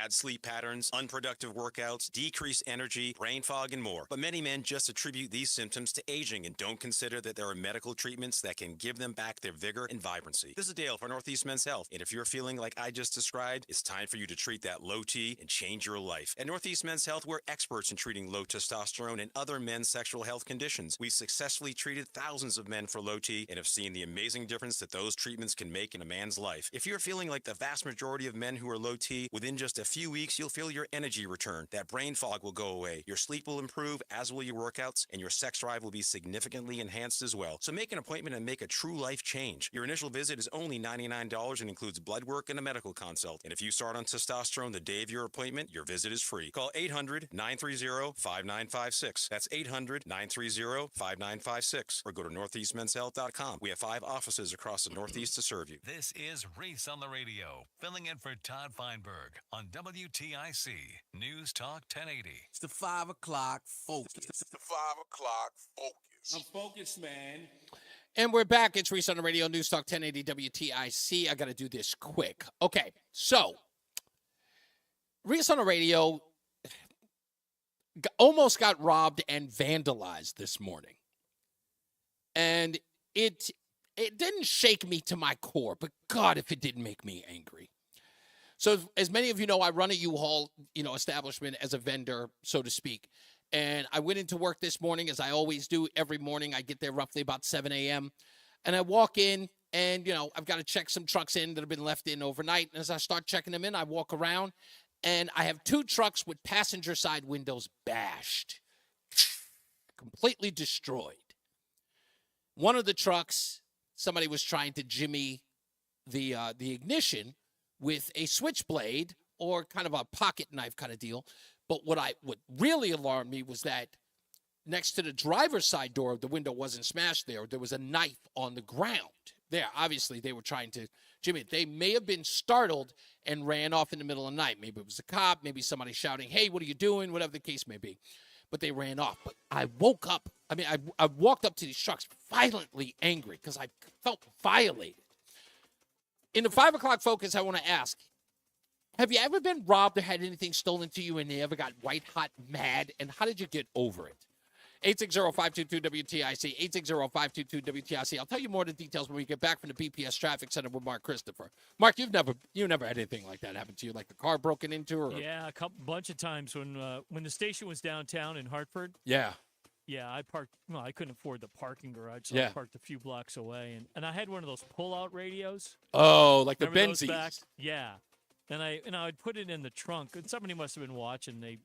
bad sleep patterns, unproductive workouts, decreased energy, brain fog, and more. But many men just attribute these symptoms to aging and don't consider that there are medical treatments that can give them back their vigor and vibrancy. This is Dale for Northeast Men's Health, and if you're feeling like I just described, it's time for you to treat that low T and change your life. At Northeast Men's Health, we're experts in treating low testosterone and other men's sexual health conditions. We've successfully treated thousands of men for low T and have seen the amazing difference that those treatments can make in a man's life. If you're feeling like the vast majority of men who are low T, within just a a few weeks, you'll feel your energy return. That brain fog will go away. Your sleep will improve, as will your workouts, and your sex drive will be significantly enhanced as well. So make an appointment and make a true life change. Your initial visit is only $99 and includes blood work and a medical consult. And if you start on testosterone the day of your appointment, your visit is free. Call 800-930-5956. That's 800-930-5956. Or go to northeastmenshealth.com. We have 5 offices across the Northeast to serve you. This is Reese on the Radio, filling in for Todd Feinberg on WTIC News Talk 1080. It's the 5 o'clock focus. It's the 5 o'clock focus. I'm focused, man. And we're back. It's Reese on the Radio, News Talk 1080 WTIC. I got to do this quick. Okay, so Reese on the Radio almost got robbed and vandalized this morning. And it didn't shake me to my core, but God, if it didn't make me angry. So as many of you know, I run a U-Haul, establishment as a vendor, so to speak. And I went into work this morning, as I always do every morning. I get there roughly about 7 a.m. And I walk in, and, I've got to check some trucks in that have been left in overnight. And as I start checking them in, I walk around, and I have 2 trucks with passenger side windows bashed, completely destroyed. One of the trucks, somebody was trying to jimmy the ignition with a switchblade or kind of a pocket knife kind of deal. But what really alarmed me was that next to the driver's side door, the window wasn't smashed there. There was a knife on the ground there. Obviously, they were trying to jimmy it. They may have been startled and ran off in the middle of the night. Maybe it was a cop, maybe somebody shouting, "Hey, what are you doing?" Whatever the case may be. But they ran off. But I woke up. I walked up to these trucks violently angry because I felt violated. In the 5 o'clock focus, I want to ask, have you ever been robbed or had anything stolen to you and you ever got white-hot mad? And how did you get over it? 860-522-WTIC, 860-522-WTIC. I'll tell you more of the details when we get back from the BPS Traffic Center with Mark Christopher. Mark, you never had anything like that happen to you, like the car broken into? Or Yeah, bunch of times when the station was downtown in Hartford. Yeah. Yeah, I parked. Well, I couldn't afford the parking garage, so I parked a few blocks away, and I had one of those pull-out radios. Oh, like the Remember those Benzies. back? Yeah, and I'd put it in the trunk, and somebody must have been watching. They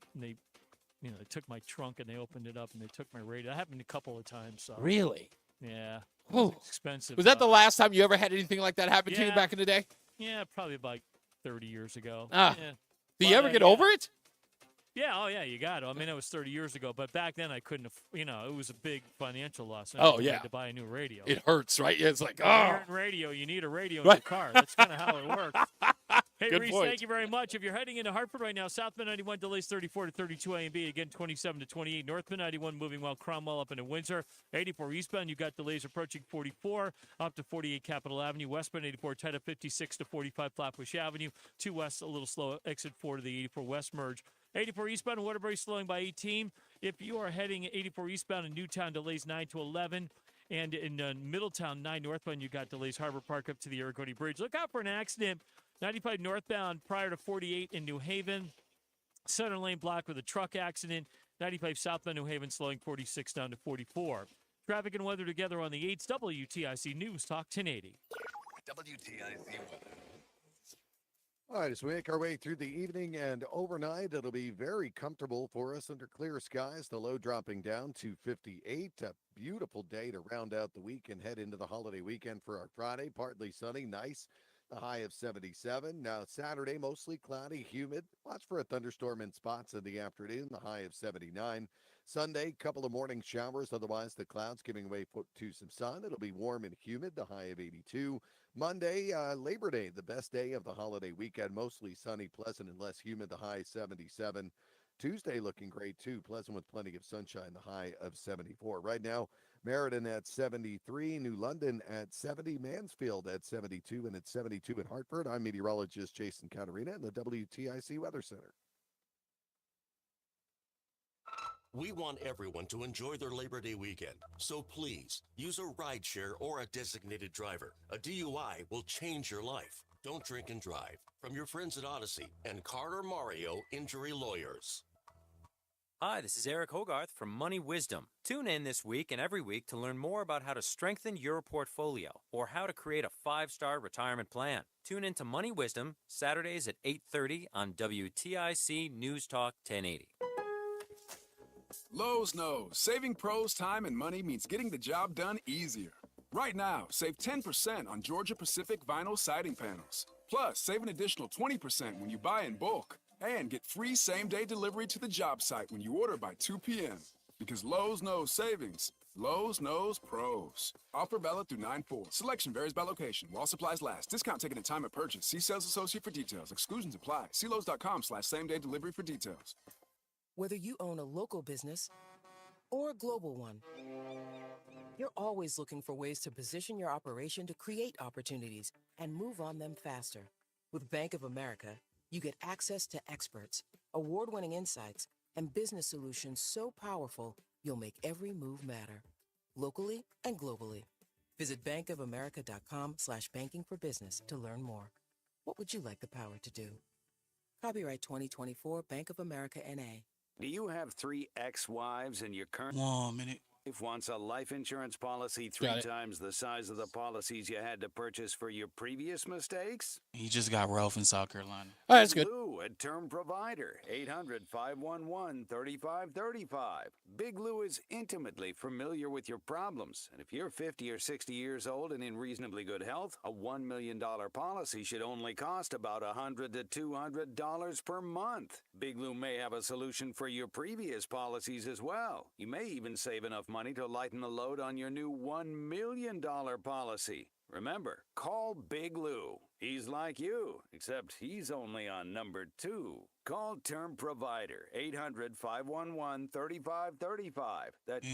took my trunk and they opened it up and they took my radio. That happened a couple of times. So. Really? Yeah. Oh, expensive. Was that the last time you ever had anything like that happen to you back in the day? Yeah, probably about 30 years ago. Ah. Yeah. Do you ever get over it? Yeah, oh yeah, you got it. I mean, it was 30 years ago, but back then I couldn't. It was a big financial loss. Oh, I yeah. had to buy a new radio. It hurts, right? Yeah, it's like, When you're in radio, you need a radio in Right. your car. That's kind of how it works. Hey, Good Reese, point. thank you very much. If you're heading into Hartford right now, southbound 91 delays 34 to 32 A and B. Again, 27 to 28. Northbound 91 moving well. Cromwell up into Windsor. 84 eastbound, you got delays approaching 44 up to 48 Capitol Avenue. Westbound 84 tight up 56 to 45 Flatbush Avenue. 2 west a little slow. Exit 4 to the 84 west merge. 84 eastbound in Waterbury slowing by 18. If you are heading 84 eastbound in Newtown, delays 9 to 11. And in Middletown, 9 northbound, you got delays Harbor Park up to the Aragoni Bridge. Look out for an accident. 95 northbound prior to 48 in New Haven. Center lane blocked with a truck accident. 95 southbound New Haven slowing 46 down to 44. Traffic and weather together on the 8s. WTIC News Talk 1080. WTIC weather. All right, as we make our way through the evening and overnight, it'll be very comfortable for us under clear skies. The low dropping down to 58. A beautiful day to round out the week and head into the holiday weekend for our Friday. Partly sunny, nice. The high of 77. Now Saturday, mostly cloudy, humid. Watch for a thunderstorm in spots in the afternoon. The high of 79. Sunday, couple of morning showers. Otherwise, the clouds giving way to some sun. It'll be warm and humid. The high of 82. Monday, Labor Day, the best day of the holiday weekend. Mostly sunny, pleasant, and less humid. The high 77. Tuesday looking great too. Pleasant with plenty of sunshine. The high of 74. Right now, Meriden at 73, New London at 70, Mansfield at 72, and it's 72 in Hartford. I'm meteorologist Jason Caterina in the WTIC Weather Center. We want everyone to enjoy their Labor Day weekend, so please use a rideshare or a designated driver. A DUI will change your life. Don't drink and drive. From your friends at Odyssey and Carter Mario Injury Lawyers. Hi, this is Eric Hogarth from Money Wisdom. Tune in this week and every week to learn more about how to strengthen your portfolio or how to create a 5-star retirement plan. Tune in to Money Wisdom Saturdays at 8:30 on WTIC News Talk 1080. Lowe's knows saving pros time and money means getting the job done easier. Right now, save 10% on Georgia Pacific vinyl siding panels. Plus, save an additional 20% when you buy in bulk. And get free same-day delivery to the job site when you order by 2 p.m. Because Lowe's knows savings. Lowe's knows pros. Offer valid through 9/4. Selection varies by location. While supplies last. Discount taken at time of purchase. See sales associate for details. Exclusions apply. See Lowe's.com/same-day delivery for details. Whether you own a local business or a global one, you're always looking for ways to position your operation to create opportunities and move on them faster. With Bank of America, you get access to experts, award-winning insights, and business solutions so powerful, you'll make every move matter, locally and globally. Visit bankofamerica.com/banking for business to learn more. What would you like the power to do? Copyright 2024 Bank of America N.A. Do you have 3 ex-wives in your current... 1 minute. Wife wants a life insurance policy 3 times the size of the policies you had to purchase for your previous mistakes? He just got Ralph in South Carolina. Oh, that's good. Lou, a term provider, 800-511-3535. Big Lou is intimately familiar with your problems. And if you're 50 or 60 years old and in reasonably good health, a $1 million policy should only cost about $100 to $200 per month. Big Lou may have a solution for your previous policies as well. You may even save enough money to lighten the load on your new $1 million policy. Remember, call Big Lou. He's like you, except he's only on number 2. Call Term Provider, 800-511-3535. That's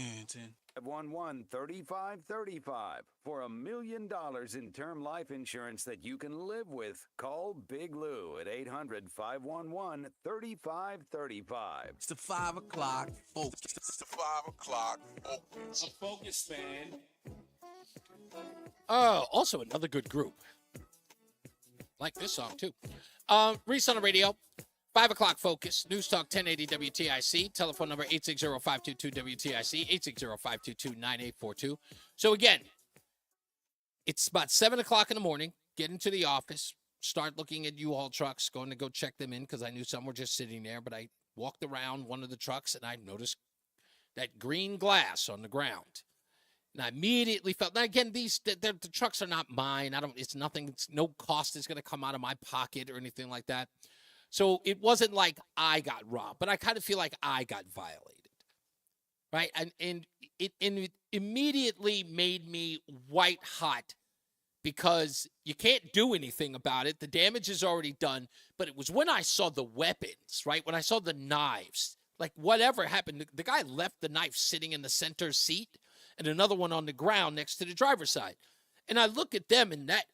511-3535. For $1 million in term life insurance that you can live with, call Big Lou at 800-511-3535. It's the 5 o'clock focus. It's the 5 o'clock focus. A focus, man. Also another good group. Like this song, too. Reese on the radio. 5 o'clock focus. News Talk 1080 WTIC. Telephone number 860-522-WTIC. 860-522-9842. So again, it's about 7 o'clock in the morning. Get into the office. Start looking at U-Haul trucks. Going to go check them in because I knew some were just sitting there. But I walked around one of the trucks and I noticed that green glass on the ground. And I immediately felt, now again, the trucks are not mine. It's nothing, no cost is going to come out of my pocket or anything like that. So it wasn't like I got robbed, but I kind of feel like I got violated, right? And it immediately made me white hot because you can't do anything about it. The damage is already done, but it was when I saw the weapons, right? When I saw the knives, like whatever happened, the guy left the knife sitting in the center seat and another one on the ground next to the driver's side. And I look at them, and that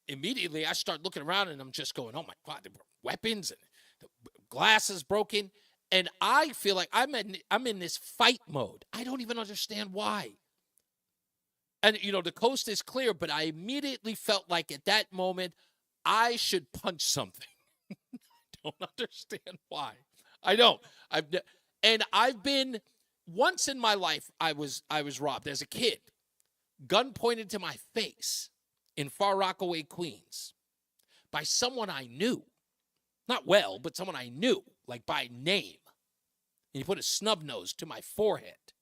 immediately I start looking around, and I'm just going, oh, my God, there were weapons, and the glass is broken. And I feel like I'm in this fight mode. I don't even understand why. And, you know, the coast is clear, but I immediately felt like at that moment I should punch something. I don't understand why. I don't. I've been... Once in my life, I was robbed as a kid. Gun pointed to my face in Far Rockaway, Queens, by someone I knew. Not well, but someone I knew, like by name. And he put a snub nose to my forehead.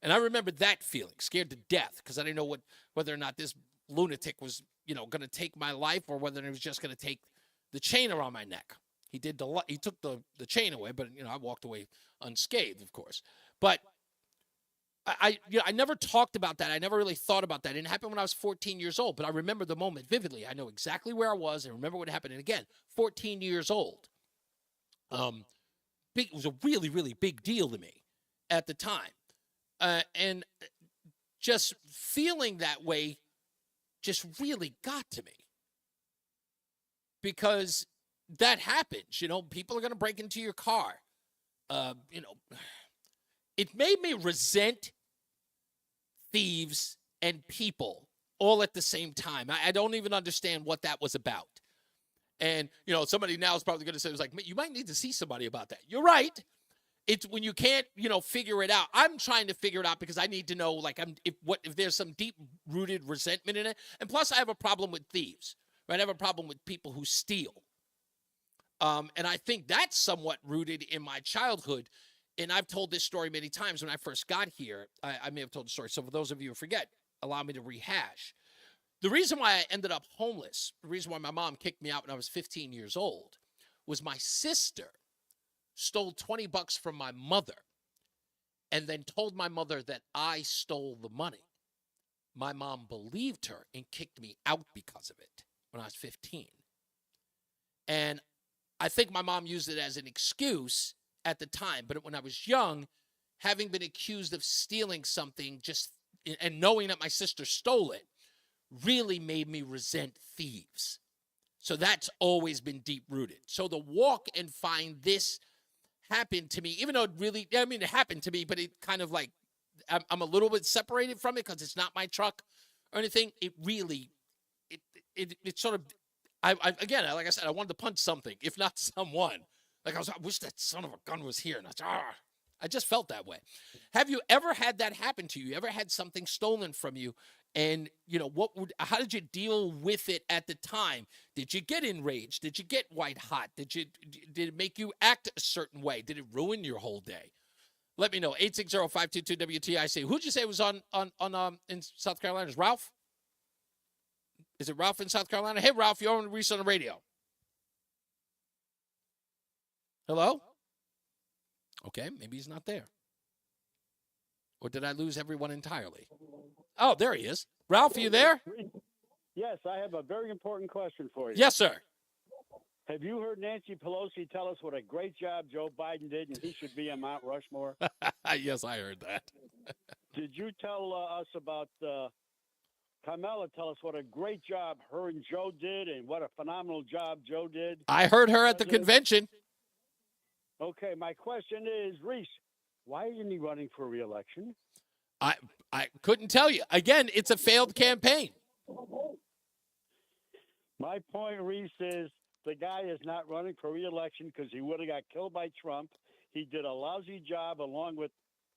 And I remember that feeling, scared to death, because I didn't know whether or not this lunatic was, going to take my life or whether it was just going to take the chain around my neck. He took the chain away, but I walked away unscathed, of course. But I never talked about that. I never really thought about that. It happened when I was 14 years old, but I remember the moment vividly. I know exactly where I was. I remember what happened. And again, 14 years old. It was a really, really big deal to me at the time. And just feeling that way just really got to me. Because that happens, people are going to break into your car. It made me resent thieves and people all at the same time. I don't even understand what that was about. And, somebody now is probably going to say, you might need to see somebody about that. You're right. it's when you can't, figure it out. I'm trying to figure it out because I need to know, like, if there's some deep-rooted resentment in it. And plus, I have a problem with thieves, right? I have a problem with people who steal. And I think that's somewhat rooted in my childhood. And I've told this story many times. When I first got here, I may have told the story. So for those of you who forget, allow me to rehash. The reason why I ended up homeless, the reason why my mom kicked me out when I was 15 years old, was my sister stole $20 from my mother and then told my mother that I stole the money. My mom believed her and kicked me out because of it when I was 15. And I think my mom used it as an excuse at the time. But when I was young, having been accused of stealing something and knowing that my sister stole it really made me resent thieves. So that's always been deep-rooted. So the walk and find this happened to me, even though it happened to me, but it kind of like, I'm a little bit separated from it because it's not my truck or anything. It really, it sort of, again, like I said, I wanted to punch something, if not someone. Like I wish that son of a gun was here. And I just felt that way. Have you ever had that happen to you? You ever had something stolen from you? And, how did you deal with it at the time? Did you get enraged? Did you get white hot? Did it make you act a certain way? Did it ruin your whole day? Let me know. 860-522-WTIC. Who'd you say was on in South Carolina? Is Ralph? Is it Ralph in South Carolina? Hey, Ralph, you're on Reese on the Radio. Hello? Okay, maybe he's not there. Or did I lose everyone entirely? Oh, there he is. Ralph, are you there? Yes, I have a very important question for you. Yes, sir. Have you heard Nancy Pelosi tell us what a great job Joe Biden did and he should be on Mount Rushmore? Yes, I heard that. Did you tell us about Kamala tell us what a great job her and Joe did and what a phenomenal job Joe did? I heard her at the convention. Okay, my question is, Reese, why isn't he running for re-election? I couldn't tell you. Again, it's a failed campaign. My point, Reese, is the guy is not running for re-election because he would have got killed by Trump. He did a lousy job along with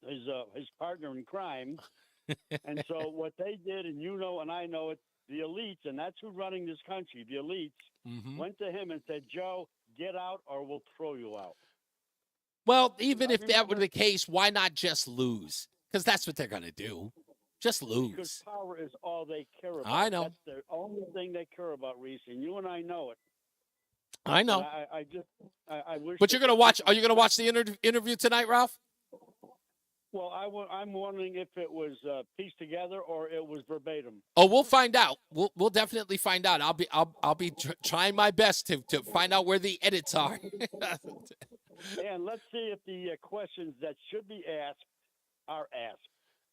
his partner in crime. And so what they did, and you know and I know it, the elites, and that's who's running this country, the elites, went to him and said, Joe, get out or we'll throw you out. Well, even if that were the case, why not just lose? Because that's what they're going to do. Just lose. Because power is all they care about. I know. That's the only thing they care about, Reese, and you and I know it. I know. I wish. But you're going to watch. Are you going to watch the interview tonight, Ralph? Well, I'm wondering if it was pieced together or it was verbatim. Oh, we'll find out. We'll definitely find out. I'll be trying my best to find out where the edits are. And let's see if the questions that should be asked are asked.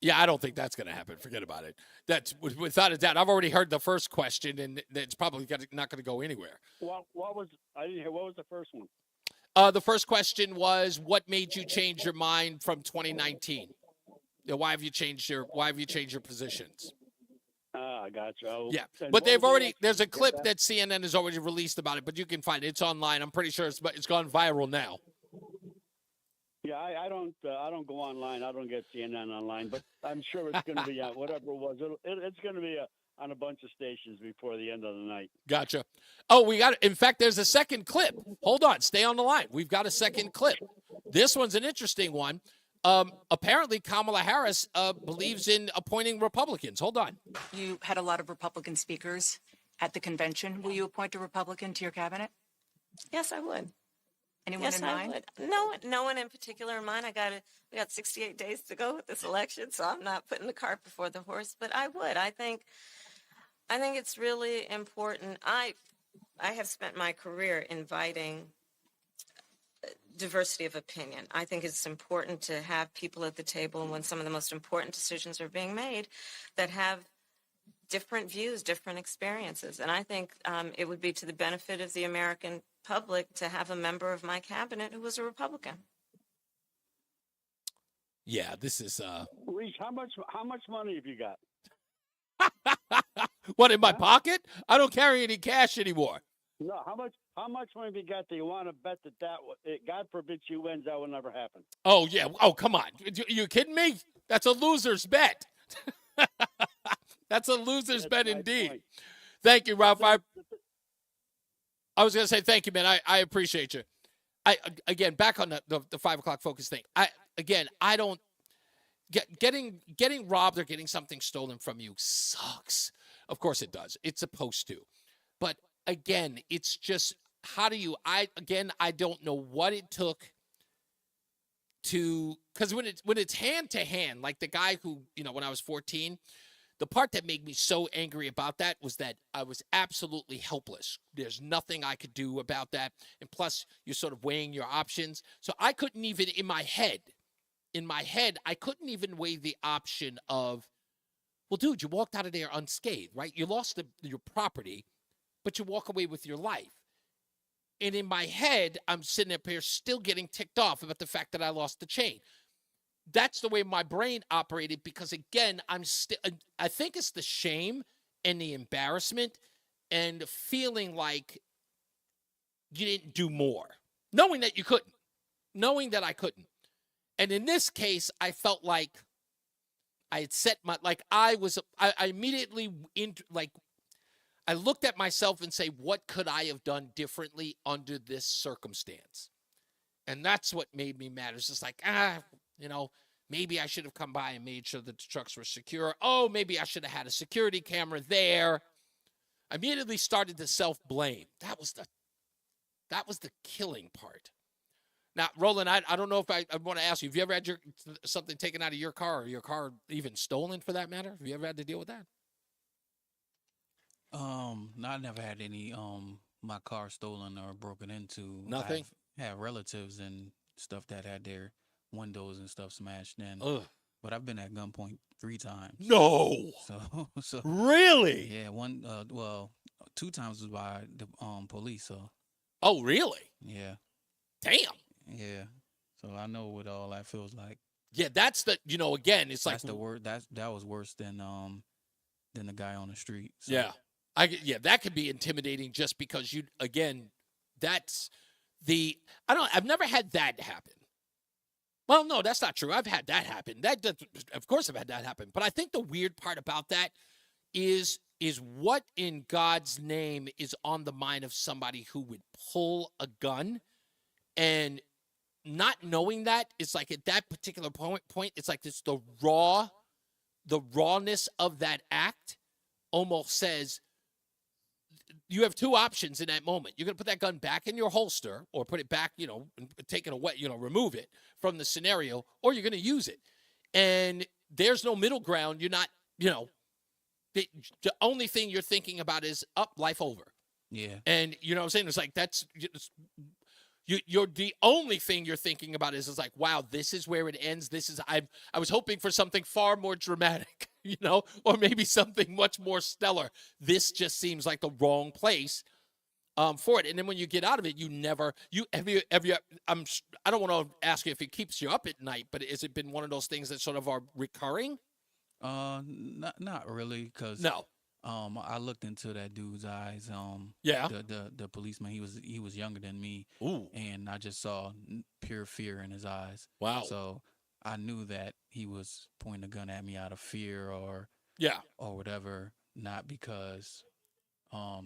Yeah, I don't think that's going to happen. Forget about it. That's without a doubt. I've already heard the first question, and it's probably not going to go anywhere. What was? I didn't hear. What was the first one? The first question was, what made you change your mind from 2019? Why have you changed your positions? I got you. Yeah, but there's a clip that CNN has already released about it, but you can find it. It's online. I'm pretty sure it's gone viral now. Yeah, I don't go online. I don't get CNN online, but I'm sure it's going to be on whatever it was. It's going to be on a bunch of stations before the end of the night. Gotcha. Oh, in fact, there's a second clip. Hold on. Stay on the line. We've got a second clip. This one's an interesting one. Apparently, Kamala Harris believes in appointing Republicans. Hold on. You had a lot of Republican speakers at the convention. Will you appoint a Republican to your cabinet? Yes, I would. Anyone in mind? I would. No one in particular in mind. We got 68 days to go with this election, so I'm not putting the cart before the horse. But I would. I think it's really important. I have spent my career inviting diversity of opinion. I think it's important to have people at the table when some of the most important decisions are being made that have different views, different experiences. And I think it would be to the benefit of the American public to have a member of my cabinet who was a Republican. Yeah, this is Reese, how much money have you got? What, in my pocket? I don't carry any cash anymore. No, how much money you got? Do you want to bet God forbid she wins, that will never happen? Oh, yeah. Oh, come on. You kidding me? That's a loser's bet. That's a loser's bet indeed. Point. Thank you, Ralph. I was going to say thank you, man. I appreciate you. Again, back on the 5 o'clock focus thing. I don't getting robbed or getting something stolen from you sucks. Of course it does. It's supposed to. But again, it's just how do you I don't know what it took to, because when it's hand to hand, like the guy who, when I was 14, the part that made me so angry about that was that I was absolutely helpless. There's nothing I could do about that. And plus, you're sort of weighing your options. So I couldn't even, in my head, I couldn't even weigh the option of, well, dude, you walked out of there unscathed, right? You lost your property, but you walk away with your life. And in my head, I'm sitting up here still getting ticked off about the fact that I lost the chain. That's the way my brain operated because, again, I think it's the shame and the embarrassment and feeling like you didn't do more, knowing that you couldn't, knowing that I couldn't. And in this case, I felt like I had set I immediately, I looked at myself and say, what could I have done differently under this circumstance? And that's what made me mad. It's just like, maybe I should have come by and made sure that the trucks were secure. Oh, maybe I should have had a security camera there. I immediately started to self-blame. That was the killing part. Now, Roland, I don't know if I want to ask you, have you ever had something taken out of your car or your car even stolen for that matter? Have you ever had to deal with that? No, I never had any my car stolen or broken into. Nothing? I've had relatives and stuff that had their windows and stuff smashed in. Ugh. But I've been at gunpoint 3 times. No. So really? Yeah, 2 times was by the police. So. Oh, really? Yeah. Damn. Yeah. So I know what all that feels like. Yeah, that's the again, it's that's like the word that was worse than the guy on the street. So. Yeah. That could be intimidating just because I've never had that happen. Well, no, that's not true. I've had that happen. Of course I've had that happen. But I think the weird part about that is what in God's name is on the mind of somebody who would pull a gun, and not knowing that, it's like at that particular point, it's like it's the rawness of that act almost says, you have 2 options in that moment. You're going to put that gun back in your holster or put it back, take it away, remove it from the scenario, or you're going to use it. And there's no middle ground. You're not, the only thing you're thinking about is life over. Yeah. And you know what I'm saying? It's like, you're the only thing you're thinking about is like, wow, this is where it ends. I was hoping for something far more dramatic, or maybe something much more stellar. This just seems like the wrong place for it. And then when you get out of it, I don't want to ask you if it keeps you up at night, but has it been one of those things that sort of are recurring? Not really, because no. I looked into that dude's eyes. Yeah. The policeman. He was younger than me. Ooh. And I just saw pure fear in his eyes. Wow. So I knew that he was pointing a gun at me out of fear or whatever, not because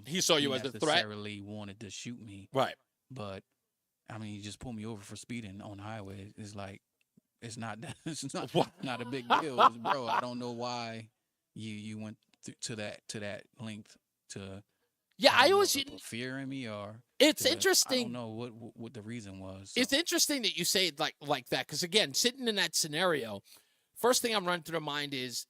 he saw you as a threat. Necessarily wanted to shoot me. Right. But I mean, he just pulled me over for speeding on the highway. It's like it's not not a big deal, bro. I don't know why you went to that length to I always put fear in me, or it's interesting. I don't know what the reason was. So. It's interesting that you say it like that, because again, sitting in that scenario, first thing I'm running through the mind is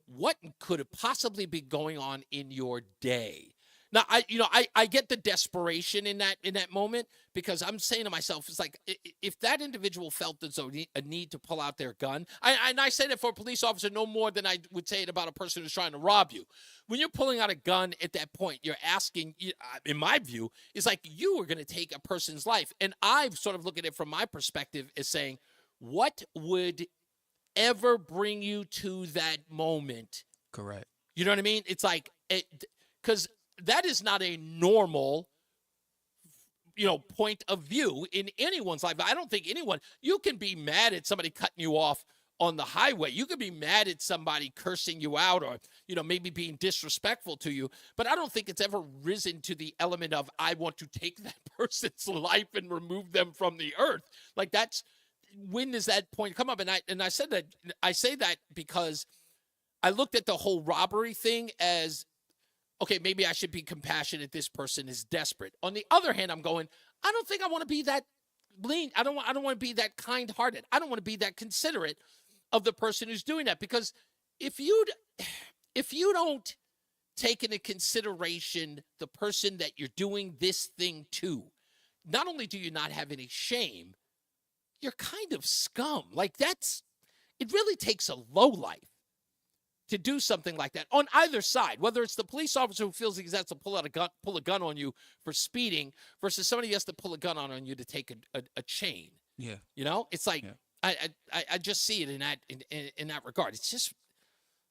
what could have possibly be going on in your day. Now, I get the desperation in that moment, because I'm saying to myself, it's like, if that individual felt as though a need to pull out their gun, and I say that for a police officer no more than I would say it about a person who's trying to rob you. When you're pulling out a gun at that point, you're asking, in my view, it's like you are going to take a person's life. And I sort of look at it from my perspective as saying, what would ever bring you to that moment? Correct. You know what I mean? It's like, because that is not a normal, point of view in anyone's life. I don't think you can be mad at somebody cutting you off on the highway. You could be mad at somebody cursing you out or, maybe being disrespectful to you. But I don't think it's ever risen to the element of, I want to take that person's life and remove them from the earth. Like, when does that point come up? And I say that because I looked at the whole robbery thing as, okay, maybe I should be compassionate. This person is desperate. On the other hand, I'm going, I don't think I want to be that lean. I don't want to be that kind-hearted. I don't want to be that considerate of the person who's doing that, because if you don't take into consideration the person that you're doing this thing to, not only do you not have any shame, you're kind of scum. Like, it really takes a lowlife to do something like that on either side, whether it's the police officer who feels he has to pull a gun on you for speeding versus somebody who has to pull a gun on you to take a chain. Yeah. It's like, I just see it in that regard. It's just,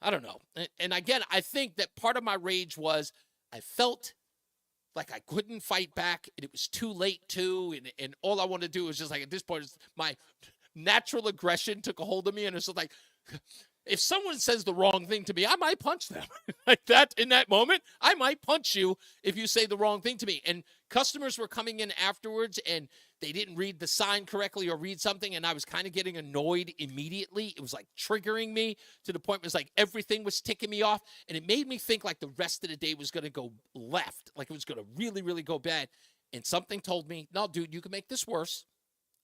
I don't know. And again, I think that part of my rage was I felt like I couldn't fight back, and it was too late too. And all I wanted to do was just, like, at this point, my natural aggression took a hold of me, and it's just like, if someone says the wrong thing to me, I might punch them. Like that, in that moment, I might punch you if you say the wrong thing to me. And customers were coming in afterwards, and they didn't read the sign correctly or read something, and I was kind of getting annoyed immediately. It was like triggering me to the point where it was like everything was ticking me off, and it made me think like the rest of the day was going to go left, like it was going to really, really go bad. And something told me, no, dude, you can make this worse,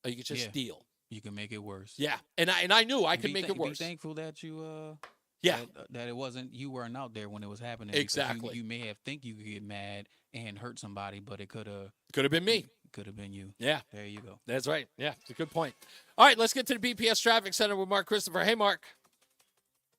or you can just deal. You can make it worse. Yeah, and I knew I could make it worse. Be thankful that you that it wasn't, you weren't out there when it was happening. Exactly. You may have think you could get mad and hurt somebody, but it could have been me. Could have been you. Yeah. There you go. That's right. Yeah, it's a good point. All right, let's get to the BPS Traffic Center with Mark Christopher. Hey, Mark.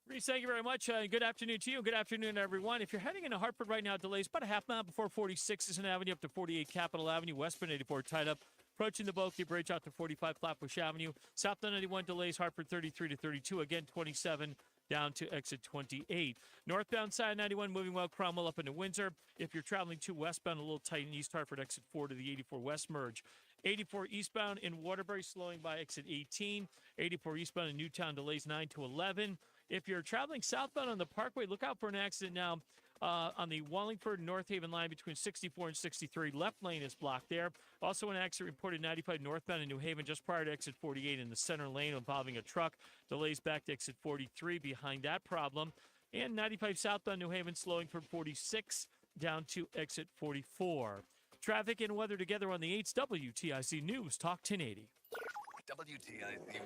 Reese, thank you very much. Good afternoon to you. Good afternoon, everyone. If you're heading into Hartford right now, delays about a half mile before 46th Avenue up to 48 Capitol Avenue, westbound 84 tied up. Approaching the Boakley Bridge out to 45 Flatbush Avenue. Southbound 91 delays, Hartford 33 to 32. Again, 27 down to exit 28. Northbound side 91 moving well, Cromwell up into Windsor. If you're traveling to westbound, a little tight in East Hartford, exit 4 to the 84 West merge. 84 eastbound in Waterbury slowing by exit 18. 84 eastbound in Newtown delays 9 to 11. If you're traveling southbound on the Parkway, look out for an accident now. On the Wallingford North Haven line between 64 and 63. Left lane is blocked there. Also an accident reported 95 northbound in New Haven just prior to exit 48 in the center lane involving a truck. Delays back to exit 43 behind that problem. And 95 southbound New Haven slowing from 46 down to exit 44. Traffic and weather together on the 8th WTIC News Talk 1080. WTIC weather.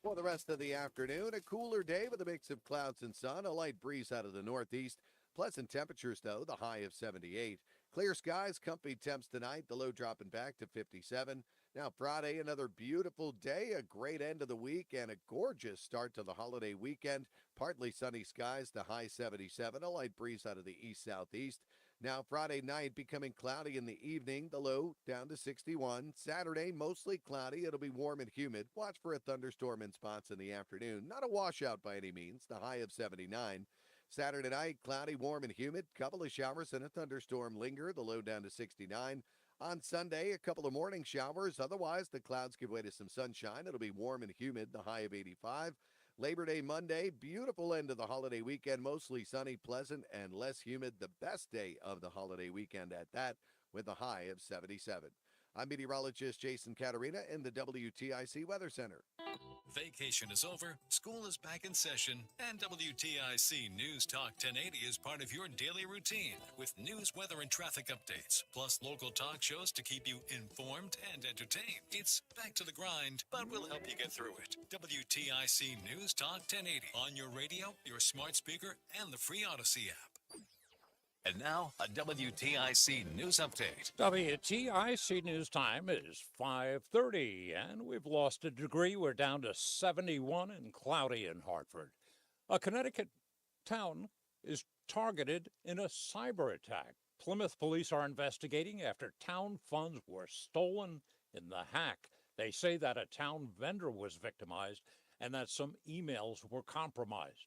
For the rest of the afternoon, a cooler day with a mix of clouds and sun, a light breeze out of the northeast. Pleasant temperatures, though, the high of 78. Clear skies, comfy temps tonight, the low dropping back to 57. Now Friday, another beautiful day, a great end of the week, and a gorgeous start to the holiday weekend. Partly sunny skies, the high 77, a light breeze out of the east-southeast. Now Friday night becoming cloudy in the evening, the low down to 61. Saturday, mostly cloudy. It'll be warm and humid. Watch for a thunderstorm in spots in the afternoon. Not a washout by any means, the high of 79. Saturday night, cloudy, warm, and humid. Couple of showers and a thunderstorm linger, the low down to 69. On Sunday, a couple of morning showers. Otherwise, the clouds give way to some sunshine. It'll be warm and humid, the high of 85. Labor Day Monday, beautiful end of the holiday weekend, mostly sunny, pleasant, and less humid. The best day of the holiday weekend at that, with a high of 77. I'm meteorologist Jason Caterina in the WTIC Weather Center. Vacation is over, school is back in session, and WTIC News Talk 1080 is part of your daily routine with news, weather, and traffic updates, plus local talk shows to keep you informed and entertained. It's back to the grind, but we'll help you get through it. WTIC News Talk 1080 on your radio, your smart speaker, and the free Odyssey app. And now, a WTIC News Update. WTIC News Time is 5:30, and we've lost a degree. We're down to 71 and cloudy in Hartford. A Connecticut town is targeted in a cyber attack. Plymouth police are investigating after town funds were stolen in the hack. They say that a town vendor was victimized and that some emails were compromised.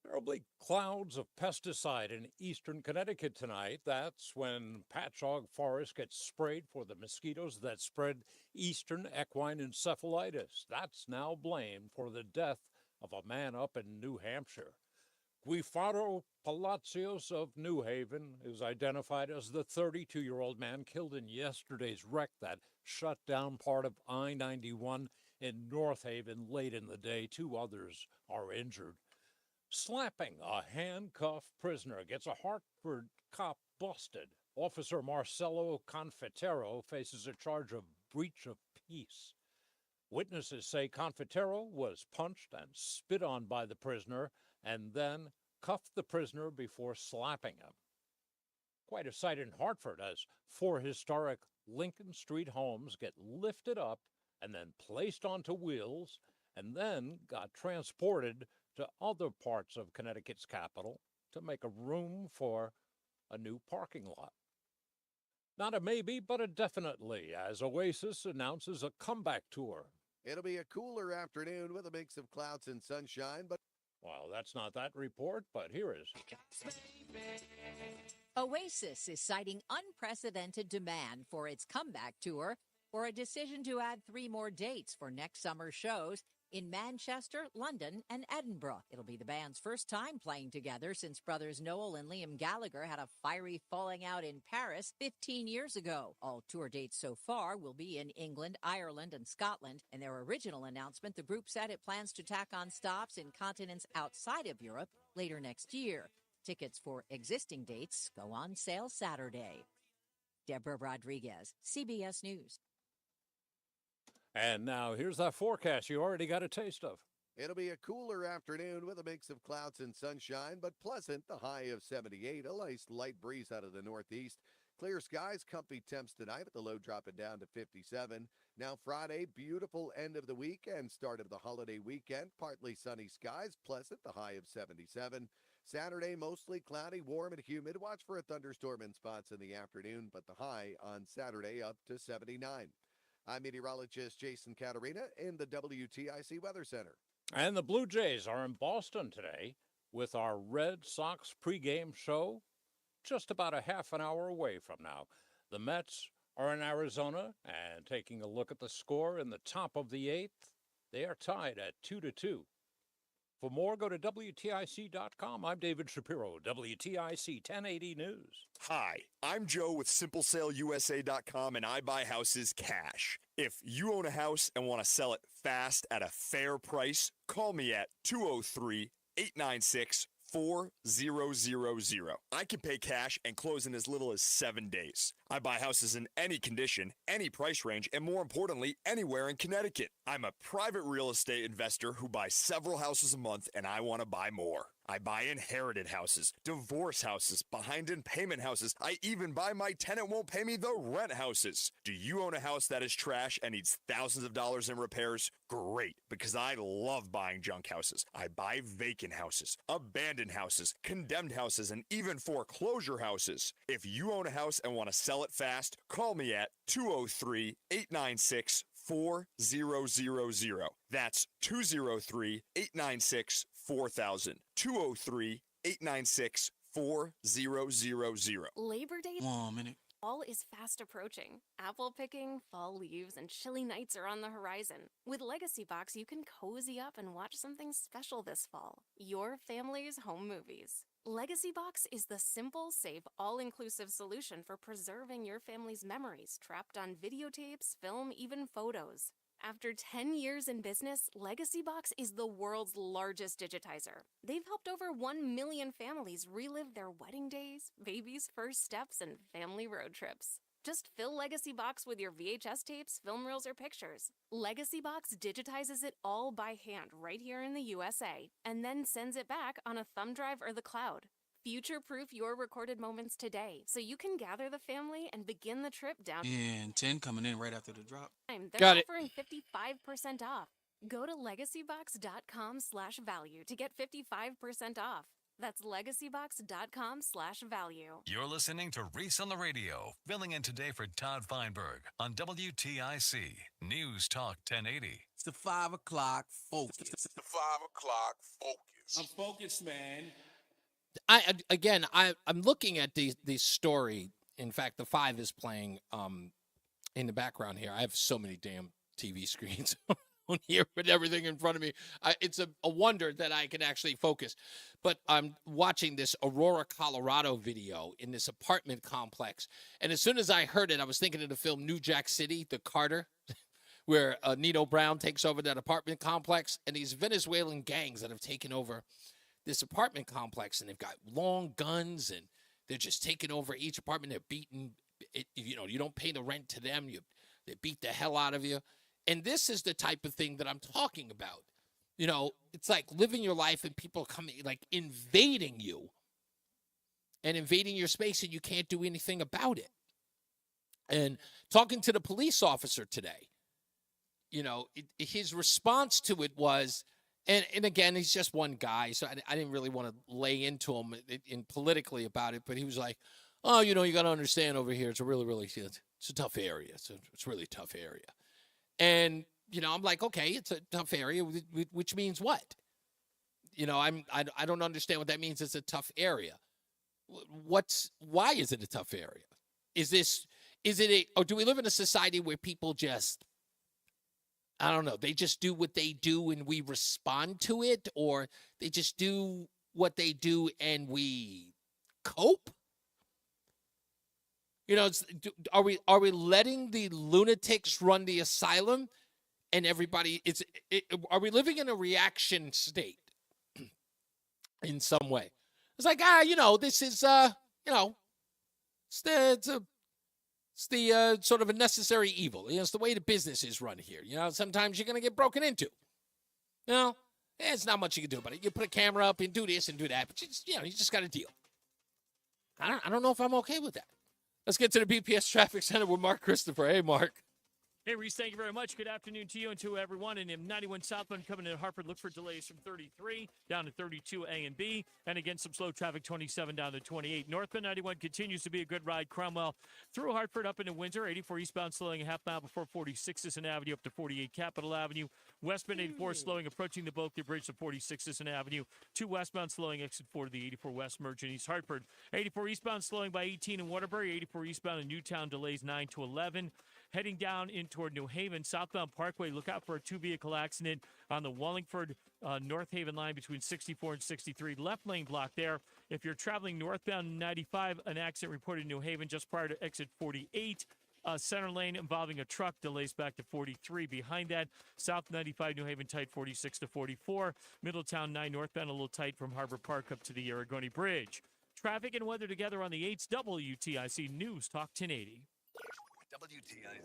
There will be clouds of pesticide in eastern Connecticut tonight. That's when Patchogue Forest gets sprayed for the mosquitoes that spread eastern equine encephalitis. That's now blamed for the death of a man up in New Hampshire. Guifaro Palacios of New Haven is identified as the 32-year-old man killed in yesterday's wreck that shut down part of I-91 in North Haven late in the day. 2 others are injured. Slapping a handcuffed prisoner gets a Hartford cop busted. Officer Marcelo Confitero faces a charge of breach of peace. Witnesses say Confitero was punched and spit on by the prisoner and then cuffed the prisoner before slapping him. Quite a sight in Hartford as 4 historic Lincoln Street homes get lifted up and then placed onto wheels and then got transported to other parts of Connecticut's capital to make a room for a new parking lot. Not a maybe, but a definitely, as Oasis announces a comeback tour. It'll be a cooler afternoon with a mix of clouds and sunshine, but... Well, that's not that report, but here is... Oasis is citing unprecedented demand for its comeback tour for a decision to add 3 more dates for next summer's shows in Manchester, London, and Edinburgh. It'll be the band's first time playing together since brothers Noel and Liam Gallagher had a fiery falling out in Paris 15 years ago. All tour dates so far will be in England, Ireland, and Scotland. In their original announcement, the group said it plans to tack on stops in continents outside of Europe later next year. Tickets for existing dates go on sale Saturday. Deborah Rodriguez, CBS News. And now here's that forecast you already got a taste of. It'll be a cooler afternoon with a mix of clouds and sunshine, but pleasant. The high of 78, a nice light breeze out of the northeast. Clear skies, comfy temps tonight with the low dropping down to 57. Now Friday, beautiful end of the week and start of the holiday weekend. Partly sunny skies, pleasant, the high of 77. Saturday, mostly cloudy, warm and humid. Watch for a thunderstorm in spots in the afternoon, but the high on Saturday up to 79. I'm meteorologist Jason Caterina in the WTIC Weather Center. And the Blue Jays are in Boston today with our Red Sox pregame show just about a half an hour away from now. The Mets are in Arizona, and taking a look at the score in the top of the 8th, they are tied at 2-2. For more, go to WTIC.com. I'm David Shapiro, WTIC 1080 News. Hi, I'm Joe with SimpleSaleUSA.com, and I buy houses cash. If you own a house and want to sell it fast at a fair price, call me at 203-896-4000. I can pay cash and close in as little as 7 days. I buy houses in any condition, any price range, and more importantly, anywhere in Connecticut. I'm a private real estate investor who buys several houses a month, and I want to buy more. I buy inherited houses, divorce houses, behind in payment houses. I even buy my tenant won't pay me the rent houses. Do you own a house that is trash and needs thousands of dollars in repairs? Great, because I love buying junk houses. I buy vacant houses, abandoned houses, condemned houses, and even foreclosure houses. If you own a house and want to sell it fast, call me at 203-896-4000. That's 203-896-4000. 203-896-4000. Labor Day. 1 minute. Fall is fast approaching. Apple picking, fall leaves, and chilly nights are on the horizon. With Legacy Box, you can cozy up and watch something special this fall. Your family's home movies. Legacy Box is the simple, safe, all-inclusive solution for preserving your family's memories, trapped on videotapes, film, even photos. After 10 years in business, Legacy Box is the world's largest digitizer. They've helped over 1 million families relive their wedding days, babies' first steps, and family road trips. Just fill Legacy Box with your VHS tapes, film reels, or pictures. Legacy Box digitizes it all by hand right here in the USA, and then sends it back on a thumb drive or the cloud. Future-proof your recorded moments today so you can gather the family and begin the trip down. And 10 coming in right after the drop. They're offering 55% off. Go to legacybox.com/value to get 55% off. That's legacybox.com/value. You're listening to Reese on the Radio, filling in today for Todd Feinberg on WTIC News Talk 1080. It's the 5 o'clock focus. It's the 5 o'clock focus. I'm focused, man. I'm looking at the story. In fact, the 5 is playing in the background here. I have so many damn TV screens on here with everything in front of me. It's a wonder that I can actually focus. But I'm watching this Aurora, Colorado video in this apartment complex. And as soon as I heard it, I was thinking of the film New Jack City, The Carter, where Nino Brown takes over that apartment complex. And these Venezuelan gangs that have taken over this apartment complex. And they've got long guns and they're just taking over each apartment. They're beating, you don't pay the rent to them. They beat the hell out of you. And this is the type of thing that I'm talking about. It's like living your life and people coming, like invading you and invading your space and you can't do anything about it. And talking to the police officer today, his response to it was, and again, he's just one guy, so I didn't really want to lay into him in politically about it, but he was like, oh, you got to understand over here, it's a really, really, it's a tough area. It's a really tough area. And, I'm like, okay, it's a tough area, which means what? I don't understand what that means. It's a tough area. Why is it a tough area? Or do we live in a society where people just, I don't know, they just do what they do and we respond to it, or they just do what they do and we cope? Are we letting the lunatics run the asylum and everybody are we living in a reaction state in some way? It's like, this is, it's the sort of a necessary evil. It's the way the business is run here. Sometimes you're going to get broken into. It's not much you can do about it. You put a camera up and do this and do that, but you just got to deal. I don't know if I'm okay with that. Let's get to the BPS Traffic Center with Mark Christopher. Hey, Mark. Hey, Reese, thank you very much. Good afternoon to you and to everyone. And in 91 southbound coming into Hartford, look for delays from 33 down to 32 A and B. And again, some slow traffic, 27 down to 28. Northbound 91 continues to be a good ride. Cromwell through Hartford up into Windsor. 84 eastbound slowing a half mile before 46th Avenue up to 48 Capitol Avenue. Westbound 84 slowing approaching the Bulkley Bridge to 46th Avenue. 2 westbound slowing exit 4 to the 84 West merge in East Hartford. 84 eastbound slowing by 18 in Waterbury. 84 eastbound in Newtown delays 9 to 11. Heading down in toward New Haven, southbound Parkway, look out for a 2-vehicle accident on the Wallingford North Haven line between 64 and 63. Left lane block there. If you're traveling northbound 95, an accident reported in New Haven just prior to exit 48. Center lane involving a truck delays back to 43. Behind that, South 95 New Haven tight 46 to 44. Middletown 9 northbound a little tight from Harbor Park up to the Aragoni Bridge. Traffic and weather together on the 8th WTIC News Talk 1080. WTIC weather.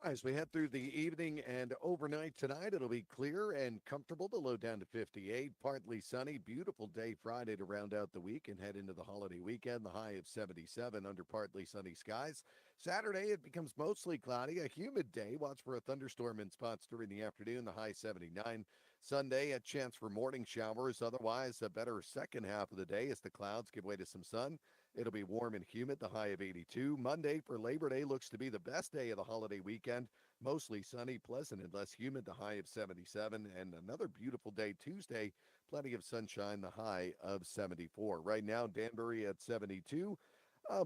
As we head through the evening and overnight tonight, it'll be clear and comfortable. The low down to 58, partly sunny, beautiful day Friday to round out the week and head into the holiday weekend. The high of 77 under partly sunny skies. Saturday, it becomes mostly cloudy, a humid day. Watch for a thunderstorm in spots during the afternoon. The high 79. Sunday, a chance for morning showers. Otherwise, a better second half of the day as the clouds give way to some sun. It'll be warm and humid, the high of 82. Monday for Labor Day looks to be the best day of the holiday weekend. Mostly sunny, pleasant, and less humid, the high of 77. And another beautiful day Tuesday, plenty of sunshine, the high of 74. Right now, Danbury at 72.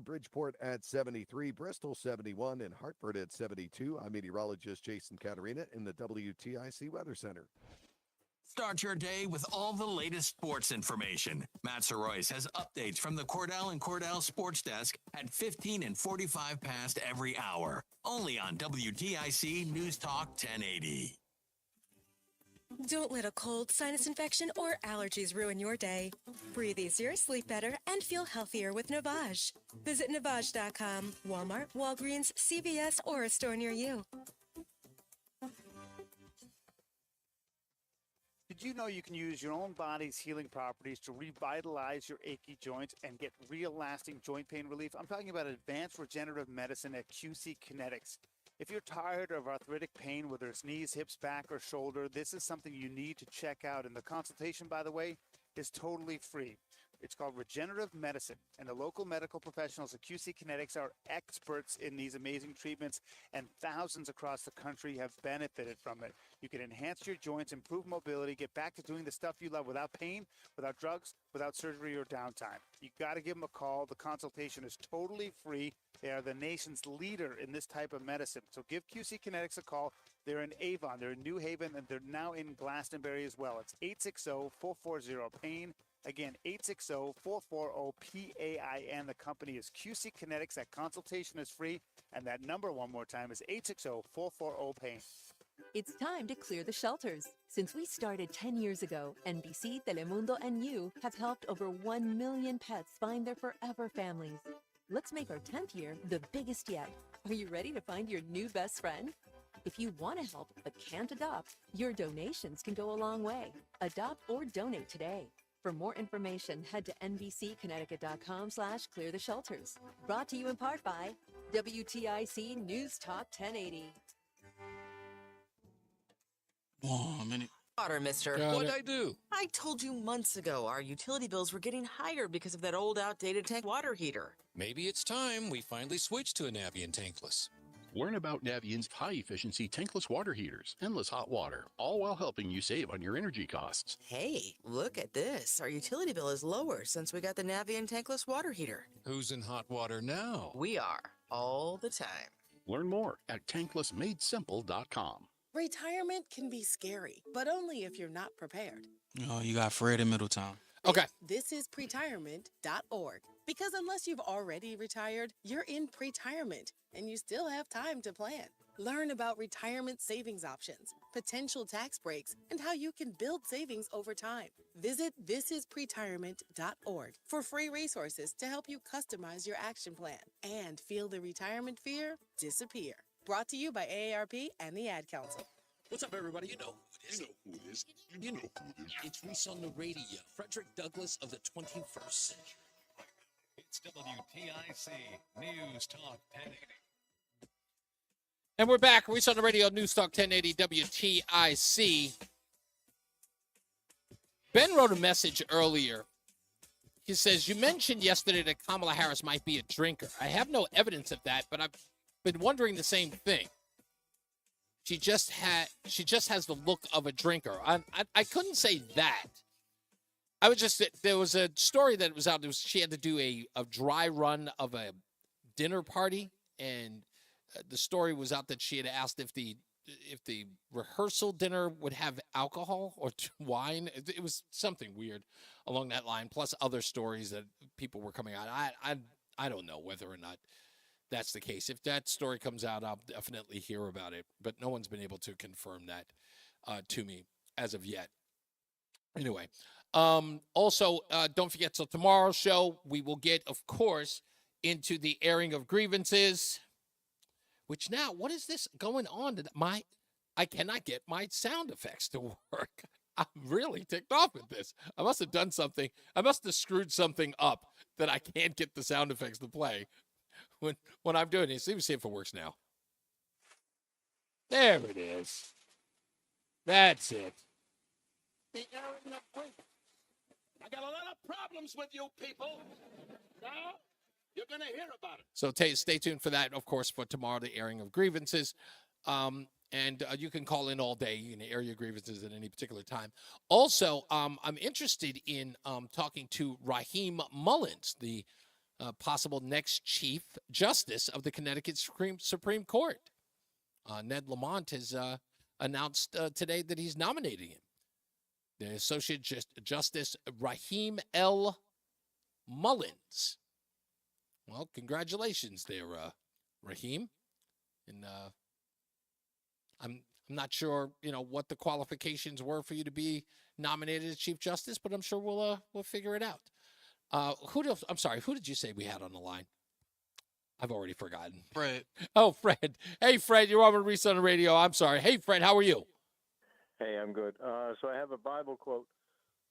Bridgeport at 73, Bristol 71, and Hartford at 72. I'm meteorologist Jason Caterina in the WTIC Weather Center. Start your day with all the latest sports information. Matt Soroyce has updates from the Cordell & Cordell Sports Desk at 15 and 45 past every hour. Only on WTIC News Talk 1080. Don't let a cold, sinus infection, or allergies ruin your day. Breathe easier, sleep better, and feel healthier with Navage. Visit Navage.com, Walmart, Walgreens, CVS, or a store near you. Did you know you can use your own body's healing properties to revitalize your achy joints and get real lasting joint pain relief? I'm talking about advanced regenerative medicine at QC Kinetics. If you're tired of arthritic pain, whether it's knees, hips, back, or shoulder, this is something you need to check out. And the consultation, by the way, is totally free. It's called regenerative medicine, and the local medical professionals at QC Kinetics are experts in these amazing treatments, and thousands across the country have benefited from it. You can enhance your joints, improve mobility, get back to doing the stuff you love without pain, without drugs, without surgery or downtime. You got to give them a call. The consultation is totally free. They are the nation's leader in this type of medicine. So give QC Kinetics a call. They're in Avon, they're in New Haven, and they're now in Glastonbury as well. It's 860-440-PAIN. Again, 860-440-PAIN. The company is QC Kinetics. That consultation is free. And that number, one more time, is 860-440-PAIN. It's time to clear the shelters. Since we started 10 years ago, NBC, Telemundo, and you have helped over 1 million pets find their forever families. Let's make our 10th year the biggest yet. Are you ready to find your new best friend? If you want to help but can't adopt, your donations can go a long way. Adopt or donate today. For more information, head to nbcconnecticut.com/cleartheshelters. Brought to you in part by WTIC News Talk 1080. Oh, a minute. Water, mister. What'd I do? I told you months ago our utility bills were getting higher because of that old outdated tank water heater. Maybe it's time we finally switch to a Navien tankless. Learn about Navien's high-efficiency tankless water heaters, endless hot water, all while helping you save on your energy costs. Hey, look at this. Our utility bill is lower since we got the Navien tankless water heater. Who's in hot water now? We are, all the time. Learn more at tanklessmadesimple.com. Retirement can be scary, but only if you're not prepared. Oh, you got Fred in Middletown. Okay. This is pretirement.org. Because unless you've already retired, you're in pretirement, and you still have time to plan. Learn about retirement savings options, potential tax breaks, and how you can build savings over time. Visit thisispretirement.org for free resources to help you customize your action plan and feel the retirement fear disappear. Brought to you by AARP and the Ad Council. What's up, everybody? You know who it is. You know who it is. It's Reese on the Radio. Frederick Douglass of the 21st century. It's WTIC News Talk 1080. And we're back. Reese on the Radio, News Talk 1080 WTIC. Ben wrote a message earlier. He says, you mentioned yesterday that Kamala Harris might be a drinker. I have no evidence of that, but I've been wondering the same thing. She just has the look of a drinker. I couldn't say that. There was a story that was out. She had to do a dry run of a dinner party, and the story was out that she had asked if the rehearsal dinner would have alcohol or wine. It was something weird along that line, plus other stories that people were coming out. I don't know whether or not that's the case. If that story comes out, I'll definitely hear about it, but no one's been able to confirm that to me as of yet. Anyway, also, don't forget, till tomorrow's show, we will get, of course, into the airing of grievances, which now, what is this going on? I cannot get my sound effects to work. I'm really ticked off with this. I must have done something. I must have screwed something up that I can't get the sound effects to play when I'm doing this. Let me see if it works now. There it is. That's it. The airing of grievances. I got a lot of problems with you people. Now, you're going to hear about it. So stay tuned for that, of course, for tomorrow, the airing of grievances. And you can call in all day. You can air your grievances at any particular time. Also, I'm interested in talking to Raheem Mullins, the possible next Chief Justice of the Connecticut Supreme Court. Ned Lamont has announced today that he's nominating him. The Associate Justice Raheem L. Mullins. Well, congratulations there, Raheem. And I'm not sure, what the qualifications were for you to be nominated as Chief Justice, but I'm sure we'll figure it out. Who did you say we had on the line? I've already forgotten. Fred. Oh, Fred. Hey, Fred, you're on with Reese on the Radio. I'm sorry. Hey, Fred, how are you? Hey, I'm good. So I have a Bible quote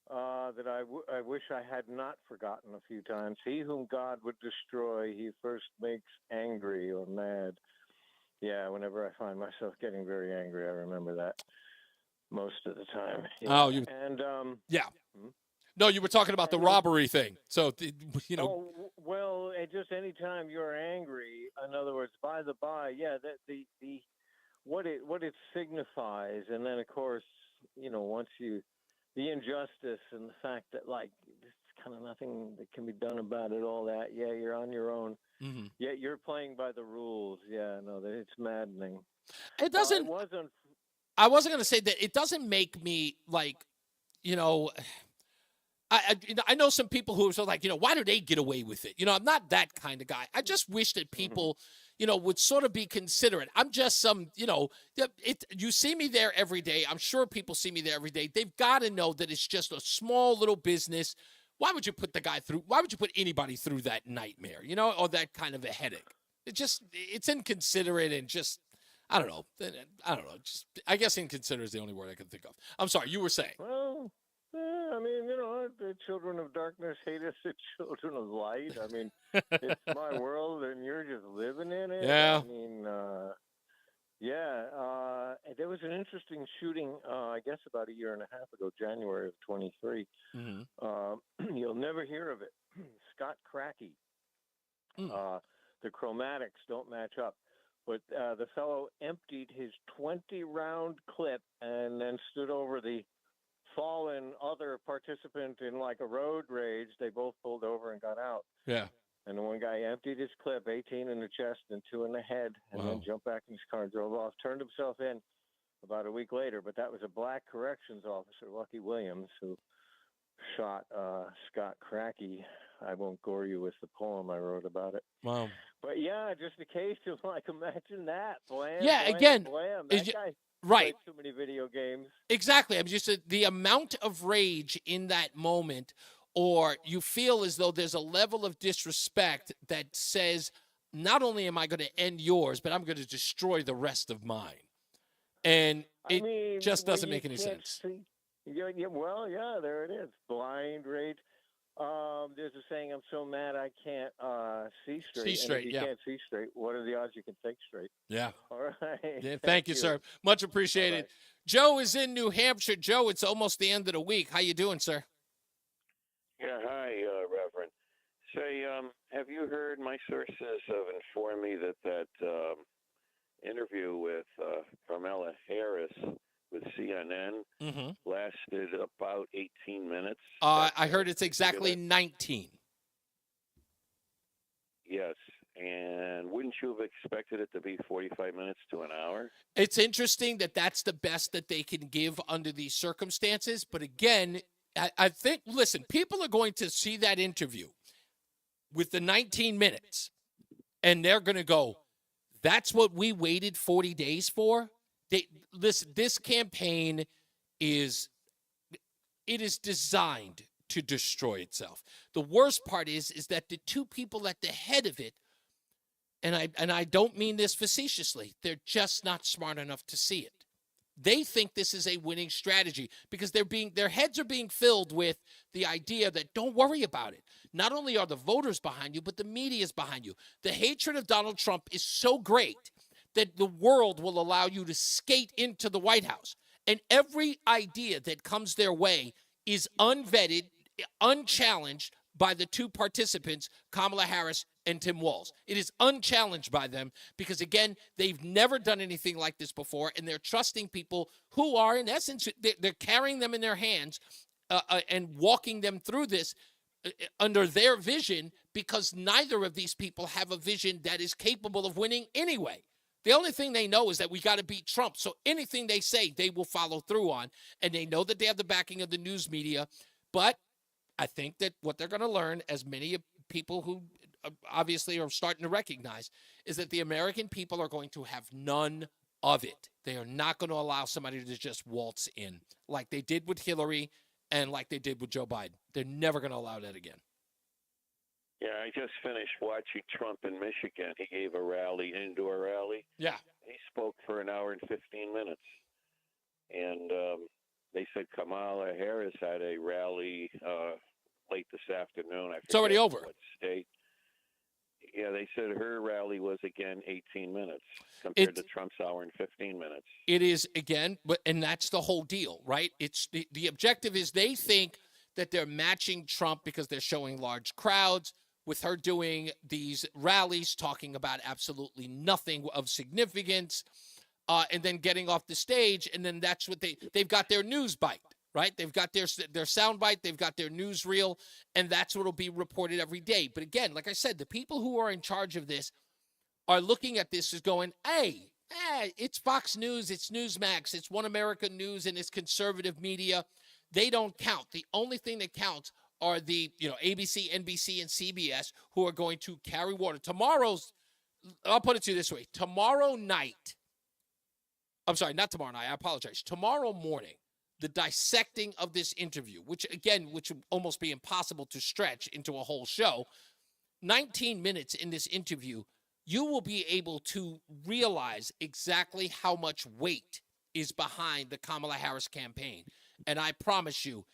that I wish I had not forgotten a few times. He whom God would destroy, he first makes angry or mad. Yeah, whenever I find myself getting very angry, I remember that most of the time. Yeah. Oh, yeah. No, you were talking about the robbery thing. So, Oh, well, just any time you're angry, in other words, by the by, yeah, the what it signifies, and then of course, once the injustice and the fact that like there's kind of nothing that can be done about it, all that, yeah, you're on your own. Mm-hmm. Yeah, you're playing by the rules. Yeah, no, it's maddening. It doesn't. It wasn't. I wasn't going to say that it doesn't make me like, I know some people who are sort of like, why do they get away with it? I'm not that kind of guy. I just wish that people, would sort of be considerate. I'm just some, you see me there every day. I'm sure people see me there every day. They've got to know that it's just a small little business. Why would you put why would you put anybody through that nightmare, or that kind of a headache? It's inconsiderate and just, I don't know. Just, I guess inconsiderate is the only word I can think of. I'm sorry, you were saying. Well, I mean, the children of darkness hate us, the children of light. I mean, it's my world, and you're just living in it. Yeah. I mean, there was an interesting shooting, I guess about a year and a half ago, January of 23. Mm-hmm. You'll never hear of it. Scott Cracky. The chromatics don't match up. But the fellow emptied his 20-round clip and then stood over the fallen other participant in like a road rage. They both pulled over and got out. Yeah. And the one guy emptied his clip, 18 in the chest and 2 in the head, and then jumped back in his car and drove off. Turned himself in about a week later, but that was a black corrections officer, Lucky Williams, who shot Scott Cracky. I won't gore you with the poem I wrote about it. Wow. But yeah, just a case of like, imagine that. Blam, Yeah, blam, again, blam. That guy right. played too many video games. Exactly. I'm just the amount of rage in that moment, or you feel as though there's a level of disrespect that says, not only am I going to end yours, but I'm going to destroy the rest of mine. And it just doesn't make any sense. Well, yeah, there it is. Blind rage. There's a saying, I'm so mad I can't see straight. See straight, and if you can't see straight, what are the odds you can think straight? Yeah. All right. Yeah, thank you, sir. Much appreciated. Bye-bye. Joe is in New Hampshire. Joe, it's almost the end of the week. How you doing, sir? Yeah, hi, Reverend. Say, have you heard, my sources have informed me that interview with Kamala Harris with CNN lasted about 18 minutes. I heard it's exactly 19. Yes, and wouldn't you have expected it to be 45 minutes to an hour? It's interesting that that's the best that they can give under these circumstances. But again, I think, listen, people are going to see that interview with the 19 minutes, and they're going to go, that's what we waited 40 days for? Listen, this campaign is designed to destroy itself. The worst part is that the two people at the head of it, and I don't mean this facetiously, they're just not smart enough to see it. They think this is a winning strategy because their heads are being filled with the idea that don't worry about it. Not only are the voters behind you, but the media is behind you. The hatred of Donald Trump is so great that the world will allow you to skate into the White House. And every idea that comes their way is unvetted, unchallenged by the two participants, Kamala Harris and Tim Walz. It is unchallenged by them because, again, they've never done anything like this before, and they're trusting people who are, in essence, they're carrying them in their hands and walking them through this under their vision because neither of these people have a vision that is capable of winning anyway. The only thing they know is that we got to beat Trump. So anything they say, they will follow through on. And they know that they have the backing of the news media. But I think that what they're going to learn, as many people who obviously are starting to recognize, is that the American people are going to have none of it. They are not going to allow somebody to just waltz in like they did with Hillary and like they did with Joe Biden. They're never going to allow that again. Yeah, I just finished watching Trump in Michigan. He gave a rally, indoor rally. Yeah. He spoke for an hour and 15 minutes. And they said Kamala Harris had a rally late this afternoon. It's already over. What state. Yeah, they said her rally was, again, 18 minutes compared to Trump's hour and 15 minutes. It is, again, and that's the whole deal, right? It's the objective is they think that they're matching Trump because they're showing large crowds, with her doing these rallies, talking about absolutely nothing of significance, and then getting off the stage, and then that's what they've got their news bite, right? They've got their sound bite, they've got their news reel, and that's what will be reported every day. But again, like I said, the people who are in charge of this are looking at this as going, hey, it's Fox News, it's Newsmax, it's One America News, and it's conservative media. They don't count. The only thing that counts are the, ABC, NBC, and CBS, who are going to carry water. I'll put it to you this way. Tomorrow night, I'm sorry, not tomorrow night, I apologize. Tomorrow morning, the dissecting of this interview, which would almost be impossible to stretch into a whole show, 19 minutes in this interview, you will be able to realize exactly how much weight is behind the Kamala Harris campaign. And I promise you,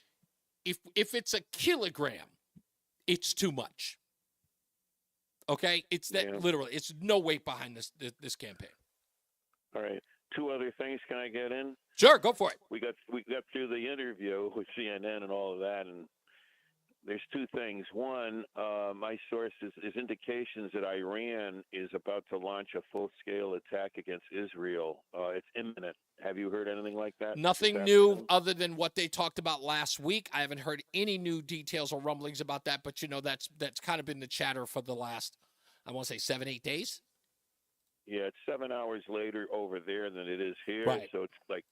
if it's a kilogram, it's too much. Okay? It's that literally, it's no weight behind this campaign. All right. Two other things. Can I get in? Sure, go for it. We got through the interview with CNN and all of that, and there's two things. One, my sources is indications that Iran is about to launch a full-scale attack against Israel. It's imminent. Have you heard anything like that? Nothing new other than what they talked about last week. I haven't heard any new details or rumblings about that, but that's kind of been the chatter for the last, I want to say 7-8 days. Yeah, it's 7 hours later over there than it is here. Right. So it's like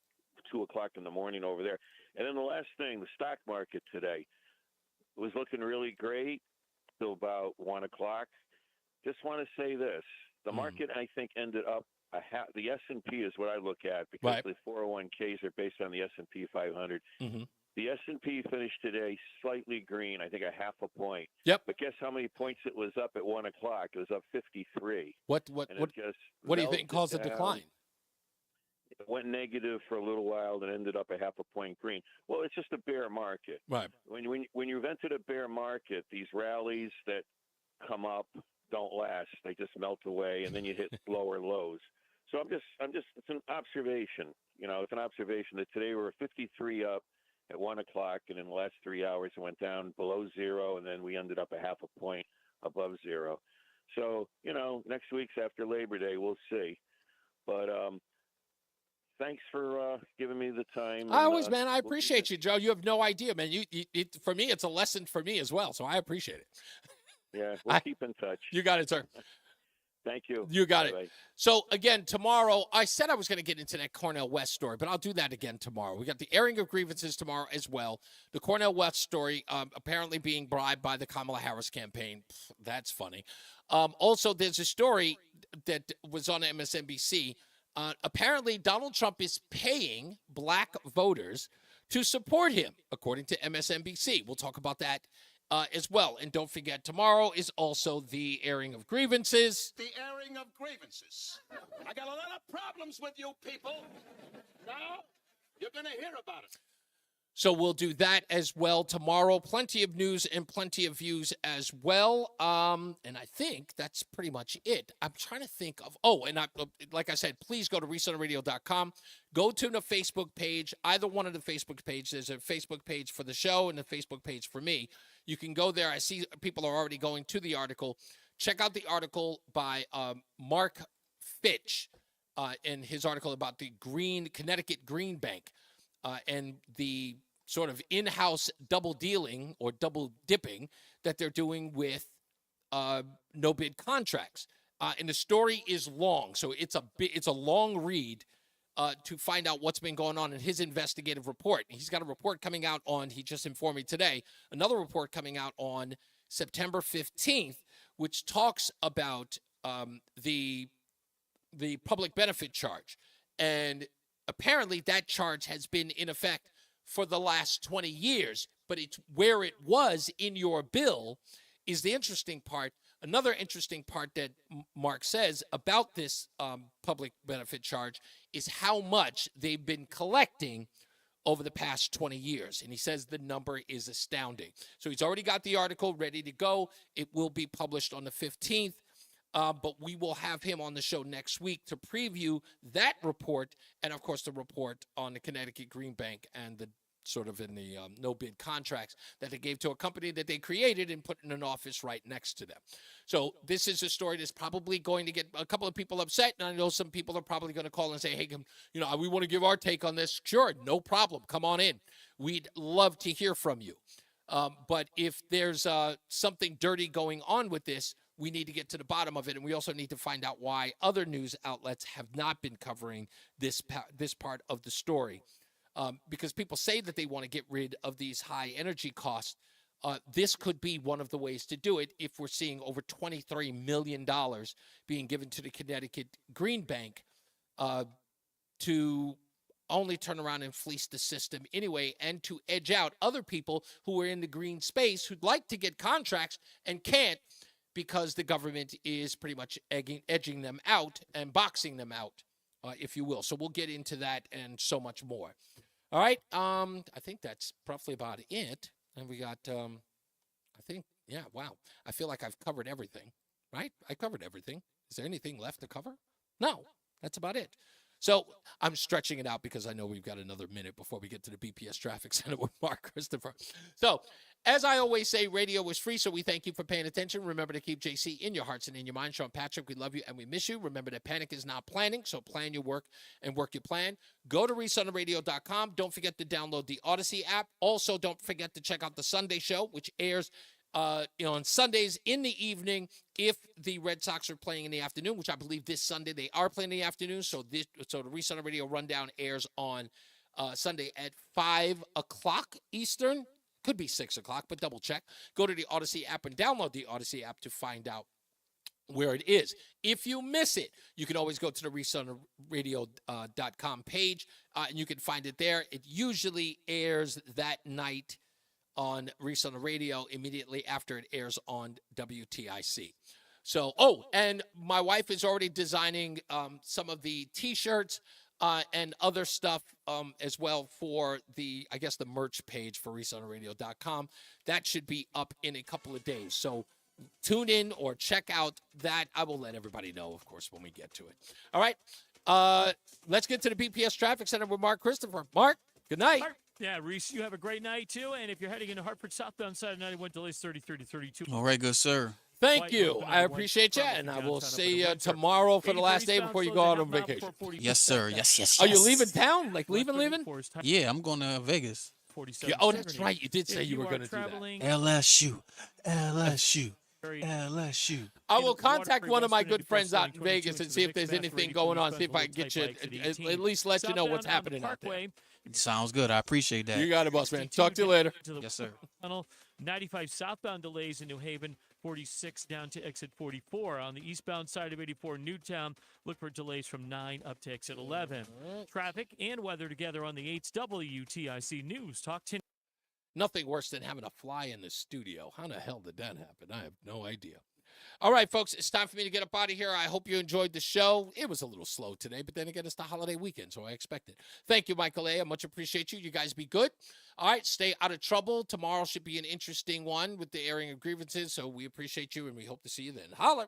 2 o'clock in the morning over there. And then the last thing, the stock market today was looking really great till about 1 o'clock. Just want to say this. The market, I think, ended up the S&P is what I look at because the 401ks are based on the S&P 500. Mm-hmm. The S&P finished today slightly green, I think a half a point. Yep. But guess how many points it was up at 1 o'clock? It was up 53. What do you think caused the decline? It went negative for a little while, then ended up a half a point green. Well, it's just a bear market. Right. When you've entered a bear market, these rallies that come up don't last. They just melt away, and then you hit lower lows. So I'm just. It's an observation. It's an observation that today we're 53 up at 1 o'clock, and in the last 3 hours it went down below zero, and then we ended up a half a point above zero. So next week's after Labor Day, we'll see. But thanks for giving me the time. I appreciate you, Joe. You have no idea, man. For me, it's a lesson for me as well, so I appreciate it. Yeah, we'll keep in touch. You got it, sir. Thank you. You got Bye-bye. it. So, again, tomorrow, I said I was going to get into that Cornel West story, but I'll do that again tomorrow. We got the airing of grievances tomorrow as well. The Cornel West story apparently being bribed by the Kamala Harris campaign. That's funny. Also, there's a story that was on MSNBC. Apparently, Donald Trump is paying black voters to support him, according to MSNBC. We'll talk about that as well. And don't forget, tomorrow is also the airing of grievances. The airing of grievances. I got a lot of problems with you people. Now, you're going to hear about it. So we'll do that as well tomorrow. Plenty of news and plenty of views as well. And I think that's pretty much it. I'm trying to think of, like I said, please go to reasonoradio.com. Go to the Facebook page, either one of the Facebook pages. There's a Facebook page for the show and a Facebook page for me. You can go there. I see people are already going to the article. Check out the article by Mark Fitch in his article about the Connecticut Green Bank and the sort of in-house double dealing or double dipping that they're doing with no-bid contracts. And the story is long, so it's a long read to find out what's been going on in his investigative report. He's got a report coming out he just informed me today, another report coming out on September 15th, which talks about the public benefit charge. And apparently that charge has been in effect for the last 20 years, but it's where it was in your bill is the interesting part. Another interesting part that Mark says about this public benefit charge is how much they've been collecting over the past 20 years. And he says the number is astounding. So he's already got the article ready to go. It will be published on the 15th. But we will have him on the show next week to preview that report and, of course, the report on the Connecticut Green Bank and the sort of in the no-bid contracts that they gave to a company that they created and put in an office right next to them. So this is a story that's probably going to get a couple of people upset, and I know some people are probably going to call and say, hey, we want to give our take on this. Sure, no problem. Come on in. We'd love to hear from you. But if there's something dirty going on with this, we need to get to the bottom of it, and we also need to find out why other news outlets have not been covering this part of the story. Because people say that they want to get rid of these high energy costs. This could be one of the ways to do it if we're seeing over $23 million being given to the Connecticut Green Bank to only turn around and fleece the system anyway, and to edge out other people who are in the green space who'd like to get contracts and can't because the government is pretty much edging them out and boxing them out, if you will. So we'll get into that and so much more. All right. I think that's roughly about it. And we got, wow. I feel like I've covered everything, right? I covered everything. Is there anything left to cover? No, that's about it. So I'm stretching it out because I know we've got another minute before we get to the BPS Traffic Center with Mark Christopher. So as I always say, radio is free, so we thank you for paying attention. Remember to keep JC in your hearts and in your mind. Sean Patrick, we love you and we miss you. Remember that panic is not planning, so plan your work and work your plan. Go to ReeseOnTheRadio.com. Don't forget to download the Odyssey app. Also, don't forget to check out the Sunday show, which airs on Sundays in the evening if the Red Sox are playing in the afternoon, which I believe this Sunday they are playing in the afternoon. So the Reese on the Radio Rundown airs on Sunday at 5 o'clock Eastern. Could be 6 o'clock, but double check. Go to the Odyssey app and download the Odyssey app to find out where it is. If you miss it, you can always go to the ReeseOnTheRadio.com page, and you can find it there. It usually airs that night on Reese on the Radio immediately after it airs on WTIC. So, and my wife is already designing some of the T-shirts and other stuff as well for the merch page for ReeseOnTheRadio.com. That should be up in a couple of days. So tune in or check out that. I will let everybody know, of course, when we get to it. All right. Let's get to the BPS Traffic Center with Mark Christopher. Mark, good night. Mark. Yeah, Reese, you have a great night, too. And if you're heading into Hartford southbound side of 91, delays 33 to 32. All right, good sir. Thank you. I appreciate you, and I will see you tomorrow for the last day before you go out on vacation. Yes, sir. Yes. Are you leaving town? Like leaving? Yeah, I'm going to Vegas. Yeah, that's right. You did say you were going to do that. LSU. I will contact one of my good friends out in Vegas and see if there's anything going on, see if I can get you, at least let you know what's happening out there. Sounds good. I appreciate that. You got it, boss man. Talk to you later. Yes, sir. 95 southbound delays in New Haven, 46 down to exit 44. On the eastbound side of 84 Newtown, look for delays from 9 up to exit 11. Traffic and weather together on the 8th WTIC News Talk 10. Nothing worse than having a fly in the studio. How the hell did that happen? I have no idea. All right, folks, it's time for me to get up out of here. I hope you enjoyed the show. It was a little slow today, but then again, it's the holiday weekend, so I expect it. Thank you, Michael A. I much appreciate you. You guys be good. All right, stay out of trouble. Tomorrow should be an interesting one with the airing of grievances, so we appreciate you, and we hope to see you then. Holler.